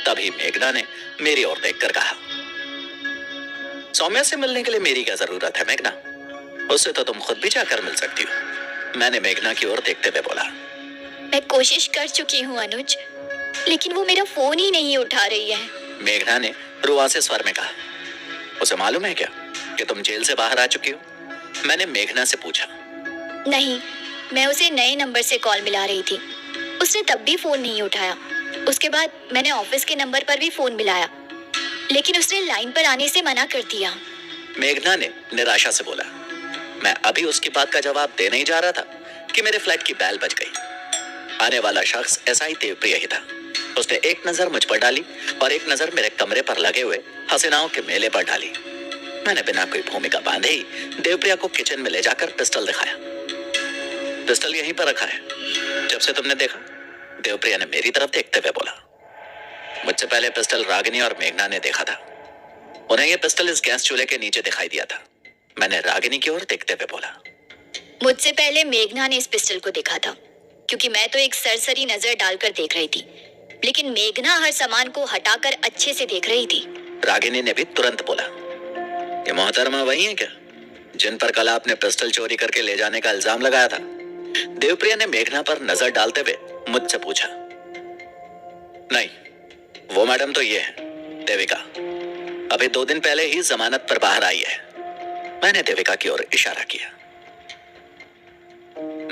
तभी मेघना ने मेरी ओर देखकर कहा, सौम्या से मिलने के लिए मेरी क्या जरूरत है मेघना? उससे तो तुम खुद भी जाकर मिल सकती हो। मैंने मेघना की ओर देखते हुए बोला। मैं कोशिश कर चुकी हूँ अनुज, लेकिन वो मेरा फोन ही नहीं उठा रही है। मेघना ने रुआसे स्वर में कहा, उसे मालूम है क्या कि तुम जेल से बाहर आ चुकी हो? मैंने मेघना से पूछा। नहीं, मैं उसे नए नंबर से कॉल मिला रही थी। उसने तब भी फोन नहीं उठाया। उसके बाद मैंने ऑफिस के नंबर पर भी फोन मिलाया, लेकिन उसने लाइन पर आने से मना कर दिया। मेघना ने निराशा से बोला। मैं अभी उसकी बात का जवाब देने ही जा रहा था कि मेरे फ्लैट की बैल बज गई। आने वाला शख्स ऐसा ही देवप्रिया ही था। उसने एक नजर मुझ पर डाली और एक नजर मेरे कमरे पर लगे हुए हसीनाओं के मेले पर डाली। मैंने बिना कोई भूमिका बांधे ही देवप्रिया को किचन में ले जाकर पिस्टल दिखाया। पिस्टल यहीं पर रखा है जब से तुमने देखा, देवप्रिया ने मेरी तरफ देखते हुए बोला। मुझसे पहले पिस्टल रागिनी और मेघना ने देखा था। उन्हें यह पिस्टल इस गैस चूल्हे के नीचे दिखाई दिया था। मैंने रागिनी की ओर देखते हुए बोला। मुझसे पहले मेघना ने इस पिस्टल को देखा था, क्योंकि मैं तो एक सरसरी नजर डालकर देख रही थी, लेकिन मेघना हर सामान को हटाकर अच्छे से देख रही थी। रागिनी ने भी तुरंत बोला, ये मोहतरमा वही है क्या जिन पर कल आपने पिस्टल चोरी करके ले जाने का इल्जाम लगाया था? देवप्रिया ने मेघना पर नजर डालते हुए मुझसे पूछा। नहीं, वो मैडम तो ये है देविका, अभी 2 दिन पहले ही जमानत पर बाहर आई है। मैंने देविका की ओर इशारा किया।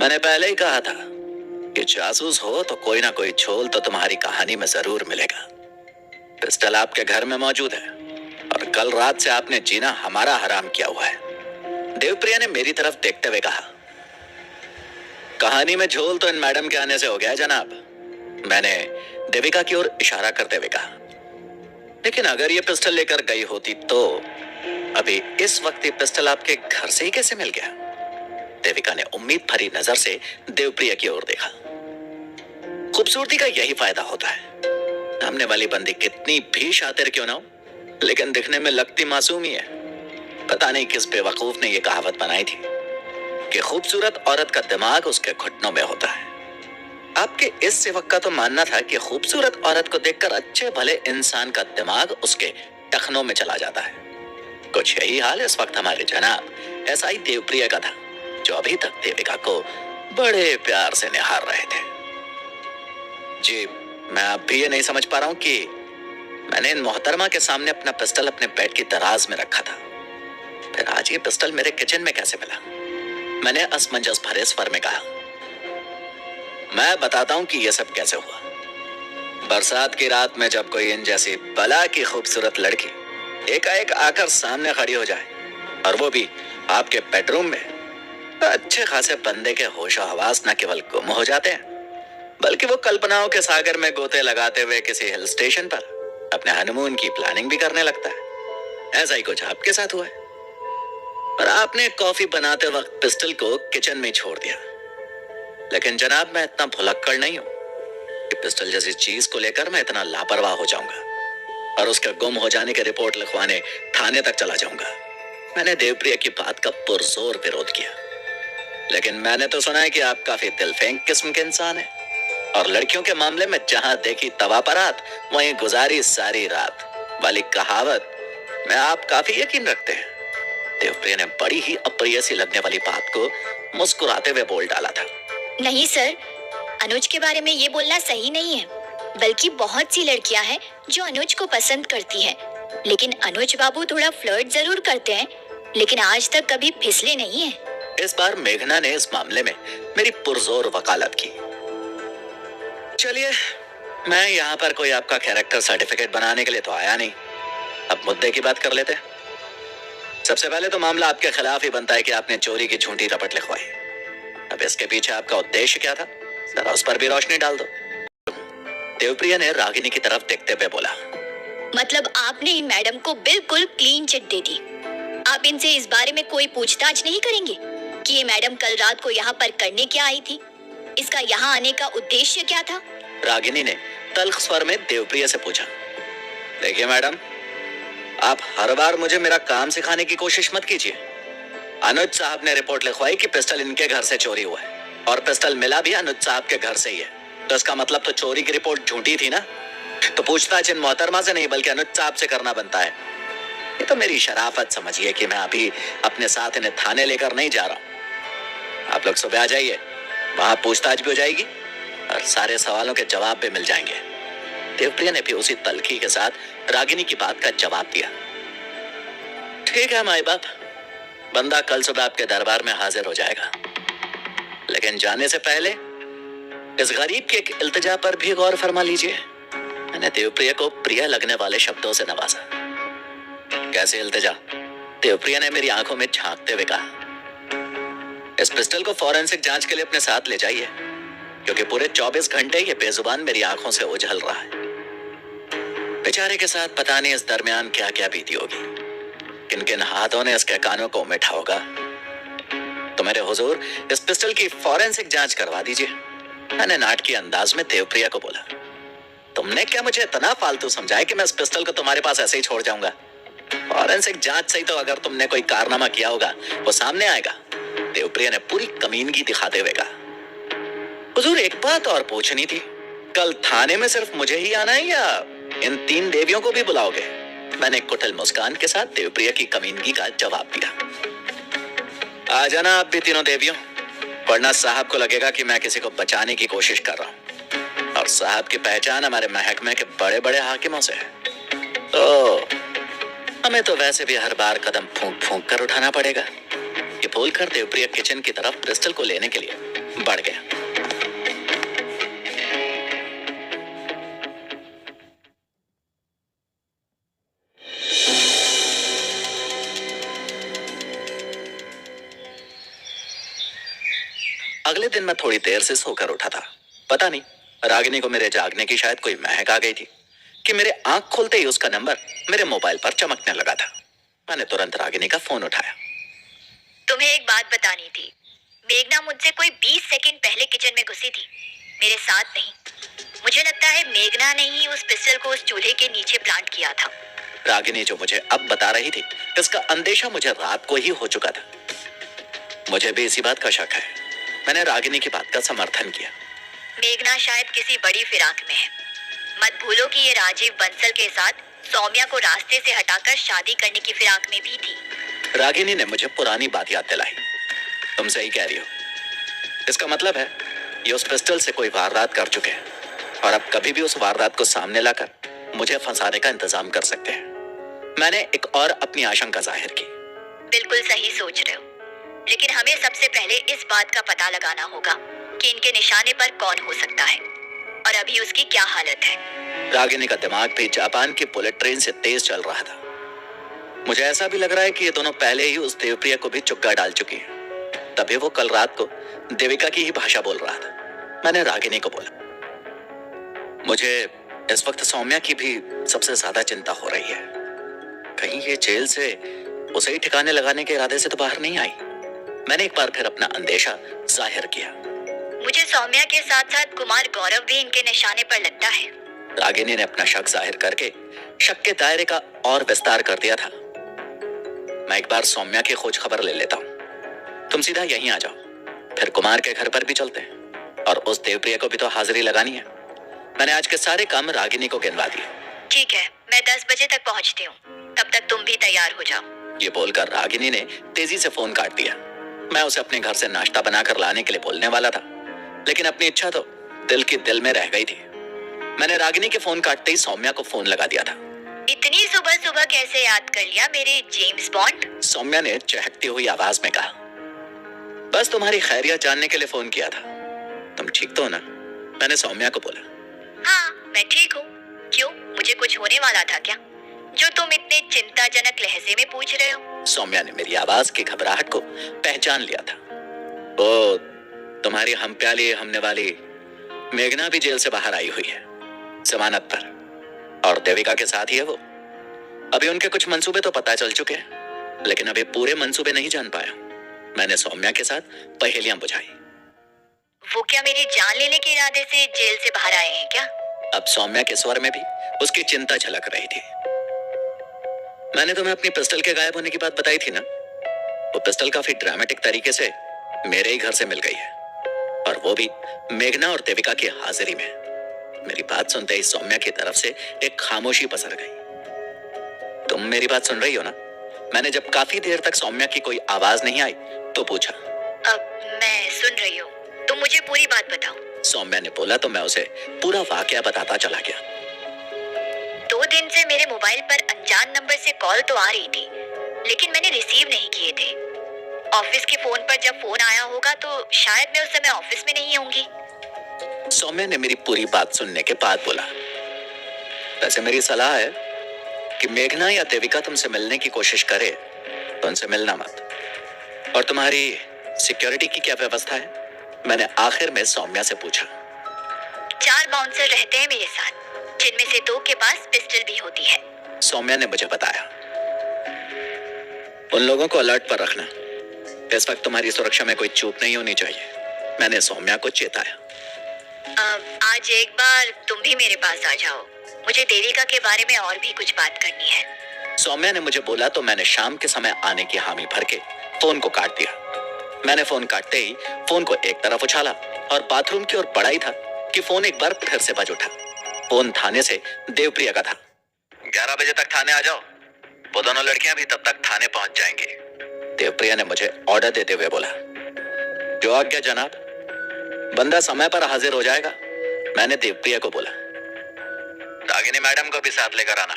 मैंने पहले ही कहा था कि जासूस हो तो कोई ना कोई झोल तो तुम्हारी कहानी में जरूर मिलेगा। पिस्टल आपके घर में मौजूद है और कल रात से आपने जीना हमारा हराम किया हुआ है। देवप्रिया ने मेरी तरफ देखते हुए कहा। कहानी में झोल तो इन मैडम के आने से हो गया जनाब। मैंने देविका की ओर इशारा करते हुए कहा। लेकिन अगर ये पिस्टल लेकर गई होती तो अभी इस वक्त ये पिस्टल आपके घर से ही कैसे मिल गया? देविका ने उम्मीद भरी नजर से देवप्रिया की ओर देखा। खूबसूरती का यही फायदा होता है। सामने वाली बंदी कितनी भी शातिर क्यों ना हो, लेकिन दिखने में लगती मासूम ही है। पता नहीं किस बेवकूफ ने यह कहावत बनाई थी कि खूबसूरत औरत का दिमाग उसके घुटनों में होता है। आपके इस सेवक का तो मानना था कि खूबसूरत औरत को देखकर अच्छे भले इंसान का दिमाग उसके टखनों में चला जाता है। कुछ यही हाल इस वक्त हमारे जनाब एसआई देवप्रिया का था, जो अभी तक देविका को बड़े प्यार से निहार रहे थे। जी, मैं अब भी ये नहीं समझ पा रहा हूं कि मैंने इन मोहतरमा के सामने अपना पिस्टल अपने बेड की दराज में रखा था, फिर आज ये पिस्टल मेरे किचन में कैसे मिला? मैंने असमंजस भरे स्वर में कहा। मैं बताता हूं कि यह सब कैसे हुआ। बरसात की रात में जब कोई इन जैसी बला की खूबसूरत लड़की एकाएक आकर सामने खड़ी हो जाए, और वो भी आपके बेडरूम में, तो अच्छे खासे बंदे के होश और हवास न केवल गुम हो जाते हैं, बल्कि वो कल्पनाओं के सागर में गोते लगाते हुए किसी हिल स्टेशन पर अपने हनीमून की प्लानिंग भी करने लगता है। ऐसा ही कुछ आपके साथ हुआ है, और आपने कॉफी बनाते वक्त पिस्टल को किचन में छोड़ दिया। लेकिन जनाब, मैं इतना भुलक्कड़ नहीं हूं कि पिस्टल जैसी चीज को लेकर मैं इतना लापरवाह हो जाऊंगा और उसके गुम हो जाने की रिपोर्ट लिखवाने थाने तक चला जाऊंगा। मैंने देवप्रिया की बात का पुरजोर विरोध किया। लेकिन मैंने तो सुना है कि आप काफी दिलफेंक किस्म के इंसान हैं, और लड़कियों के मामले में जहां देखी तवा परात वहीं गुजारी सारी रात वाली कहावत में आप काफी यकीन रखते हैं। देवप्रिया ने बड़ी ही अप्रिय सी लगने वाली बात को मुस्कुराते हुए बोल डाला था। नहीं सर, अनुज के बारे में ये बोलना सही नहीं है। बल्कि बहुत सी लड़कियां हैं जो अनुज को पसंद करती हैं, लेकिन अनुज बाबू थोड़ा फ्लर्ट जरूर करते हैं, लेकिन आज तक कभी फिसले नहीं है। इस बार मेघना ने इस मामले में मेरी पुरजोर वकालत की। चलिए, मैं यहाँ पर कोई आपका कैरेक्टर सर्टिफिकेट बनाने के लिए तो आया नहीं। अब मुद्दे की बात कर लेते हैं। सबसे पहले तो मामला आपके खिलाफ ही बनता है कि आपने चोरी की झूठी रपट लिखवाई। अब इसके पीछे आपका उद्देश्य क्या था, जरा उस पर भी रोशनी डाल दो। देवप्रिया ने रागिनी की तरफ देखते हुए बोला। मतलब आपने इन मैडम को बिल्कुल क्लीन चिट दे दी। आप इनसे इस बारे में कोई पूछताछ नहीं करेंगे कि ये मैडम कल रात को यहाँ पर करने क्या आई थी? इसका यहाँ आने का उद्देश्य क्या था? रागिनी ने तल्ख स्वर में देवप्रिया से पूछा। देखिए मैडम, आप हर बार मुझे मेरा काम सिखाने की कोशिश मत कीजिए। अनुज साहब ने रिपोर्ट लिखवाई कि पिस्टल इनके घर से चोरी हुआ है और पिस्टल मिला भी अनुज साहब के घर से ही है, तो इसका मतलब तो चोरी की रिपोर्ट झूठी थी ना। तो पूछताछ इन मोहतरमा से नहीं बल्कि अनुज साहब से करना बनता है। ये तो मेरी शराफत समझिए कि मैं अभी अपने साथ इन्हें थाने लेकर नहीं जा रहा हूँ। आप लोग सुबह आ जाइए, वहां पूछताछ भी हो जाएगी और सारे सवालों के जवाब भी मिल जाएंगे। देवप्रिया ने भी उसी तल्खी के साथ रागिनी की बात का जवाब दिया। ठीक है माई बाप, बंदा कल सुबह आपके दरबार में हाजिर हो जाएगा, लेकिन जाने से पहले इस गरीब के एक इल्तिजा पर भी गौर फरमा लीजिए। मैंने देवप्रिया को प्रिय लगने वाले शब्दों से नवाजा। कैसे इल्तिजा? देवप्रिया ने मेरी आंखों में झांकते हुए कहा। इस पिस्टल को फॉरेंसिक जांच के लिए अपने साथ ले जाइए, क्योंकि पूरे 24 घंटे ये बेजुबान मेरी आंखों से उछल रहा है। बेचारे के साथ पता नहीं इस दरमियान क्या क्या बीती होगी, किन किन हाथों ने इसके कानों को उमेठा होगा। तो मेरे हुजूर, इस पिस्टल की फॉरेंसिक जांच करवा दीजिए। मैंने नाटकीय अंदाज में देवप्रिया को बोला। तुमने क्या मुझे इतना फालतू समझा है कि मैं इस पिस्टल को तुम्हारे पास ऐसे ही छोड़ जाऊंगा? फॉरेंसिक जांच से ही तो अगर तुमने कोई कारनामा किया होगा वो सामने आएगा। देवप्रिया ने पूरी कमीनगी दिखाते हुए कहा। हुजूर, एक बात और पूछनी थी, कल थाने में सिर्फ मुझे ही आना है या इन 3 देवियों को भी बुलाओगे? मैंने कुटिल मुस्कान के साथ देवप्रिया की कमीनगी का जवाब दिया। आ जाना आप भी तीनों देवियों, वरना साहब को लगेगा कि मैं किसी को बचाने की कोशिश कर रहा हूँ, और साहब की पहचान हमारे महकमे के बड़े बड़े हाकिमों से है। तो हमें तो वैसे भी हर बार कदम फूंक फूंक कर उठाना पड़ेगा। ये बोलकर देवप्रिया किचन की तरफ पिस्टल को लेने के लिए बढ़ गया। अगले दिन मैं थोड़ी देर से सोकर उठा था। पता नहीं रागिनी को मेरे जागने की शायद कोई महक आ गई थी कि मेरे आंख खोलते ही उसका नंबर मेरे मोबाइल पर चमकने लगा था। मैंने तुरंत रागिनी का फोन उठाया। तुम्हें एक बात बतानी थी। मेघना मुझसे कोई 20 सेकंड पहले किचन में घुसी थी, मेरे साथ नहीं। मुझे लगता है मेघना ने ही उस पिस्टल को उस चूल्हे के नीचे प्लांट किया था। रागिनी जो मुझे अब बता रही थी, इसका अंदेशा मुझे रात को ही हो चुका था। मुझे भी इसी बात का शक है। मैंने रागिनी की बात का समर्थन किया। मेघना शायद किसी बड़ी फिराक में है। मत भूलो कि ये राजीव बंसल के साथ सौम्या को रास्ते से हटाकर शादी करने की फिराक में भी थी। रागिनी ने मुझे पुरानी बात याद दिलाई। तुम सही कह रही हो। इसका मतलब है ये उस पिस्टल से कोई वारदात कर चुके हैं और अब कभी भी उस वारदात को सामने लाकर मुझे फंसाने का इंतजाम कर सकते हैं। मैंने एक और अपनी आशंका जाहिर की। बिल्कुल सही सोच रहे हो, लेकिन हमें सबसे पहले इस बात का पता लगाना होगा कि इनके निशाने पर कौन हो सकता है और अभी उसकी क्या हालत है। रागिनी का दिमाग भी जापान की बुलेट ट्रेन से तेज चल रहा था। मुझे ऐसा भी लग रहा है कि ये दोनों पहले ही उस देवप्रिया को भी चुक्का डाल चुकी हैं। तभी वो कल रात को देविका की ही भाषा बोल रहा था। मैंने रागिनी को बोला, मुझे इस वक्त सौम्या की भी सबसे ज्यादा चिंता हो रही है। कहीं ये जेल से उसे ही ठिकाने लगाने के इरादे से तो बाहर नहीं आई। मैंने एक बार फिर अपना अंदेशा जाहिर किया। मुझे सौम्या के साथ साथ कुमार गौरव भी इनके निशाने पर लगता है। रागिनी ने अपना शक जाहिर करके शक के दायरे का और विस्तार कर दिया था। मैं एक बार सौम्या की खोज खबर ले लेता हूँ। तुम सीधा यहीं आ जाओ, फिर कुमार के घर पर भी चलते हैं और उस देवप्रिया को भी तो हाजिरी लगानी है। मैंने आज के सारे काम रागिनी को गिनवा दिए। ठीक है, मैं 10 बजे तक पहुँचती हूँ, तब तक तुम भी तैयार हो जाओ। ये बोलकर रागिनी ने तेजी से फोन काट दिया। मैं उसे अपने घर से नाश्ता बनाकर लाने के लिए बोलने वाला था, लेकिन अपनी इच्छा तो दिल की दिल में रह गई थी। मैंने रागिनी के फोन काटते ही सौम्या को फोन लगा दिया था। इतनी सुबह सुबह कैसे याद कर लिया मेरे जेम्स बॉन्ड? सौम्या ने चहकती हुई आवाज में कहा, बस तुम्हारी खैरियत जानने के लिए फोन किया था। तुम ठीक तो हो ना? मैंने सौम्या को बोला। हाँ, मैं ठीक हूँ। क्यों, मुझे कुछ होने वाला था क्या, जो तुम इतने चिंताजनक लहजे में पूछ रहे हो? सौम्या ने मेरी आवाज की घबराहट को पहचान लिया था। ओ, तुम्हारी हम प्याली हमने वाली मेघना भी जेल से बाहर आई हुई है, जमानत पर, और देविका के साथ ही है वो। अभी उनके कुछ मंसूबे तो पता चल चुके हैं, लेकिन अभी पूरे मंसूबे नहीं जान पाया। मैंने सौम्या के साथ पहेलियां बुझाई। वो क्या मेरी जान लेने के इरादे से जेल से बाहर आए हैं क्या? अब सौम्या के स्वर में भी उसकी चिंता झलक रही थी। मैंने तुम्हें अपनी पिस्टल के गायब होने की बात बताई थी ना। वो पिस्टल काफी ड्रामेटिक तरीके से मेरे ही घर से मिल गई है, और वो भी मेघना और देविका की हाजिरी में। मेरी बात सुनते ही सौम्या की तरफ से एक खामोशी पसर गई। तुम मेरी बात सुन रही हो ना? मैंने जब काफी देर तक सौम्या की कोई आवाज नहीं आई तो पूछा। अब मैं सुन रही हूँ, तुम मुझे पूरी बात बताओ। सौम्या ने बोला तो मैं उसे पूरा वाकया बताता चला गया। 2 दिन से मेरे मोबाइल पर अनजान नंबर से कॉल तो आ रही थी, लेकिन मैंने रिसीव नहीं किए थे। ऑफिस के फोन पर जब फोन आया होगा तो शायद मैं उस समय ऑफिस में नहीं होंगी। सौम्या ने मेरी पूरी बात सुनने के बाद बोला, वैसे मेरी सलाह है कि मेघना या देविका तुमसे मिलने की कोशिश करे तो उनसे मिलना मत। और तुम्हारी सिक्योरिटी की क्या व्यवस्था है? मैंने आखिर में सौम्या से पूछा। 4 बाउंसर रहते हैं मेरे साथ, जिनमें से 2 के पास पिस्टल भी होती है। सौम्या ने मुझे बताया। उन लोगों को अलर्ट पर रखना, इस वक्त तुम्हारी सुरक्षा में कोई चूक नहीं होनी चाहिए, मैंने सौम्या को चेताया। आज एक बार तुम भी मेरे पास आ जाओ, मुझे देविका के बारे में और भी कुछ बात करनी है। सौम्या ने मुझे बोला तो मैंने शाम के समय आने की हामी भर के फोन को काट दिया। मैंने फोन काटते ही फोन को एक तरफ उछाला और बाथरूम की ओर बढ़ा ही था कि फोन एक बार फिर से बज उठा। फोन थाने से देवप्रिया का था। 11 बजे तक थाने आ जाओ, वो दोनों लड़कियां भी तब तक थाने पहुंच जाएंगी, देवप्रिया ने मुझे ऑर्डर देते हुए बोला। जो आज्ञा जनाब, बंदा समय पर हाजिर हो जाएगा, मैंने देवप्रिया को बोला। रागिनी मैडम को भी साथ लेकर आना,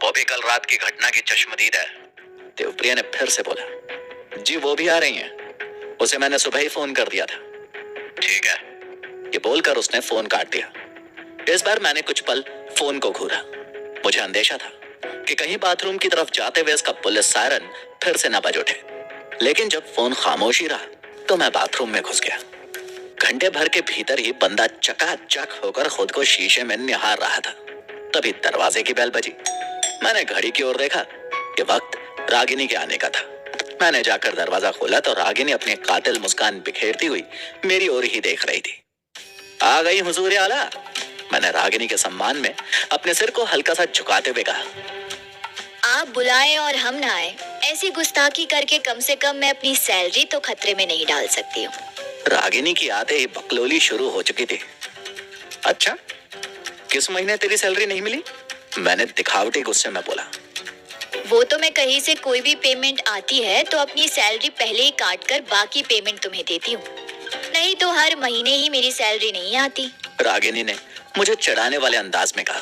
वो भी कल रात की घटना की चश्मदीद है, देवप्रिया ने फिर से बोला। जी वो भी आ रही हैं, उसे मैंने सुबह ही फोन कर दिया था। ठीक है, ये बोलकर उसने फोन काट दिया। इस बार मैंने कुछ पल फोन को घूरा। मुझे अंदेशा था कि कहीं बाथरूम की तरफ जाते हुए इसका पुलिस सायरन फिर से न बज उठे, लेकिन जब फोन खामोश ही रहा तो मैं बाथरूम में घुस गया। घंटे भर के भीतर ही बंदा चकाचक होकर खुद को शीशे में निहार रहा था। तभी दरवाजे की बेल बजी। मैंने घड़ी की ओर देखा कि वक्त रागिनी के आने का था। मैंने जाकर दरवाजा खोला तो रागिनी अपनी कातिल मुस्कान बिखेरती हुई मेरी ओर ही देख रही थी। आ गई हुजूर आला, मैंने रागिनी के सम्मान में अपने सिर को हल्का सा झुकाते हुए कहा। आप बुलाए और हम ना आए, ऐसी गुस्ताखी करके कम से कम मैं अपनी सैलरी तो खतरे में नहीं डाल सकती हूँ। रागिनी की आते ही बकलोली शुरू हो चुकी थी। अच्छा, किस महीने तेरी सैलरी नहीं मिली? मैंने दिखावटी गुस्से में बोला। वो तो मैं कहीं से कोई भी पेमेंट आती है तो अपनी सैलरी पहले ही काट कर बाकी पेमेंट तुम्हें देती हूँ, नहीं तो हर महीने ही मेरी सैलरी नहीं आती। रागिनी ने मुझे चिढ़ाने वाले अंदाज में कहा।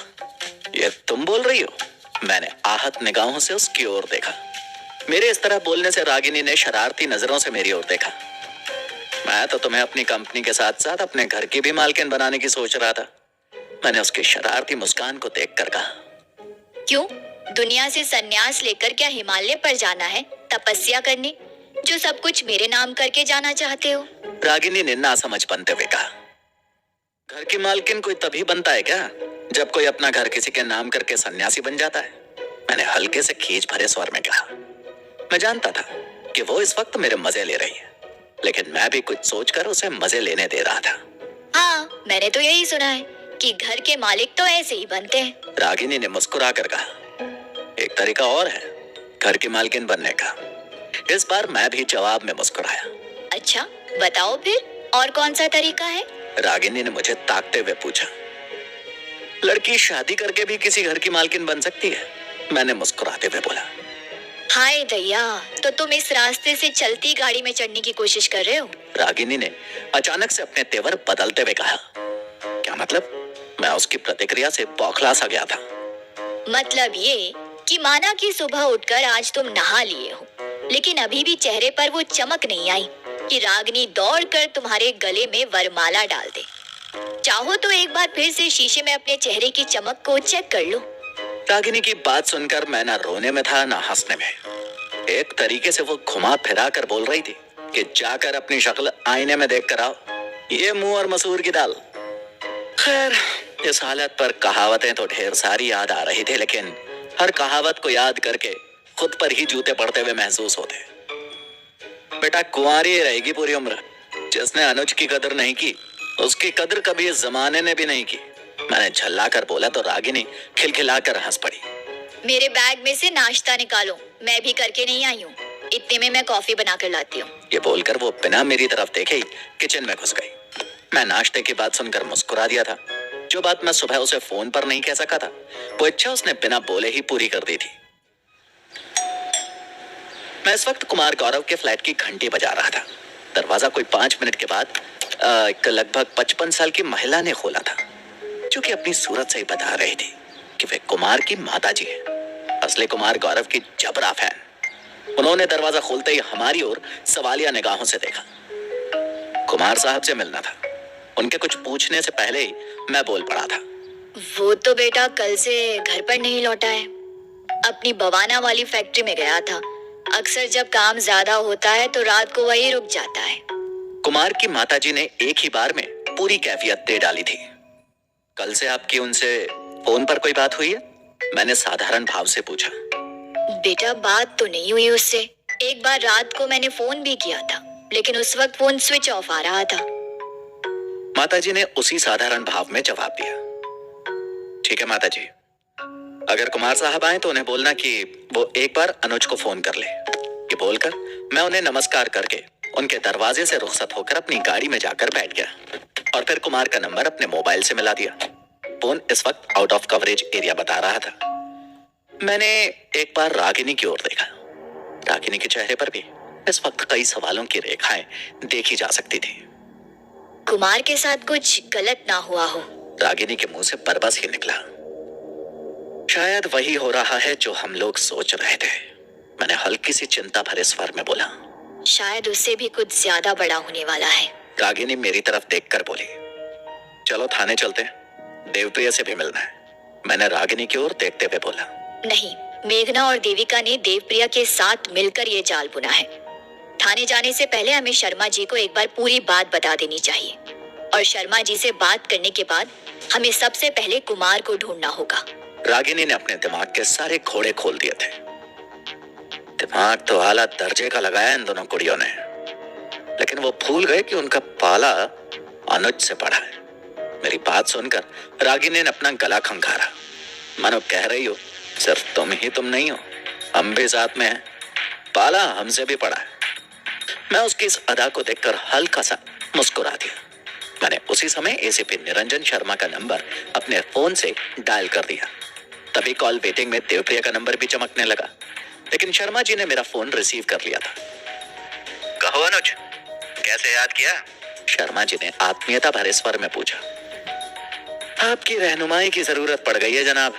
ये तुम बोल रही हो? मैंने आहत निगाहों से उसकी ओर देखा। मेरे इस तरह बोलने से रागिनी ने शरारती नजरों से मेरी ओर देखा। मैं तो तुम्हें अपनी कंपनी के साथ साथ अपने घर की भी मालकिन बनाने की सोच रहा था, मैंने उसकी शरारती मुस्कान को देखकर कहा। क्यों, दुनिया से संन्यास लेकर क्या हिमालय पर जाना है तपस्या करने, जो सब कुछ मेरे नाम करके जाना चाहते हो? रागिनी ने नासमझ बनते हुए कहा। घर की मालकिन कोई तभी बनता है क्या जब कोई अपना घर किसी के नाम करके सन्यासी बन जाता है? मैंने हल्के से खींच भरे स्वर में कहा। मैं जानता था कि वो इस वक्त मेरे मजे ले रही है, लेकिन मैं भी कुछ सोचकर उसे मजे लेने दे रहा था। हाँ, मैंने तो यही सुना है कि घर के मालिक तो ऐसे ही बनते हैं। रागिनी ने मुस्कुरा कर कहा। एक तरीका और है घर की मालकिन बनने का। इस बार मैं भी जवाब में मुस्कुराया। अच्छा, बताओ फिर और कौन सा तरीका है? रागिनी ने मुझे ताकते हुए पूछा। लड़की शादी करके भी किसी घर की मालकिन बन सकती है, मैंने मुस्कुराते हुए बोला। हाय दया, तो तुम इस रास्ते से चलती गाड़ी में चढ़ने की कोशिश कर रहे हो? रागिनी ने अचानक से अपने तेवर बदलते हुए कहा। क्या मतलब? मैं उसकी प्रतिक्रिया से बौखला सा गया था। मतलब ये कि माना कि सुबह उठकर आज तुम नहा लिए हो, लेकिन अभी भी चेहरे पर वो चमक नहीं आई कि रागिनी दौड़कर तुम्हारे गले में वरमाला डाल दे। चाहो तो एक बार फिर से शीशे में अपने चेहरे की चमक को चेक कर लो। रागिनी की बात सुनकर मैं ना रोने में था ना हंसने में। एक तरीके से वो घुमा फिरा कर बोल रही थी कि जाकर अपनी शक्ल आईने में देख कर आओ, ये मुंह और मसूर की दाल। खैर, इस हालत पर कहावतें तो ढेर सारी याद आ रही थी, लेकिन हर कहावत को याद करके खुद पर ही जूते पड़ते हुए महसूस होते। बेटा कुंवारी रहेगी पूरी उम्र। जिसने अनुज की कदर नहीं की, उसकी कदर कभी इस जमाने ने भी नहीं की। मैंने झल्ला कर बोला तो रागिनी खिलखिलाकर हंस पड़ी। मेरे बैग में से नाश्ता निकालो, मैं भी करके नहीं आई हूँ। इतने में मैं कॉफी बना कर लाती हूँ। ये बोलकर वो बिना मेरी तरफ देखे ही किचन में घुस गई। मैं नाश्ते की बात सुनकर मुस्कुरा दिया था। जो बात मैं सुबह उसे फोन पर नहीं कह सका था, वो इच्छा उसने बिना बोले ही पूरी कर दी थी। मैं इस वक्त कुमार गौरव के फ्लैट की घंटी बजा रहा था। दरवाजा कोई 5 मिनट के बाद एक लगभग 55 साल की महिला ने खोला था, जो कि अपनी सूरत से ही बता रही थी कि वे कुमार की माताजी है, असली कुमार गौरव की जबरा फैन। उन्होंने दरवाजा खोलते ही हमारी ओर सवालिया निगाहों से देखा। कुमार साहब से मिलना था। उनके कुछ पूछने से पहले ही मैं बोल पड़ा था। वो तो बेटा कल से घर पर नहीं लौटा है, अपनी बवाना वाली फैक्ट्री में गया था। अक्सर जब काम ज्यादा होता है तो रात को वही रुक जाता है। कुमार की माताजी ने एक ही बार में पूरी कैफियत दे डाली थी। कल से आपकी उनसे फोन पर कोई बात हुई है? मैंने साधारण भाव से पूछा। बेटा बात तो नहीं हुई उससे। एक बार रात को मैंने फोन भी किया था, लेकिन उस वक्त फोन स्विच ऑफ आ रहा था। माताजी ने उसी साधारण भाव में जवाब दिया। ठीक है माताजी, अगर कुमार साहब आए तो उन्हें बोलना कि वो एक बार अनुज को फोन कर ले। ये बोलकर मैं उन्हें नमस्कार करके उनके दरवाजे से रुखसत होकर अपनी गाड़ी में जाकर बैठ गया और फिर कुमार का नंबर अपने मोबाइल से मिला दिया। फोन इस वक्त आउट ऑफ कवरेज एरिया बता रहा था। मैंने एक बार रागिनी की ओर देखा। रागिनी के चेहरे पर भी इस वक्त कई सवालों की रेखाएं देखी जा सकती थी। कुमार के साथ कुछ गलत ना हुआ हो? रागिनी के मुंह से बरबस ही निकला। शायद वही हो रहा है जो हम लोग सोच रहे थे, मैंने हल्की सी चिंता भरे स्वर में बोला। शायद उससे भी कुछ ज्यादा बड़ा होने वाला है। रागिनी मेरी तरफ देखकर बोली, चलो थाने चलते हैं, देवप्रिया से भी मिलना है। मैंने रागिनी की ओर देखते हुए बोला। नहीं, मेघना और देविका ने देवप्रिया के साथ मिलकर ये जाल बुना है। थाने जाने से पहले हमें शर्मा जी को एक बार पूरी बात बता देनी चाहिए, और शर्मा जी से बात करने के बाद हमें सबसे पहले कुमार को ढूंढना होगा। रागिनी ने अपने दिमाग के सारे घोड़े खोल दिए थे। दिमाग तो आला दर्जे का लगाया इन दोनों कुड़ियों ने, लेकिन वो भूल गए कि उनका पाला अनुज से पड़ा है। मेरी बात सुनकर रागिनी ने अपना गला खंगारा, मानो कह रही हो सिर्फ तुम ही तुम नहीं हो, हम भी साथ में हैं, पाला हमसे भी पड़ा है। मैं उसकी इस अदा को देखकर हल्का सा मुस्कुरा दिया। मैंने उसी समय एसीपी निरंजन शर्मा का नंबर अपने फोन से डायल कर दिया। तभी कॉल वेटिंग में देवप्रिया का नंबर भी चमकने लगा, लेकिन शर्मा जी ने मेरा फोन रिसीव कर लिया था। कहो अनुज, कैसे याद किया? शर्मा जी ने आत्मीयता भरे स्वर में पूछा। आपकी रहनुमाई की जरूरत पड़ गई है जनाब,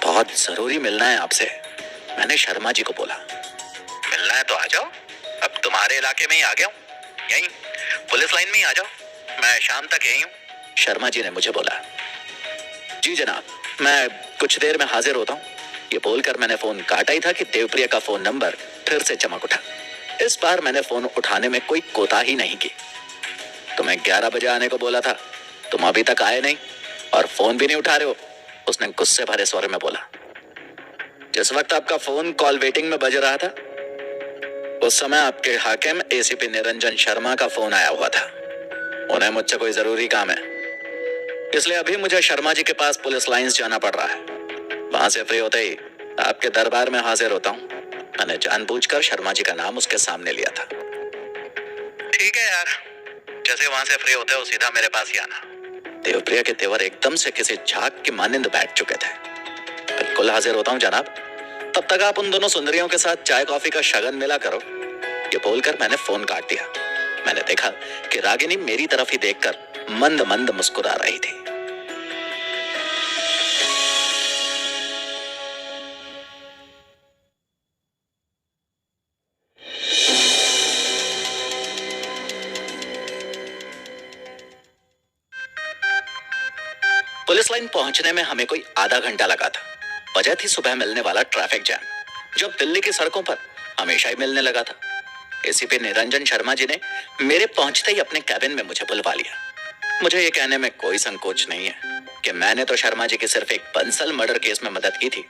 बहुत जरूरी मिलना है आपसे। मैंने शर्मा जी को बोला। मिलना है तो आ जाओ, अब तुम्हारे इलाके में ही आ गया हूँ, यहीं पुलिस लाइन में ही आ जाओ, मैं शाम तक यहीं हूँ। शर्मा जी ने मुझे बोला। जी जनाब, मैं कुछ देर में हाजिर होता हूँ। ये बोलकर मैंने फोन काटा ही था कि देवप्रिया का फोन नंबर फिर से चमक उठा। इस बार मैंने फोन उठाने में कोई कोताही नहीं की। तुम्हें 11 बजे आने को बोला था, तुम अभी तक आए नहीं और फोन भी नहीं उठा रहे हो, उसने गुस्से भरे स्वर में बोला। जिस वक्त आपका फोन कॉल वेटिंग में बज रहा था, उस समय आपके हाकिम एसीपी निरंजन शर्मा का फोन आया हुआ था। उन्हें मुझसे कोई जरूरी काम है, इसलिए अभी मुझे शर्मा जी के पास पुलिस लाइंस जाना पड़ रहा है। वहां से फ्री होते ही आपके दरबार में हाजिर होता हूँ। मैंने जानबूझकर शर्मा जी का नाम उसके सामने लिया था। ठीक है यार, जैसे वहां से फ्री होते हो सीधा मेरे पास ही आना। देवप्रिया के तेवर एकदम से किसी झाग की मानिंद बैठ चुके थे। बिल्कुल हाजिर होता हूँ जनाब, तब तक आप उन दोनों सुंदरियों के साथ चाय कॉफी का शगन मिला करो। ये बोलकर मैंने फोन काट दिया। मैंने देखा कि रागिनी मेरी तरफ ही देखकर मंद मंद मुस्कुरा रही थी। पुलिस लाइन पहुंचने में हमें कोई आधा घंटा लगा था। वजह थी सुबह मिलने वाला ट्रैफिक जैम, जो अब दिल्ली की सड़कों पर हमेशा ही मिलने लगा था। एसीपी निरंजन शर्मा जी ने मेरे पहुंचते ही अपने कैबिन में मुझे बुलवा लिया। मुझे ये कहने में कोई संकोच नहीं है कि मैंने तो शर्मा जी की सिर्फ एक बंसल मर्डर केस में मदद की थी,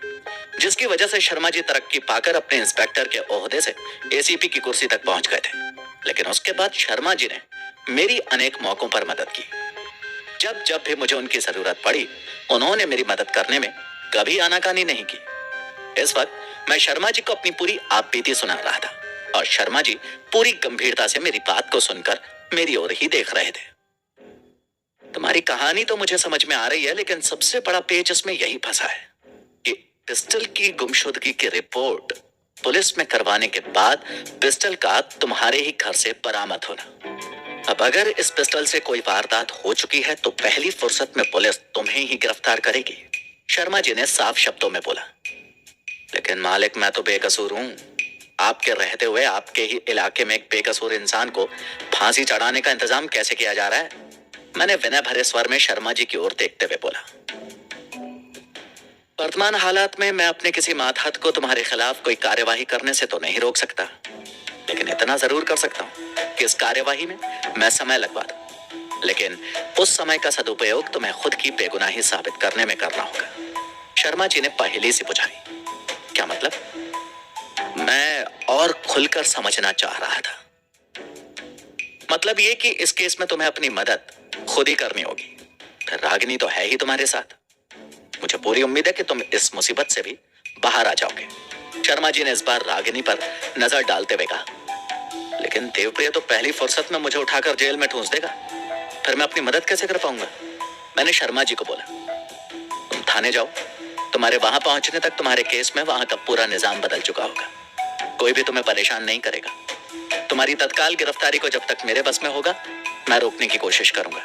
जिसकी वजह से शर्मा जी तरक्की पाकर अपने इंस्पेक्टर के ओहदे से एसीपी की कुर्सी तक पहुंच गए थे। लेकिन उसके बाद शर्मा जी ने मेरी अनेक मौकों पर मदद की। जब जब भी मुझे उनकी जरूरत पड़ी, उन्होंने मेरी मदद करने में कभी आनाकानी नहीं की। इस वक्त मैं शर्मा जी को अपनी पूरी आपबीती सुना रहा था और शर्मा जी पूरी गंभीरता से मेरी बात को सुनकर मेरी ओर ही देख रहे थे। तुम्हारी कहानी तो मुझे समझ में आ रही है, लेकिन सबसे बड़ा पेच इसमें यही फंसा है कि पिस्टल की गुमशुदगी की रिपोर्ट पुलिस में करवाने के बाद पिस्टल का तुम्हारे ही घर से बरामद होना। अब अगर इस पिस्टल से कोई वारदात हो चुकी है तो पहली फुर्सत में पुलिस तुम्हें ही गिरफ्तार करेगी, शर्मा जी ने साफ शब्दों में बोला। लेकिन मालिक, मैं तो बेकसूर हूं। आपके रहते हुए आपके ही इलाके में एक बेकसूर इंसान को फांसी चढ़ाने का इंतजाम कैसे किया जा रहा है? मैंने विनय भरे स्वर में शर्मा जी की ओर देखते हुए बोला। वर्तमान हालात में मैं अपने किसी मातहत को तुम्हारे खिलाफ कोई कार्यवाही करने से तो नहीं रोक सकता, लेकिन इतना जरूर कर सकता हूं कि इस कार्यवाही में मैं समय लगवा दूं। लेकिन उस समय का सदुपयोग तुम्हें खुद की बेगुनाही साबित करने में करना होगा। शर्मा जी ने पहेली से बुझाई। क्या मतलब? मैं और खुलकर समझना चाह रहा था। मतलब ये कि इस केस में तुम्हें अपनी मदद खुद ही करनी होगी। रागिनी तो है ही तुम्हारे साथ। मुझे पूरी उम्मीद है कि तुम इस मुसीबत से भी बाहर आ जाओगे। शर्मा जी ने इस बार रागिनी पर नजर डालते हुए कहा। लेकिन देवप्रिय तो पहली फुर्सत में मुझे उठाकर जेल में ठूंस देगा, फिर मैं अपनी मदद कैसे कर पाऊंगा? मैंने शर्मा जी को बोला। तुम थाने जाओ, तुम्हारे वहां पहुंचने तक तुम्हारे केस में वहां का पूरा निजाम बदल चुका होगा। कोई भी तुम्हें परेशान नहीं करेगा। तुम्हारी तत्काल गिरफ्तारी को जब तक मेरे बस में होगा, मैं रोकने की कोशिश करूंगा।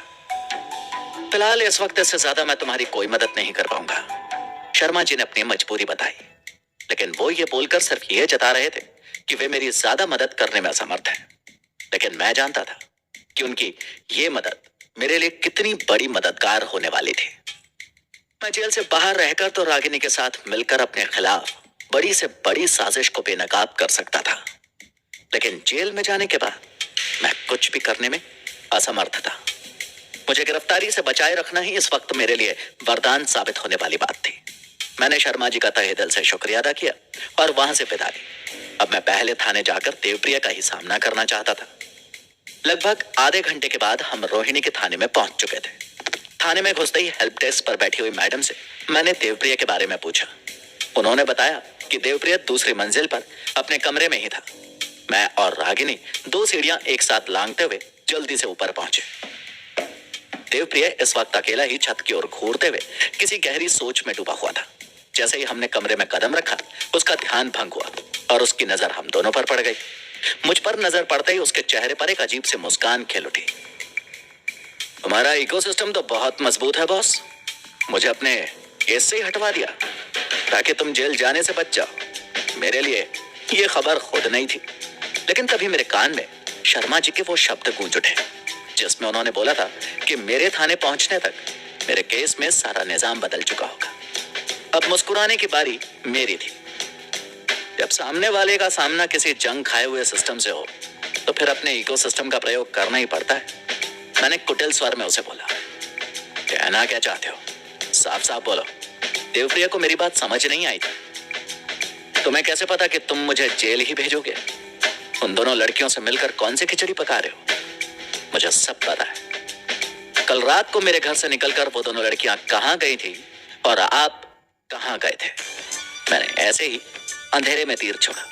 फिलहाल इस वक्त इससे ज्यादा मैं तुम्हारी कोई मदद नहीं कर पाऊंगा। शर्मा जी ने अपनी मजबूरी बताई, लेकिन वो ये बोलकर सिर्फ ये जता रहे थे कि वे मेरी ज्यादा मदद करने में असमर्थ हैं। लेकिन मैं जानता था कि उनकी ये मदद मेरे लिए कितनी बड़ी मददगार होने वाली थी। मैं जेल से बाहर रहकर तो रागिनी के साथ मिलकर अपने खिलाफ बड़ी से बड़ी साजिश को बेनकाब कर सकता था, लेकिन जेल में जाने के बाद मैं कुछ भी करने में असमर्थ था। मुझे गिरफ्तारी से बचाए रखना ही इस वक्त मेरे लिए वरदान साबित होने वाली बात थी। मैंने शर्मा जी का तहे दिल से शुक्रिया अदा किया और वहां से विदा ली। अब मैं पहले थाने जाकर देवप्रिया का ही सामना करना चाहता था। लगभग आधे घंटे के बाद हम रोहिणी के थाने में पहुंच चुके थे। थाने में घुसते ही हेल्प डेस्क पर बैठी हुई मैडम से मैंने देवप्रिया के बारे में पूछा। उन्होंने बताया कि देवप्रिया दूसरी मंजिल पर अपने कमरे में ही था। मैं और रागिनी 2 सीढ़ियां एक साथ लांघते हुए जल्दी से ऊपर पहुंचे। देवप्रिया इस वक्त अकेला ही छत की ओर घूरते हुए किसी गहरी सोच में डूबा हुआ था। जैसे ही हमने कमरे में कदम रखा, उसका ध्यान भंग हुआ और उसकी नजर हम दोनों पर पड़ गई। मुझ पर नजर पड़ते ही उसके चेहरे पर एक अजीब सी मुस्कान खेल उठी। तुम्हारा इकोसिस्टम तो बहुत मजबूत है बॉस। मुझे अपने केस से ही हटवा दिया ताकि तुम जेल जाने से बच जाओ। मेरे लिए ये खबर खुद नहीं थी, लेकिन तभी मेरे कान में शर्मा जी के वो शब्द गूंज उठे जिसमें उन्होंने बोला था कि मेरे थाने पहुंचने तक मेरे केस में सारा निजाम बदल चुका होगा। अब मुस्कुराने की बारी मेरी थी। जब सामने वाले का सामना किसी जंग खाए हुए सिस्टम से हो तो फिर अपने इकोसिस्टम का प्रयोग करना ही पड़ता है। मैंने कुटिल स्वर में उसे बोला। कहना क्या चाहते हो? साफ साफ बोलो। देवप्रिया को मेरी बात समझ नहीं आई थी। तुम्हें कैसे पता कि तुम मुझे जेल ही भेजोगे? उन दोनों लड़कियों से मिलकर कौन सी खिचड़ी पका रहे हो? मुझे सब पता है। कल रात को मेरे घर से निकलकर वो दोनों लड़कियां कहां गई थी और आप कहां गए थे। मैंने ऐसे ही अंधेरे में तीर छोड़ा,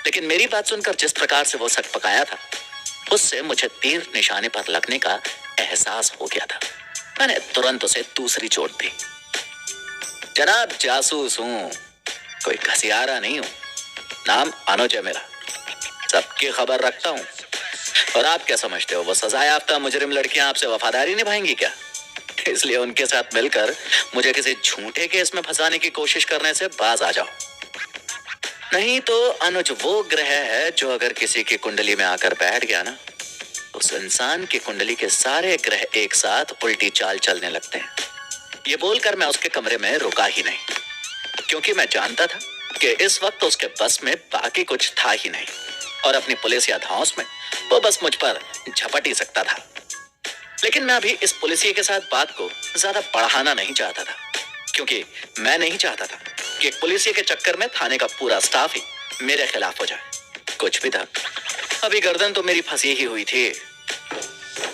लेकिन मेरी बात सुनकर जिस प्रकार से वो सक पकाया था, उससे मुझे तीर निशाने पर लगने का एहसास हो गया था। मैंने तुरंत उसे दूसरी चोट दी। जनाब, जासूस हूं, कोई घसियारा नहीं हूं। नाम अनुज है मेरा, सबकी खबर रखता हूं। और आप क्या समझते हो वो सजा याफ्ता मुजरिम लड़कियां आपसे वफादारी निभाएंगी क्या? इसलिए उनके साथ मिलकर मुझे किसी झूठे केस में फंसाने की कोशिश करने से बाज आ जाओ। नहीं तो अनुज वो ग्रह है जो अगर किसी की कुंडली में आकर बैठ गया ना, उस इंसान की कुंडली के सारे ग्रह एक साथ उल्टी चाल चलने लगते हैं। ये बोलकर मैं उसके कमरे में रुका ही नहीं, क्योंकि मैं जानता था कि इस वक्त उसके बस में बाकी कुछ था ही नहीं। और अपनी पुलिस या धौंस में वो बस मुझ पर झपट ही सकता था। लेकिन मैं अभी इस पुलिसिये के साथ बात को ज्यादा बढ़ाना नहीं चाहता था, क्योंकि मैं नहीं चाहता था कि एक पुलिसिये के चक्कर में थाने का पूरा स्टाफ ही मेरे खिलाफ हो जाए। कुछ भी था, अभी गर्दन तो मेरी फंसी ही हुई थी।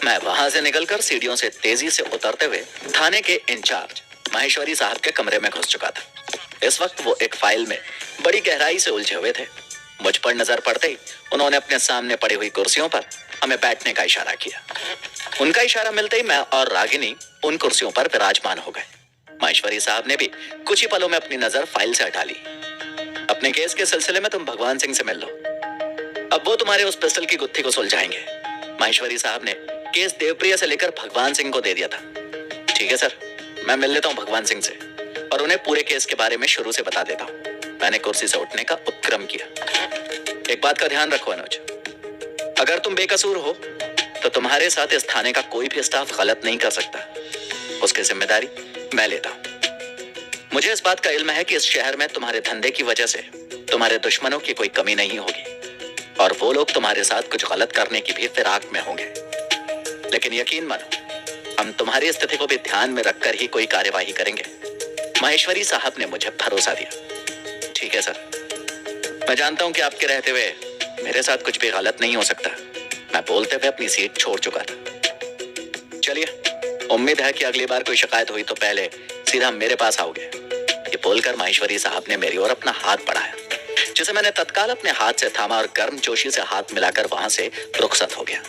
मैं वहां से निकलकर सीढ़ियों से तेजी से उतरते हुए थाने के इंचार्ज माहेश्वरी साहब के कमरे में घुस चुका था। इस वक्त वो एक फाइल में बड़ी गहराई से उलझे हुए थे। मुझ पर नजर पड़ते ही उन्होंने अपने सामने पड़ी हुई कुर्सियों पर हमें बैठने का इशारा किया। उनका इशारा मिलते ही मैं और रागिनी उन कुर्सियों पर विराजमान हो गए। माहेश्वरी साहब ने भी कुछ ही पलों में अपनी नजर फाइल से हटा ली। अपने केस के सिलसिले में तुम भगवान सिंह से मिल लो, अब वो तुम्हारे उस पिस्टल की गुत्थी को सुलझाएंगे। माहेश्वरी साहब ने केस देवप्रिया से लेकर भगवान सिंह को दे दिया था। ठीक है सर, मैं मिल लेता हूँ भगवान सिंह से और उन्हें पूरे केस के बारे में शुरू से बता देता हूँ। मैंने कुर्सी से उठने का उपक्रम किया। एक बात का ध्यान रखो अनुज, अगर तुम बेकसूर हो तो तुम्हारे साथ इस थाने का कोई भी स्टाफ गलत नहीं कर सकता। उसकी जिम्मेदारी मैं लेता हूँ। मुझे इस बात का इल्म है कि इस शहर में तुम्हारे धंधे की वजह से तुम्हारे दुश्मनों की कोई कमी नहीं होगी और वो लोग तुम्हारे साथ कुछ गलत करने की भी फिराक में होंगे। लेकिन यकीन मानो, हम तुम्हारी स्थिति को भी ध्यान में रखकर ही कोई कार्यवाही करेंगे। माहेश्वरी साहब ने मुझे भरोसा दिया। ठीक है सर, मैं जानता हूं कि आपके रहते हुए मेरे साथ कुछ भी गलत नहीं हो सकता। मैं बोलते हुए अपनी सीट छोड़ चुका था। चलिए, उम्मीद है कि अगली बार कोई शिकायत हुई तो पहले सीधा मेरे पास आओगे। ये बोलकर माहेश्वरी साहब ने मेरी ओर अपना हाथ बढ़ाया, जिसे मैंने तत्काल अपने हाथ से थामा और गर्मजोशी से हाथ मिलाकर वहां से रुखसत हो गया।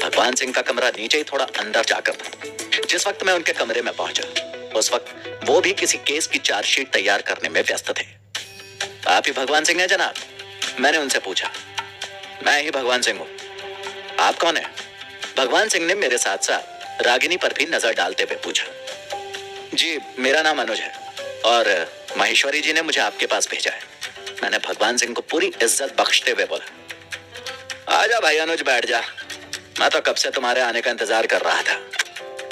भगवान सिंह का कमरा नीचे ही थोड़ा अंदर जाकर था। जिस वक्त मैं उनके कमरे में पहुंचा, उस वक्त वो भी किसी केस की चार्जशीट तैयार करने में व्यस्त थे। आप ही भगवान सिंह हैं जनाब? मैंने उनसे पूछा। मैं ही भगवान सिंह हूँ। आप कौन है? भगवान सिंह ने मेरे साथ साथ रागिनी पर भी नजर डालते हुए पूछा। जी, मेरा नाम अनुज है और माहेश्वरी जी ने मुझे आपके पास भेजा है। मैंने भगवान सिंह को पूरी इज्जत बख्शते हुए बोला। आजा भाई अनुज, बैठ जा। मैं तो कब से तुम्हारे आने का इंतजार कर रहा था।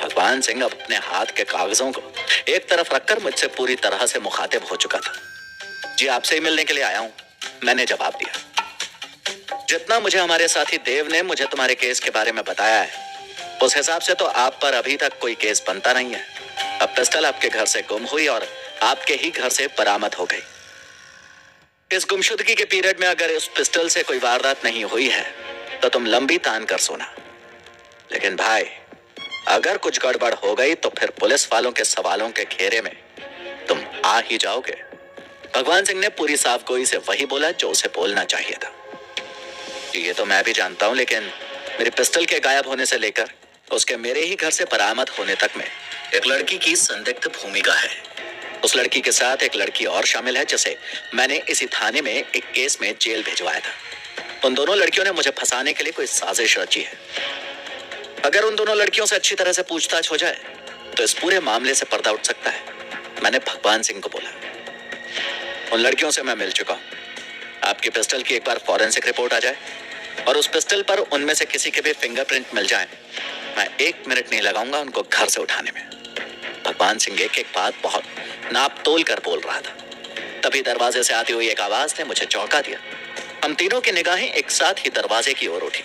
भगवान सिंह अब अपने हाथ के कागजों को एक तरफ रखकर मुझसे पूरी तरह से मुखातिब हो चुका था। जी, आपसे ही मिलने के लिए आया हूं, मैंने जवाब दिया। जितना मुझे हमारे साथी देव ने मुझे तुम्हारे केस के बारे में बताया है, उस हिसाब से तो आप पर अभी तक कोई केस बनता नहीं है। अब पिस्टल आपके घर से गुम हुई और आपके ही घर से बरामद हो गई। इस गुमशुदगी के पीरियड में अगर उस पिस्टल से कोई वारदात नहीं हुई है तो तुम लंबी तान कर सोना। लेकिन भाई, अगर कुछ गड़बड़ हो गई तो फिर पुलिस वालों के सवालों के घेरे में तुम आ ही जाओगे। भगवान सिंह ने पूरी साफगोई से वही बोला जो उसे बोलना चाहिए था। ये तो मैं भी जानता हूं, लेकिन मेरे पिस्टल के गायब होने से लेकर उसके मेरे ही घर से बरामद होने तक में एक लड़की की संदिग्ध भूमिका है। उस लड़की के साथ एक लड़की और शामिल है जिसे मैंने इसी थाने में एक केस में जेल भिजवाया था। उन दोनों लड़कियों ने मुझे फंसाने के लिए कोई साजिश रची है। अगर उन दोनों लड़कियों से अच्छी तरह से पूछताछ हो जाए तो इस पूरे मामले से पर्दा उठ सकता है। मैंने भगवान सिंह को बोला। उन लड़कियों से मैं मिल चुका हूं। आपकी पिस्टल की एक बार फॉरेंसिक रिपोर्ट आ जाए और उस पिस्टल पर उनमें से किसी के भी फिंगरप्रिंट मिल जाए, मैं 1 मिनट नहीं लगाऊंगा उनको घर से उठाने में। भगवान सिंह एक एक बात बहुत नाप तोल कर बोल रहा था। तभी दरवाजे से आती हुई एक आवाज ने मुझे चौंका दिया। हम तीनों की निगाहें एक साथ ही दरवाजे की ओर उठी।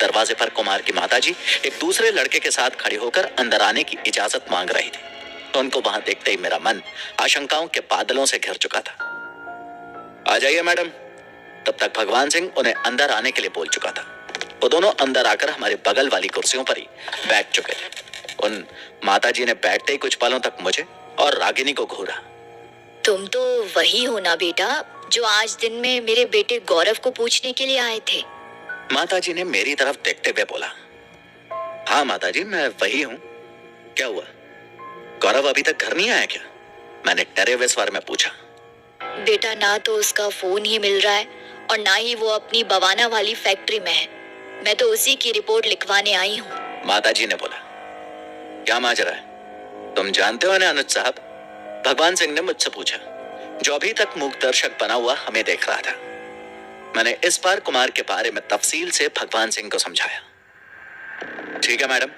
दरवाजे पर कुमार की माताजी एक दूसरे लड़के के साथ खड़ी होकर अंदर आने की इजाजत मांग रही थी। उनको वहां देखते ही मेरा मन आशंकाओं के बादलों से घिर चुका था। आ जाइए मैडम। तब तक भगवान सिंह उन्हें अंदर आने के लिए बोल चुका था। वो दोनों अंदर आकर हमारे बगल वाली कुर्सियों पर ही बैठ चुके थे। उन माताजी ने बैठते ही कुछ पलों तक मुझे और रागिनी को घूरा। तुम तो वही हो ना बेटा, जो आज दिन में मेरे बेटे गौरव को पूछने के लिए आए थे? माताजी ने मेरी तरफ देखते हुए बोला। हाँ माताजी, मैं वही हूँ। क्या हुआ, गौरव अभी तक घर नहीं आया क्या? मैंने डरे हुए स्वर में पूछा। बेटा, ना तो उसका फोन ही मिल रहा है और ना ही वो अपनी बवाना वाली फैक्ट्री में है। मैं तो उसी की रिपोर्ट लिखवाने आई हूँ। माताजी ने बोला। क्या माजरा है, तुम जानते हो ना अनुज साहब? भगवान सिंह ने मुझसे पूछा, जो अभी तक मूक दर्शक बना हुआ हमें देख रहा था। मैंने इस बार कुमार के बारे में तफसील से भगवान सिंह को समझाया। ठीक है मैडम,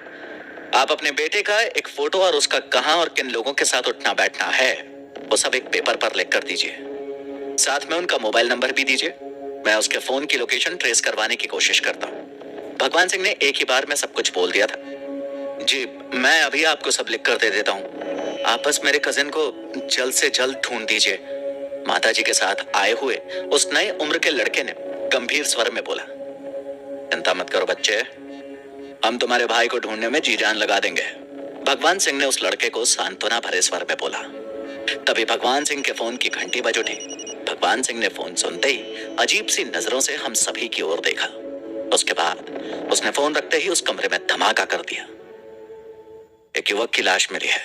आप अपने बेटे का एक फोटो और उसका कहां और किन लोगों के साथ उठना बैठना है वो सब एक पेपर पर लिख कर दीजिए। साथ में उनका मोबाइल नंबर भी दीजिए। मैं उसके फोन की लोकेशन ट्रेस करवाने की कोशिश करता हूँ। भगवान सिंह ने एक ही बार में सब कुछ बोल दिया था। जी, मैं अभी आपको सब लिख कर दे देता हूँ। आप बस मेरे कजिन को जल्द से जल्द ढूंढ दीजिए। माताजी के साथ आए हुए उस नए उम्र के लड़के ने गंभीर स्वर में बोला। चिंता मत करो बच्चे, हम तुम्हारे भाई को ढूंढने में जी जान लगा देंगे। भगवान सिंह ने उस लड़के को सांत्वना भरे स्वर में बोला। तभी भगवान सिंह के फोन की घंटी बज उठी। भगवान सिंह ने फोन सुनते ही अजीब सी नजरों से हम सभी की ओर देखा। उसके बाद उसने फोन रखते ही उस कमरे में धमाका कर दिया। एक युवक की लाश मिली है।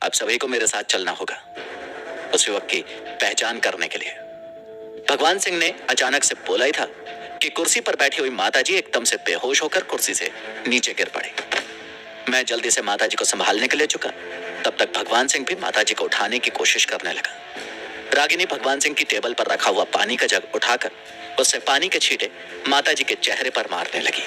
अब सभी को मेरे साथ चलना होगा उस युवक की पहचान करने के लिए। भगवान सिंह ने अचानक से बोला ही था कि कुर्सी पर बैठी हुई माताजी एकदम से बेहोश होकर कुर्सी से नीचे गिर पड़ी। मैं जल्दी से माताजी को संभालने के लिए झुका। तब तक भगवान सिंह भी माताजी को उठाने की कोशिश करने लगा। रागिनी भगवान सिंह की टेबल पर रखा हुआ पानी का जग उठाकर उससे पानी के छींटे माताजी के चेहरे पर मारने लगी।